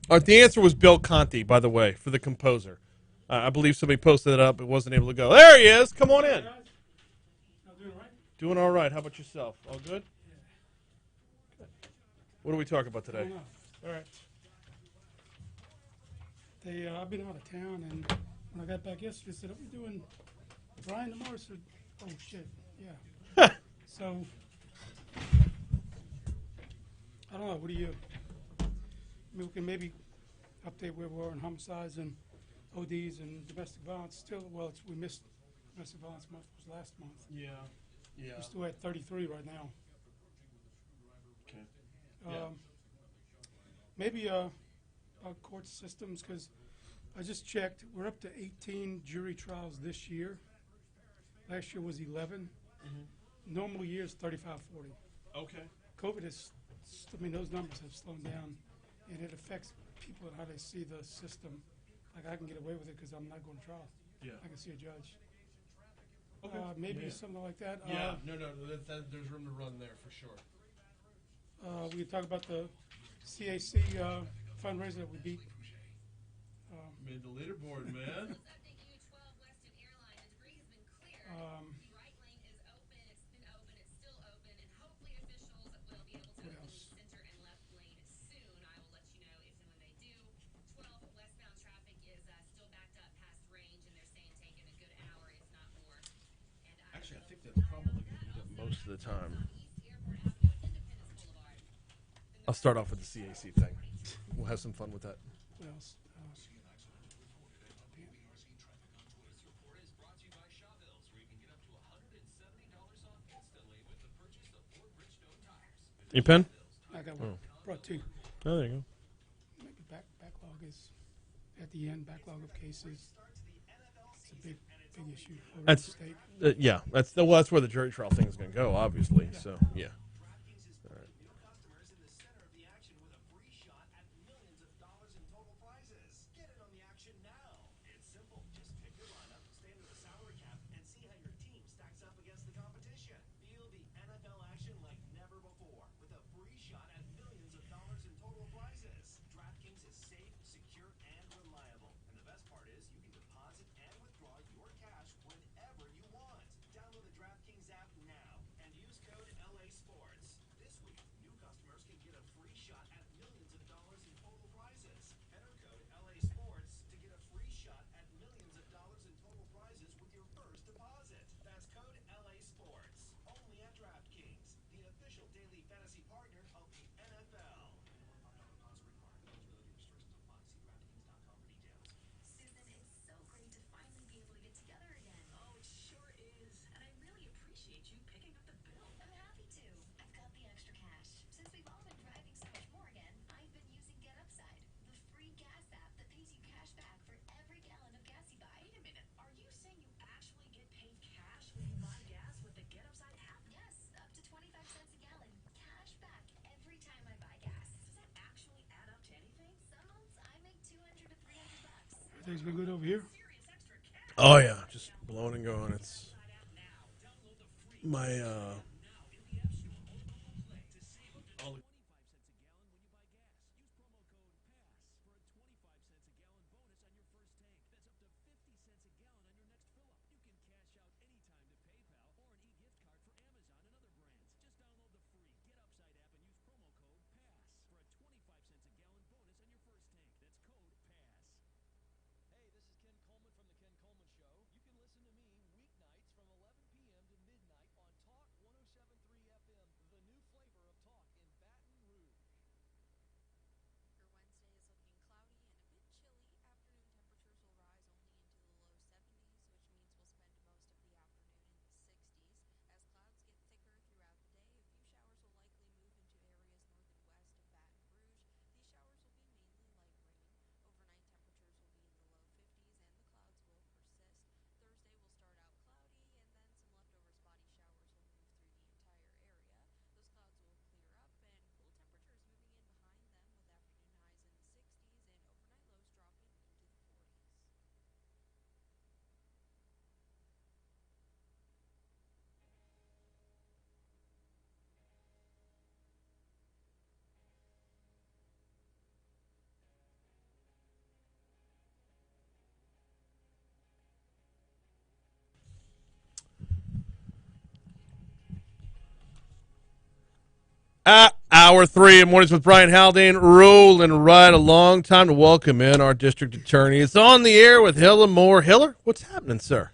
All right, the answer was Bill Conti, by the way, for the composer. I believe somebody posted it up but wasn't able to go. There he is. Come on in. Doing all right. How about yourself? All good? Good. What are we talking about today? All right. I've been out of town, and when I got back yesterday, I said, "Are we doing Brian tomorrow?" I said, "Oh shit, yeah." So I don't know. What do you? I mean, we can maybe update where we are on homicides and ODs and domestic violence. Still, well, we missed domestic violence month was last month. Yeah. We're still at 33 right now. Okay. Maybe about court systems, because I just checked. We're up to 18 jury trials this year. Last year was 11. Mm-hmm. Normal years 35, 40. Okay. COVID is, I mean, those numbers have slowed down, and it affects people and how they see the system. Like, I can get away with it because I'm not going to trial. Yeah. I can see a judge. Okay. Maybe something like that. Yeah. There's room to run there for sure. We can talk about the CAC fundraiser that we beat. Made the leaderboard, man. Actually, I think that's probably going to be most of the time. I'll start off with the CAC thing. We'll have some fun with that. What else? Your pen? I got one. Brought two. Oh, there you go. Maybe backlog is at the end. Backlog of cases. It's a big issue. That's that's where the jury trial thing is going to go, obviously. Yeah. So yeah. All right. Everything's been good over here? Oh, yeah. Just blowing and going. It's my, Hour 3 of Mornings with Brian Haldane, rolling right along. Time to welcome in our district attorney. It's on the air with Hillar Moore. Hillar, what's happening, sir?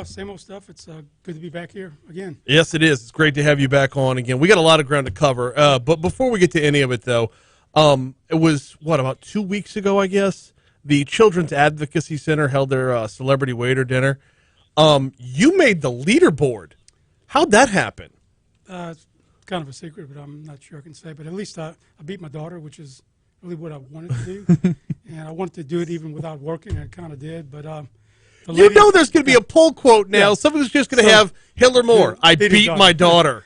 Same old stuff. It's good to be back here again. Yes, it is. It's great to have you back on again. We got a lot of ground to cover. But before we get to any of it, though, it was, about 2 weeks ago, I guess, the Children's Advocacy Center held their celebrity waiter dinner. You made the leaderboard. How'd that happen? It's kind of a secret, but I'm not sure I can say. But at least I beat my daughter, which is really what I wanted to do. And I wanted to do it even without working, and I kind of did. But you know there's going to be a pull quote now. Yeah. Someone's just going to have Hillar Moore. I beat my daughter.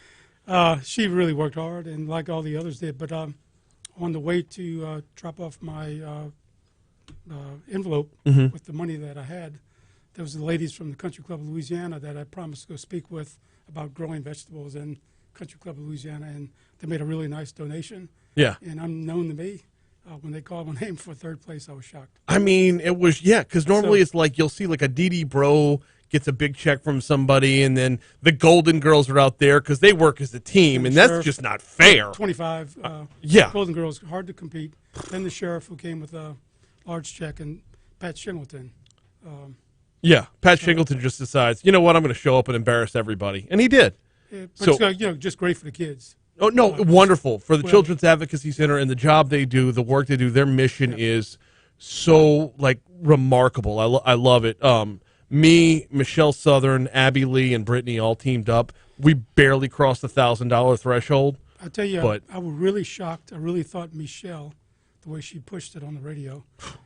She really worked hard, and like all the others did. But on the way to drop off my envelope with the money that I had, there was the ladies from the Country Club of Louisiana that I promised to go speak with about growing vegetables in Country Club of Louisiana, and they made a really nice donation. Yeah. And unknown to me, when they called my name for third place, I was shocked. I mean, it was, because normally it's like you'll see like a DD Bro gets a big check from somebody, and then the Golden Girls are out there because they work as a team, and that's just not fair. 25. Golden Girls, hard to compete. Then the sheriff who came with a large check, and Pat Shingleton. Pat Shingleton just decides, you know what, I'm going to show up and embarrass everybody. And he did. Yeah, but it's just great for the kids. Oh, no, wonderful. For the Children's Advocacy Center and the job they do, the work they do, their mission is so, remarkable. I love it. Me, Michelle Southern, Abby Lee, and Brittany all teamed up. We barely crossed the $1,000 threshold. I tell you, I was really shocked. I really thought Michelle, the way she pushed it on the radio,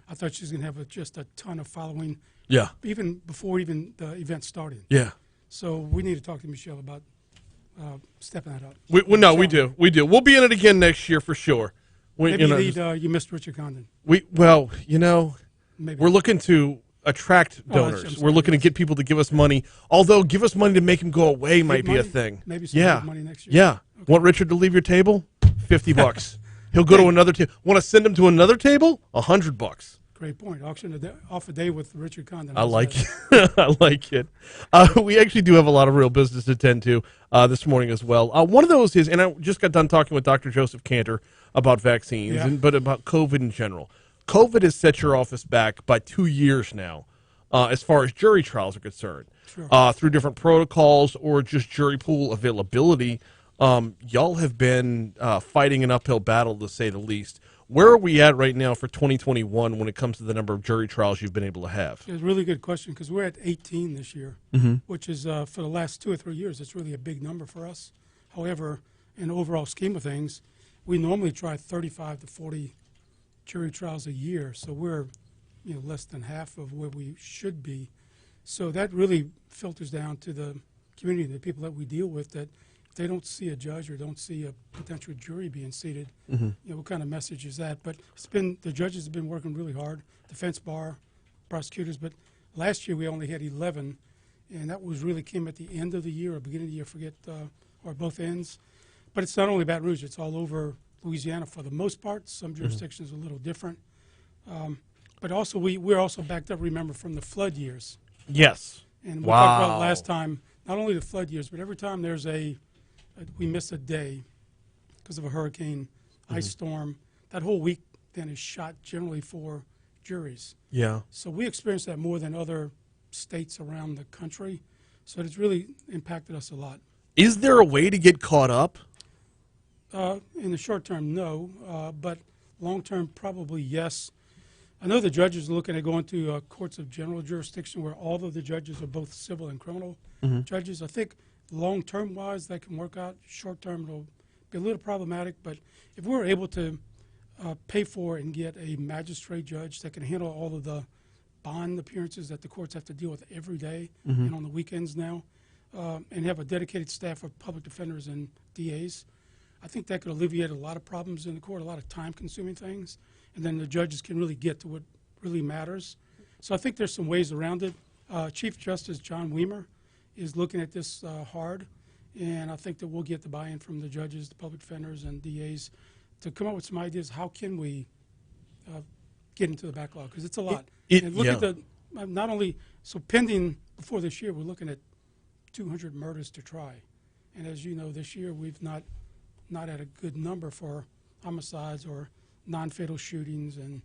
I thought she was going to have just a ton of following. Yeah. Even before the event started. Yeah. So we need to talk to Michelle about stepping that up. We do. We'll be in it again next year for sure. Maybe you missed Richard Condon. We're looking to attract donors. We're looking to get people to give us money. Although give us money to make him go away might be a thing. Maybe some money next year. Yeah. Okay. Want Richard to leave your table? $50. He'll go to another table. Want to send him to another table? $100. Great point. Auction off a day with Richard Condon. I like it. I like it. We actually do have a lot of real business to attend to this morning as well. One of those is, and I just got done talking with Dr. Joseph Kanter about vaccines, but about COVID in general. COVID has set your office back by 2 years now as far as jury trials are concerned. Sure. Through different protocols or just jury pool availability, y'all have been fighting an uphill battle, to say the least. Where are we at right now for 2021 when it comes to the number of jury trials you've been able to have? It's a really good question because we're at 18 this year, which is for the last 2 or 3 years. It's really a big number for us. However, in the overall scheme of things, we normally try 35 to 40 jury trials a year, so we're less than half of where we should be. So that really filters down to the community, the people that we deal with, that if they don't see a judge or don't see a potential jury being seated, what kind of message is that? But the judges have been working really hard, defense bar, prosecutors, but last year we only had 11, and that really came at the end of the year or beginning of the year, forget, or both ends. But it's not only Baton Rouge, it's all over Louisiana for the most part. Some jurisdictions are a little different. But also we're also backed up, remember, from the flood years. Yes. And we talked about last time, not only the flood years, but every time we miss a day because of a hurricane, ice storm, that whole week then is shot generally for juries. Yeah. So we experience that more than other states around the country. So it's really impacted us a lot. Is there a way to get caught up? In the short term, no. But long term, probably yes. I know the judges are looking at going to courts of general jurisdiction where all of the judges are both civil and criminal judges. I think long-term wise that can work out. Short-term it'll be a little problematic, but if we're able to pay for and get a magistrate judge that can handle all of the bond appearances that the courts have to deal with every day and on the weekends now, and have a dedicated staff of public defenders and DAs, I think that could alleviate a lot of problems in the court, a lot of time-consuming things, and then the judges can really get to what really matters. So I think there's some ways around it. Chief Justice John Weimer is looking at this hard, and I think that we'll get the buy-in from the judges, the public defenders, and DAs to come up with some ideas. How can we get into the backlog? Because it's a lot. And look at the not only so pending before this year, we're looking at 200 murders to try, and as you know, this year we've not not at a good number for homicides or non-fatal shootings, and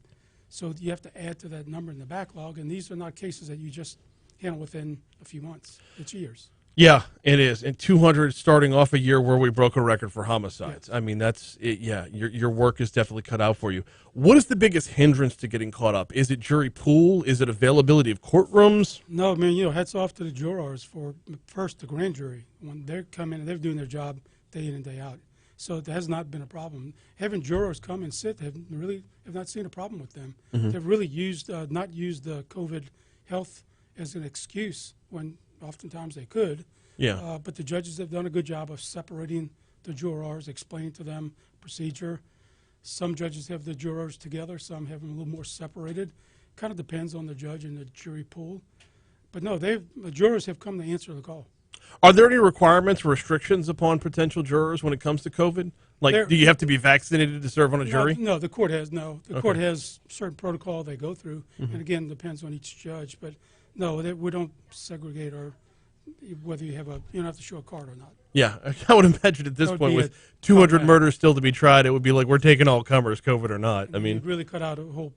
so you have to add to that number in the backlog. And these are not cases that you just handle within a few months; it's years. Yeah, it is. And 200 starting off a year where we broke a record for homicides. I mean, that's it. Yeah, your work is definitely cut out for you. What is the biggest hindrance to getting caught up? Is it jury pool? Is it availability of courtrooms? No, man, hats off to the jurors for first the grand jury. When they're coming, they're doing their job day in and day out. So that has not been a problem. Having jurors come and sit, have not seen a problem with them. Mhm. They've really not used the COVID health as an excuse when oftentimes they could. Yeah. But the judges have done a good job of separating the jurors, explaining to them procedure. Some judges have the jurors together, some have them a little more separated. Kind of depends on the judge and the jury pool. But no, the jurors have come to answer the call. Are there any requirements or restrictions upon potential jurors when it comes to COVID? Like, do you have to be vaccinated to serve on a jury? No, the court has no. The Okay. court has certain protocol they go through, Mhm. and again, depends on each judge. But no, we don't segregate or whether you don't have to show a card or not. Yeah, I would imagine at this That would point be with a 200 drawback. murders still to be tried, it would be like we're taking all comers, COVID or not. I mean, You'd really cut out a whole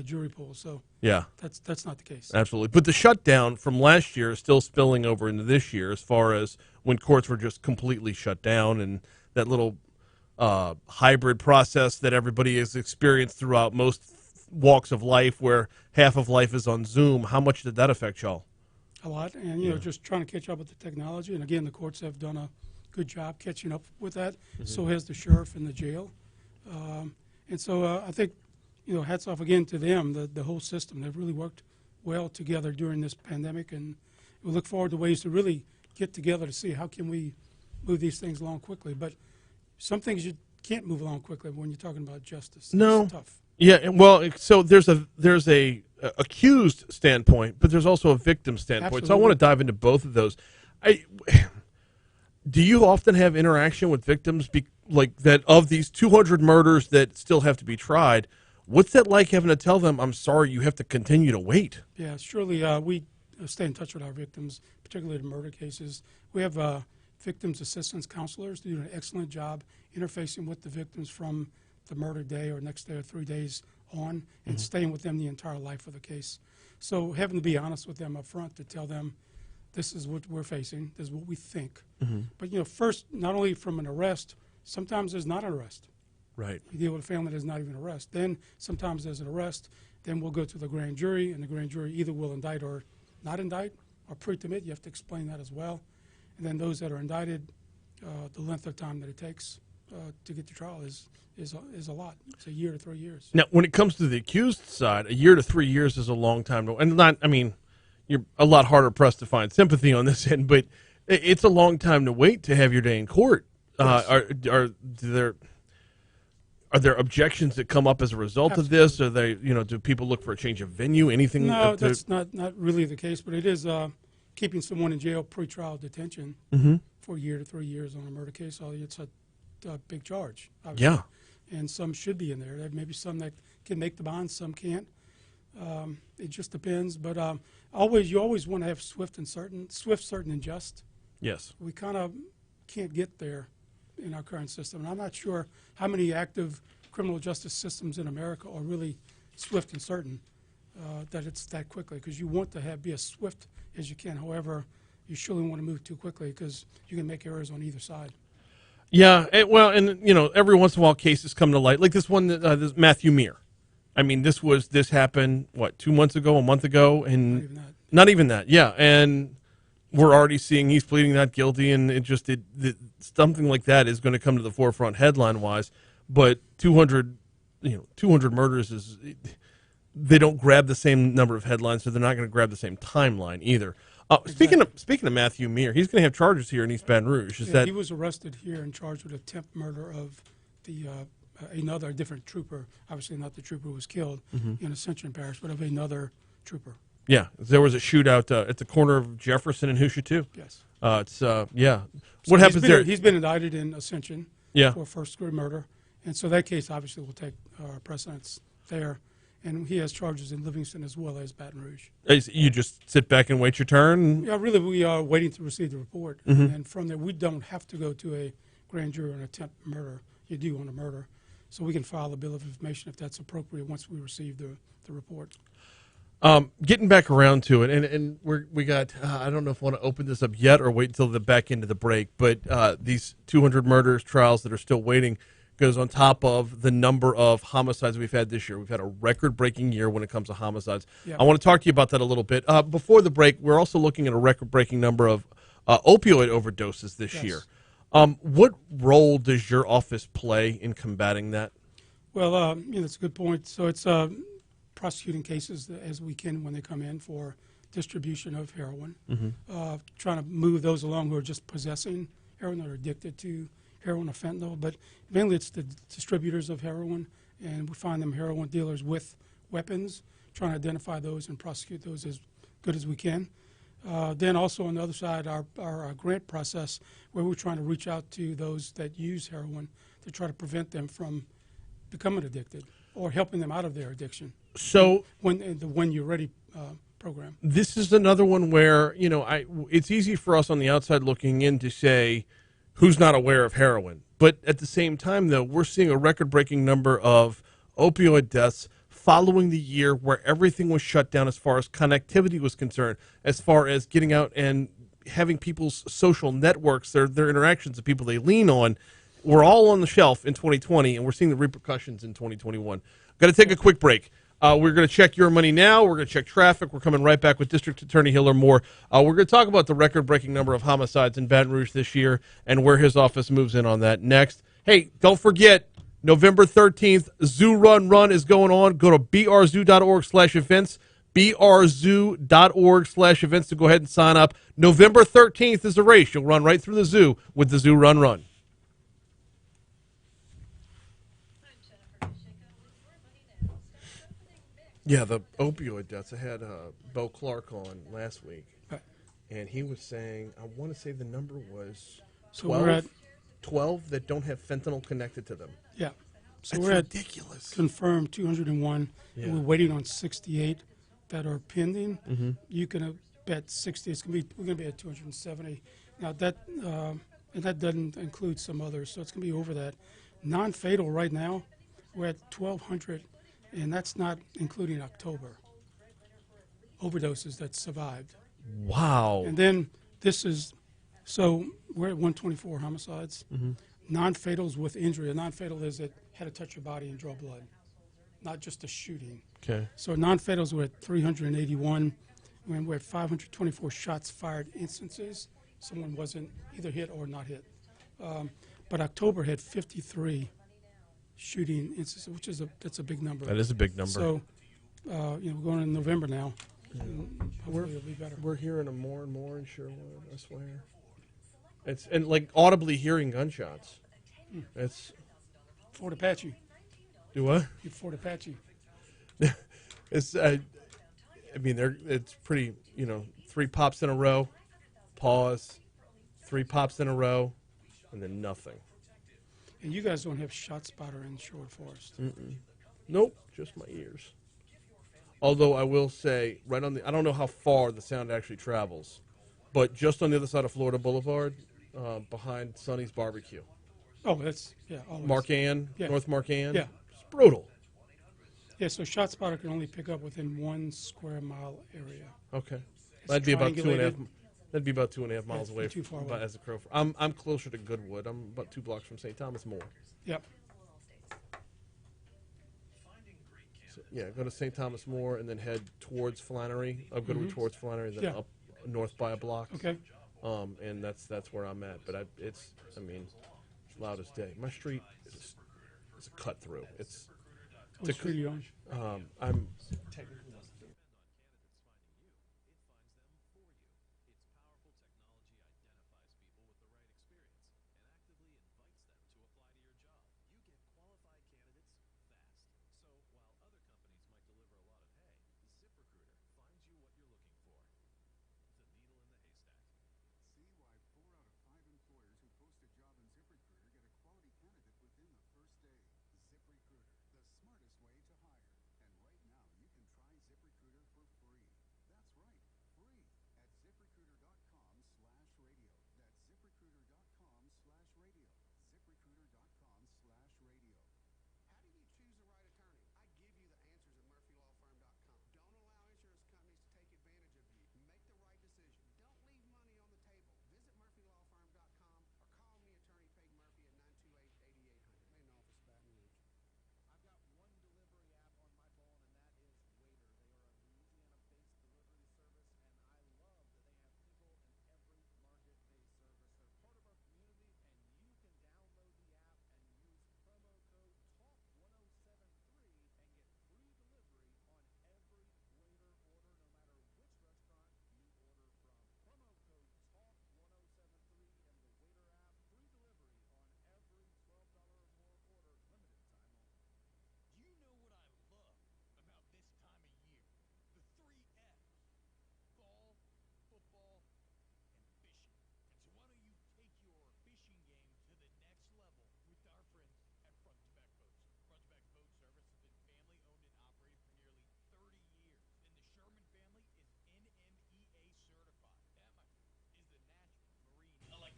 jury pool. So yeah, that's not the case. absolutely. But the shutdown from last year is still spilling over into this year, as far as when courts were just completely shut down, and that little hybrid process that everybody has experienced throughout most walks of life, where half of life is on Zoom. How much did that affect y'all? A lot, and just trying to catch up with the technology. And again, the courts have done a good job catching up with that. Mhm. So has the sheriff and the jail. And so I think, hats off again to them, the whole system. They've really worked well together during this pandemic, and we look forward to ways to really get together to see how can we move these things along quickly. But some things you can't move along quickly when you're talking about justice. No. It's tough. Yeah, and well, so there's a accused standpoint, but there's also a victim standpoint. So I want to dive into both of those. Do you often have interaction with victims like that of these 200 murders that still have to be tried? What's that like, having to tell them, "I'm sorry, you have to continue to wait"? Yeah, surely we stay in touch with our victims, particularly the murder cases. We have victims assistance counselors who do an excellent job interfacing with the victims from the murder day or next day or 3 days on, and staying with them the entire life of the case. So having to be honest with them up front to tell them, this is what we're facing, this is what we think. Mhm. But first, not only from an arrest, sometimes there's not an arrest. Right. You deal with a family there's not even an arrest. Then sometimes there's an arrest. Then we'll go to the grand jury, and the grand jury either will indict or not indict, or pre-commit. You have to explain that as well. And then those that are indicted, the length of time that it takes to get to trial is a lot. It's a year to 3 years. Now, when it comes to the accused side, a year to 3 years is a long time to, and not. I mean, you're a lot harder pressed to find sympathy on this end, but it's a long time to wait to have your day in court. Are there objections that come up as a result of this? Are they, do people look for a change of venue? Anything? No, that's not really the case, but it is keeping someone in jail pre-trial detention Mhm. for a year to 3 years on a murder case. It's a big charge. Obviously. Yeah. And some should be in there. There may be some that can make the bond, some can't. It just depends. But you always want to have swift, certain, and just. Yes. We kind of can't get there in our current system. And I'm not sure how many active criminal justice systems in America are really swift and certain that it's that quickly, because you want to be as swift as you can. However, you surely want to move too quickly because you can make errors on either side. Yeah, every once in a while cases come to light, like this one, this Matthew Meir. I mean, this happened, 2 months ago, a month ago, and not even that. Yeah, and we're already seeing he's pleading not guilty, and something like that is going to come to the forefront headline-wise. But 200 murders they don't grab the same number of headlines, so they're not going to grab the same timeline either. Speaking of Matthew Meir, he's going to have charges here in East Baton Rouge. He was arrested here and charged with attempted murder of another different trooper, obviously not the trooper who was killed in Ascension Parish, but of another trooper. Yeah, there was a shootout at the corner of Jefferson and Hoosier too. Yes. Yeah. So What happens there? He's been indicted in Ascension for first-degree murder, and so that case obviously will take precedence there. And he has charges in Livingston as well as Baton Rouge. You just sit back and wait your turn? Yeah, really, we are waiting to receive the report. Mhm. And from there, we don't have to go to a grand jury on attempt murder. You do on a murder. So we can file a bill of information if that's appropriate once we receive the report. Getting back around to it, and we got, I don't know if I want to open this up yet or wait until the back end of the break, but these 200 murders trials that are still waiting goes on top of the number of homicides we've had this year. We've had a record-breaking year when it comes to homicides. Yep. I want to talk to you about that a little bit. Before the break, we're also looking at a record-breaking number of opioid overdoses this year. What role does your office play in combating that? Well, that's a good point. So it's prosecuting cases as we can when they come in for distribution of heroin, trying to move those along who are just possessing heroin or addicted to heroin or fentanyl. But mainly it's the distributors of heroin, and we find them heroin dealers with weapons, trying to identify those and prosecute those as good as we can. Then also on the other side, our grant process, where we're trying to reach out to those that use heroin to try to prevent them from becoming addicted or helping them out of their addiction. So When You're Ready program. This is another one where, it's easy for us on the outside looking in to say who's not aware of heroin. But at the same time, though, we're seeing a record-breaking number of opioid deaths following the year where everything was shut down as far as connectivity was concerned, as far as getting out and having people's social networks, their interactions, the people they lean on, were all on the shelf in 2020, and we're seeing the repercussions in 2021. Got to take a quick break. We're going to check your money now. We're going to check traffic. We're coming right back with District Attorney Hillar more. We're going to talk about the record-breaking number of homicides in Baton Rouge this year and where his office moves in on that next. Hey, don't forget, November 13th, Zoo Run is going on. Go to brzoo.org/events, brzoo.org/events to go ahead and sign up. November 13th is the race. You'll run right through the zoo with the Zoo Run. Yeah, the opioid deaths. I had Bo Clark on last week, and he was saying, I want to say the number was 12, we're at 12 that don't have fentanyl connected to them. Yeah. So That's we're ridiculous. At confirmed 201, Yeah. and we're waiting on 68 that are pending. Mhm. You can bet 60. We're going to be at 270. Now that and that doesn't include some others, so it's going to be over that. Non-fatal right now, we're at 1,200. And that's not including October overdoses that survived. Wow. And then so we're at 124 homicides. Non-fatals with injury. A non-fatal is that had to touch your body and draw blood, not just a shooting. Okay. So non-fatals were at 381. When we're at 524 shots fired instances, someone wasn't either hit or not hit. But October had 53 shooting instances, which is that's a big number. That is a big number. So, we're going in November now. And hopefully it'll be better. We're hearing them more and more in Sherwood, I swear. And like audibly hearing gunshots. It's Fort Apache. Do what? Fort Apache. It's it's pretty, 3 pops in a row, pause, 3 pops in a row, and then nothing. And you guys don't have shot spotter in Sherwood Forest. Nope, just my ears. Although I will say, I don't know how far the sound actually travels, but just on the other side of Florida Boulevard, behind Sonny's Barbecue. Oh, that's, always. Mark-Ann, Yeah. North Mark-Ann. Yeah. It's brutal. Yeah, so shot spotter can only pick up within 1 square mile area. Okay. It's That'd be about 2.5. triangulated. That'd be about 2.5 miles Yeah, away. too far away. As a crow. I'm closer to Goodwood. I'm about 2 blocks from St. Thomas More. Yep. So, yeah, go to St. Thomas More and then head towards Flannery. Goodwood towards Flannery, then Yeah. up north by a block. Okay. And that's where I'm at. But it's loud as day. My street is a cut through. It's What street are you on? I'm technically. ZipRecruiter, the smartest way to hire. And right now, you can try ZipRecruiter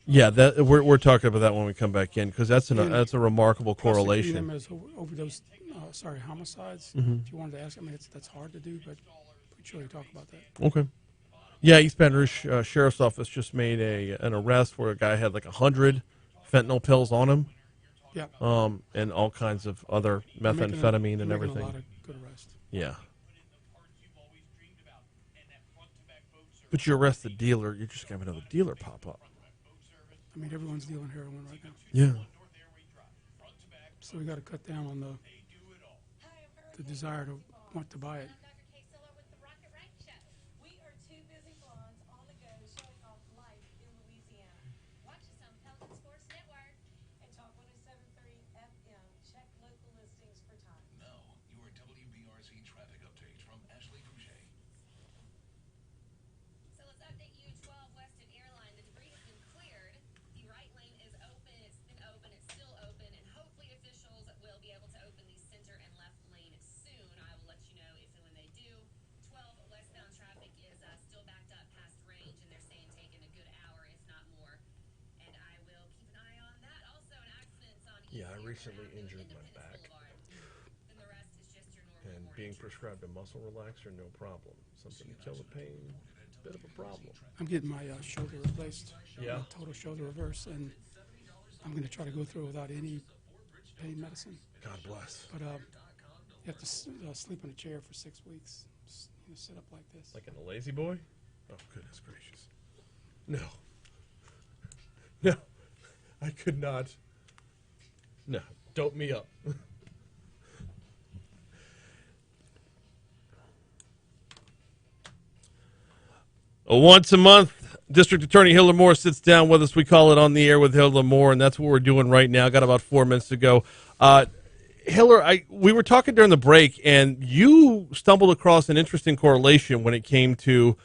Yeah, that we're talking about that when we come back in because that's a remarkable correlation. Them as overdose, homicides. Mhm. If you wanted to ask, I mean, that's hard to do, but we could surely talk about that. Okay. Yeah, East Baton Rouge Sheriff's Office just made an arrest where a guy had like 100 fentanyl pills on him. Yeah. And all kinds of other They're making methamphetamine and a everything. lot of good arrests. Yeah. But you arrest the dealer, you just have another dealer pop up. I mean, everyone's dealing heroin right now. Yeah. So we got to cut down on the desire to want to buy it. We are two busy blondes on the go showing off life in Louisiana. Watch us on Pelton Sports Network and Talk 107.3 FM. Check local listings for time. Now, your WBRC traffic update from Ashley Rouge. So let's update you. 12 Weston Airline. The debris has been cleared. The right lane is open. It's been open. It's still open. And hopefully officials will be able to open the center and left lane soon. I will let you know if and when they do. 12 westbound traffic is still backed up past range, and they're saying taking a good hour, if not more. And I will keep an eye on that. Also, an accident on Yeah, I recently injured my back. Then the rest is just your normal And being prescribed a muscle relaxer, no problem. Something to kill the pain, bit of a problem. I'm getting my shoulder replaced. Yeah. Total shoulder reverse, and I'm going to try to go through it without any pain medicine. God bless. But you have to sleep in a chair for 6 weeks. Just, sit up like this. Like in a lazy boy? Oh, goodness gracious. No. No. I could not. No. Dope me up. Once a month, District Attorney Hillar Moore sits down with us. We call it On the Air with Hillar Moore, and that's what we're doing right now. Got about 4 minutes to go. Hillar, we were talking during the break, and you stumbled across an interesting correlation when it came to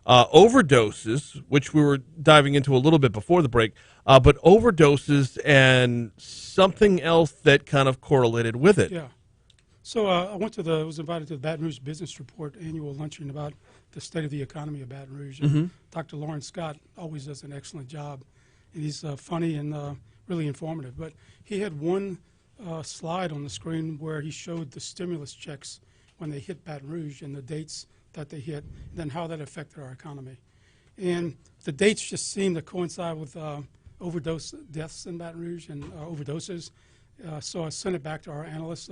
overdoses, which we were diving into a little bit before the break, but overdoses and something else that kind of correlated with it. Yeah. So I was invited to the Baton Rouge Business Report annual luncheon about the state of the economy of Baton Rouge. And Mhm. Dr. Lawrence Scott always does an excellent job, and he's funny and really informative. But he had one slide on the screen where he showed the stimulus checks when they hit Baton Rouge and the dates that they hit, and then how that affected our economy. And the dates just seemed to coincide with overdose deaths in Baton Rouge and overdoses. So I sent it back to our analyst,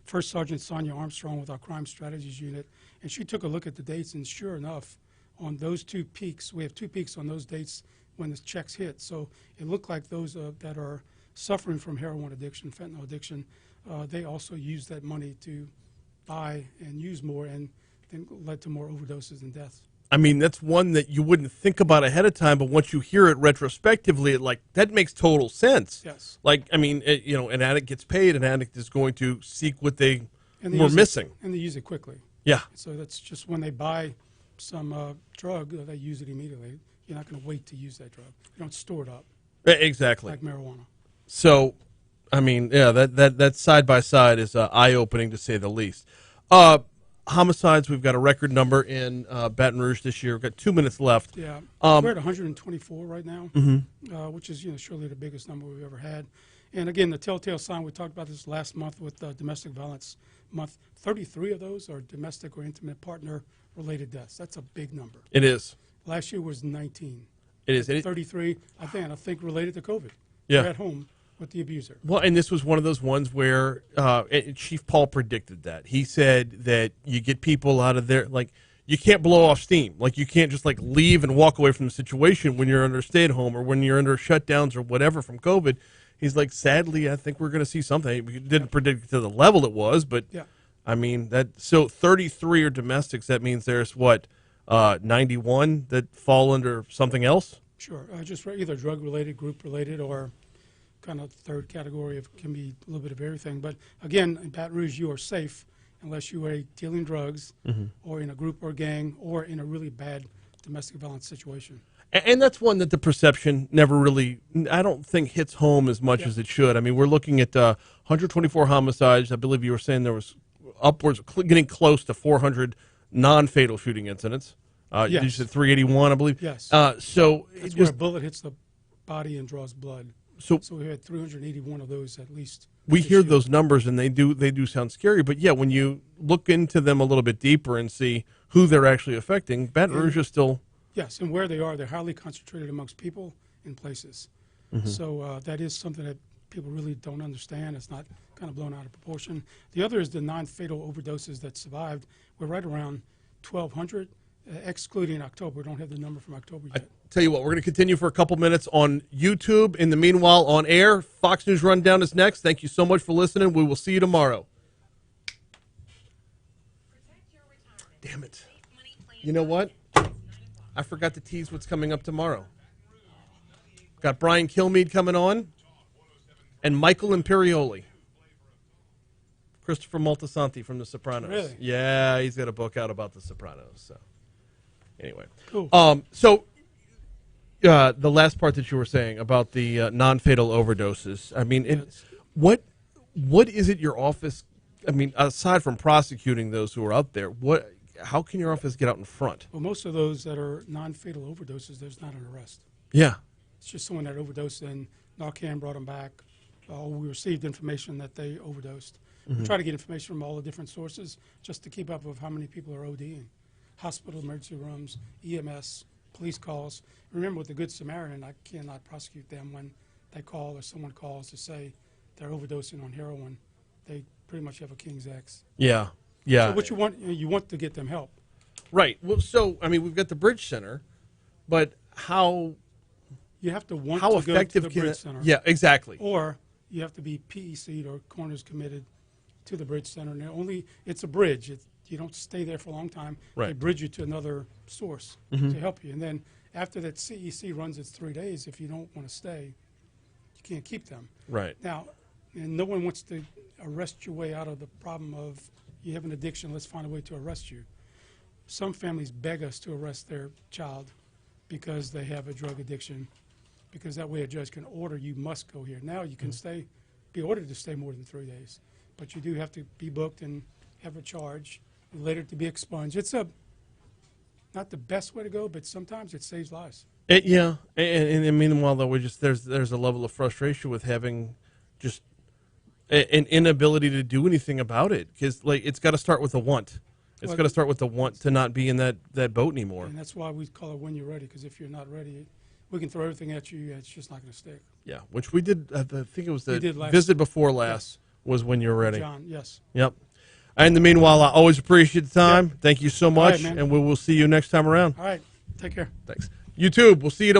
First Sergeant Sonia Armstrong with our Crime Strategies Unit, and she took a look at the dates, and sure enough, on those two peaks, we have two peaks on those dates when the checks hit. So it looked like those that are suffering from heroin addiction, fentanyl addiction, they also use that money to buy and use more, and then led to more overdoses and deaths. I mean, that's one that you wouldn't think about ahead of time, but once you hear it retrospectively, that makes total sense. Yes. Like, I mean, an addict gets paid, an addict is going to seek what they were use missing. And they use it quickly. Yeah. So that's just when they buy some drug, they use it immediately. You're not going to wait to use that drug. You don't store it up. Exactly. Like marijuana. So, I mean, yeah, that side by side is eye-opening to say the least. Homicides, we've got a record number in Baton Rouge this year. We've got 2 minutes left. Yeah, we're at 124 right now, Mhm. which is surely the biggest number we've ever had. And again, the telltale sign, we talked about this last month with Domestic Violence Month. 33 of those are domestic or intimate partner related deaths. That's a big number. It is. Last year was 19. It is. 33, I think related to COVID. Yeah. They're at home with the abuser. Well, and this was one of those ones where Chief Paul predicted that. He said that you get people out of there, like, you can't blow off steam. Like, you can't just, like, leave and walk away from the situation when you're under stay-at-home or when you're under shutdowns or whatever from COVID. He's like, sadly, I think we're going to see something. We didn't predict it to the level it was, but, yeah. I mean, so 33 are domestics. That means there's, 91 that fall under something else? Sure. Just either drug-related, group-related, or kind of third category of can be a little bit of everything. But again, in Baton Rouge, you are safe unless you are dealing drugs or in a group or gang or in a really bad domestic violence situation. And that's one that the perception never really, I don't think, hits home as much as it should. I mean, we're looking at 124 homicides. I believe you were saying there was upwards, getting close to 400 non-fatal shooting incidents. You said 381, I believe. Yes. So that's where a bullet hits the body and draws blood. So we had 381 of those at least. We this hear year. those numbers, and they do sound scary. But yeah, when you look into them a little bit deeper and see who they're actually affecting, Baton Rouge is still. Yes, and where they are, they're highly concentrated amongst people and places. Mhm. So that is something that people really don't understand. It's not kind of blown out of proportion. The other is the non-fatal overdoses that survived. We're right around 1,200, excluding October. We don't have the number from October yet. Tell you what, we're going to continue for a couple minutes on YouTube. In the meanwhile, on air, Fox News Rundown is next. Thank you so much for listening. We will see you tomorrow. Damn it. You know what? I forgot to tease what's coming up tomorrow. Got Brian Kilmeade coming on and Michael Imperioli. Christopher Moltisanti from The Sopranos. Really? Yeah, he's got a book out about The Sopranos. So, anyway. Cool. The last part that you were saying about the non-fatal overdoses. I mean, what is it your office? I mean, aside from prosecuting those who are out there, how can your office get out in front? Well, most of those that are non-fatal overdoses, there's not an arrest. Yeah. It's just someone that overdosed and Narcan brought them back. We received information that they overdosed. Mhm. We try to get information from all the different sources just to keep up with how many people are ODing. Hospital emergency rooms, EMS, police calls. Remember, with the Good Samaritan, I cannot prosecute them when they call or someone calls to say they're overdosing on heroin. They pretty much have a King's X. Yeah, yeah. So what you want to get them help. Right. Well, so I mean, we've got the Bridge Center, but how? You have to want how to effective go to the can Bridge it- Center. Yeah, exactly. Or you have to be PEC'd or corners committed to the Bridge Center. And it's a bridge. You don't stay there for a long time. They Right. bridge you to another source Mhm. to help you. And then after that CEC runs its 3 days, if you don't want to stay, you can't keep them. Right. Now, and no one wants to arrest your way out of the problem of you have an addiction, let's find a way to arrest you. Some families beg us to arrest their child because they have a drug addiction, because that way a judge can order you must go here. Now you can be ordered to stay more than 3 days, but you do have to be booked and have a charge, and later to be expunged. It's not the best way to go, but sometimes it saves lives. Yeah, and meanwhile, though, there's a level of frustration with having just an inability to do anything about it, because like it's got to start with a want. It's Well, got to start with the want to not be in that boat anymore. And that's why we call it when you're ready, because if you're not ready, we can throw everything at you, it's just not going to stick. Yeah, which we did. I think it was We the did last- visit before last was when you're ready. John, yes. Yep. And in the meanwhile, I always appreciate the time. Thank you so All right, much, man. and we will see you next time around. All right, take care. Thanks. YouTube, we'll see you tomorrow.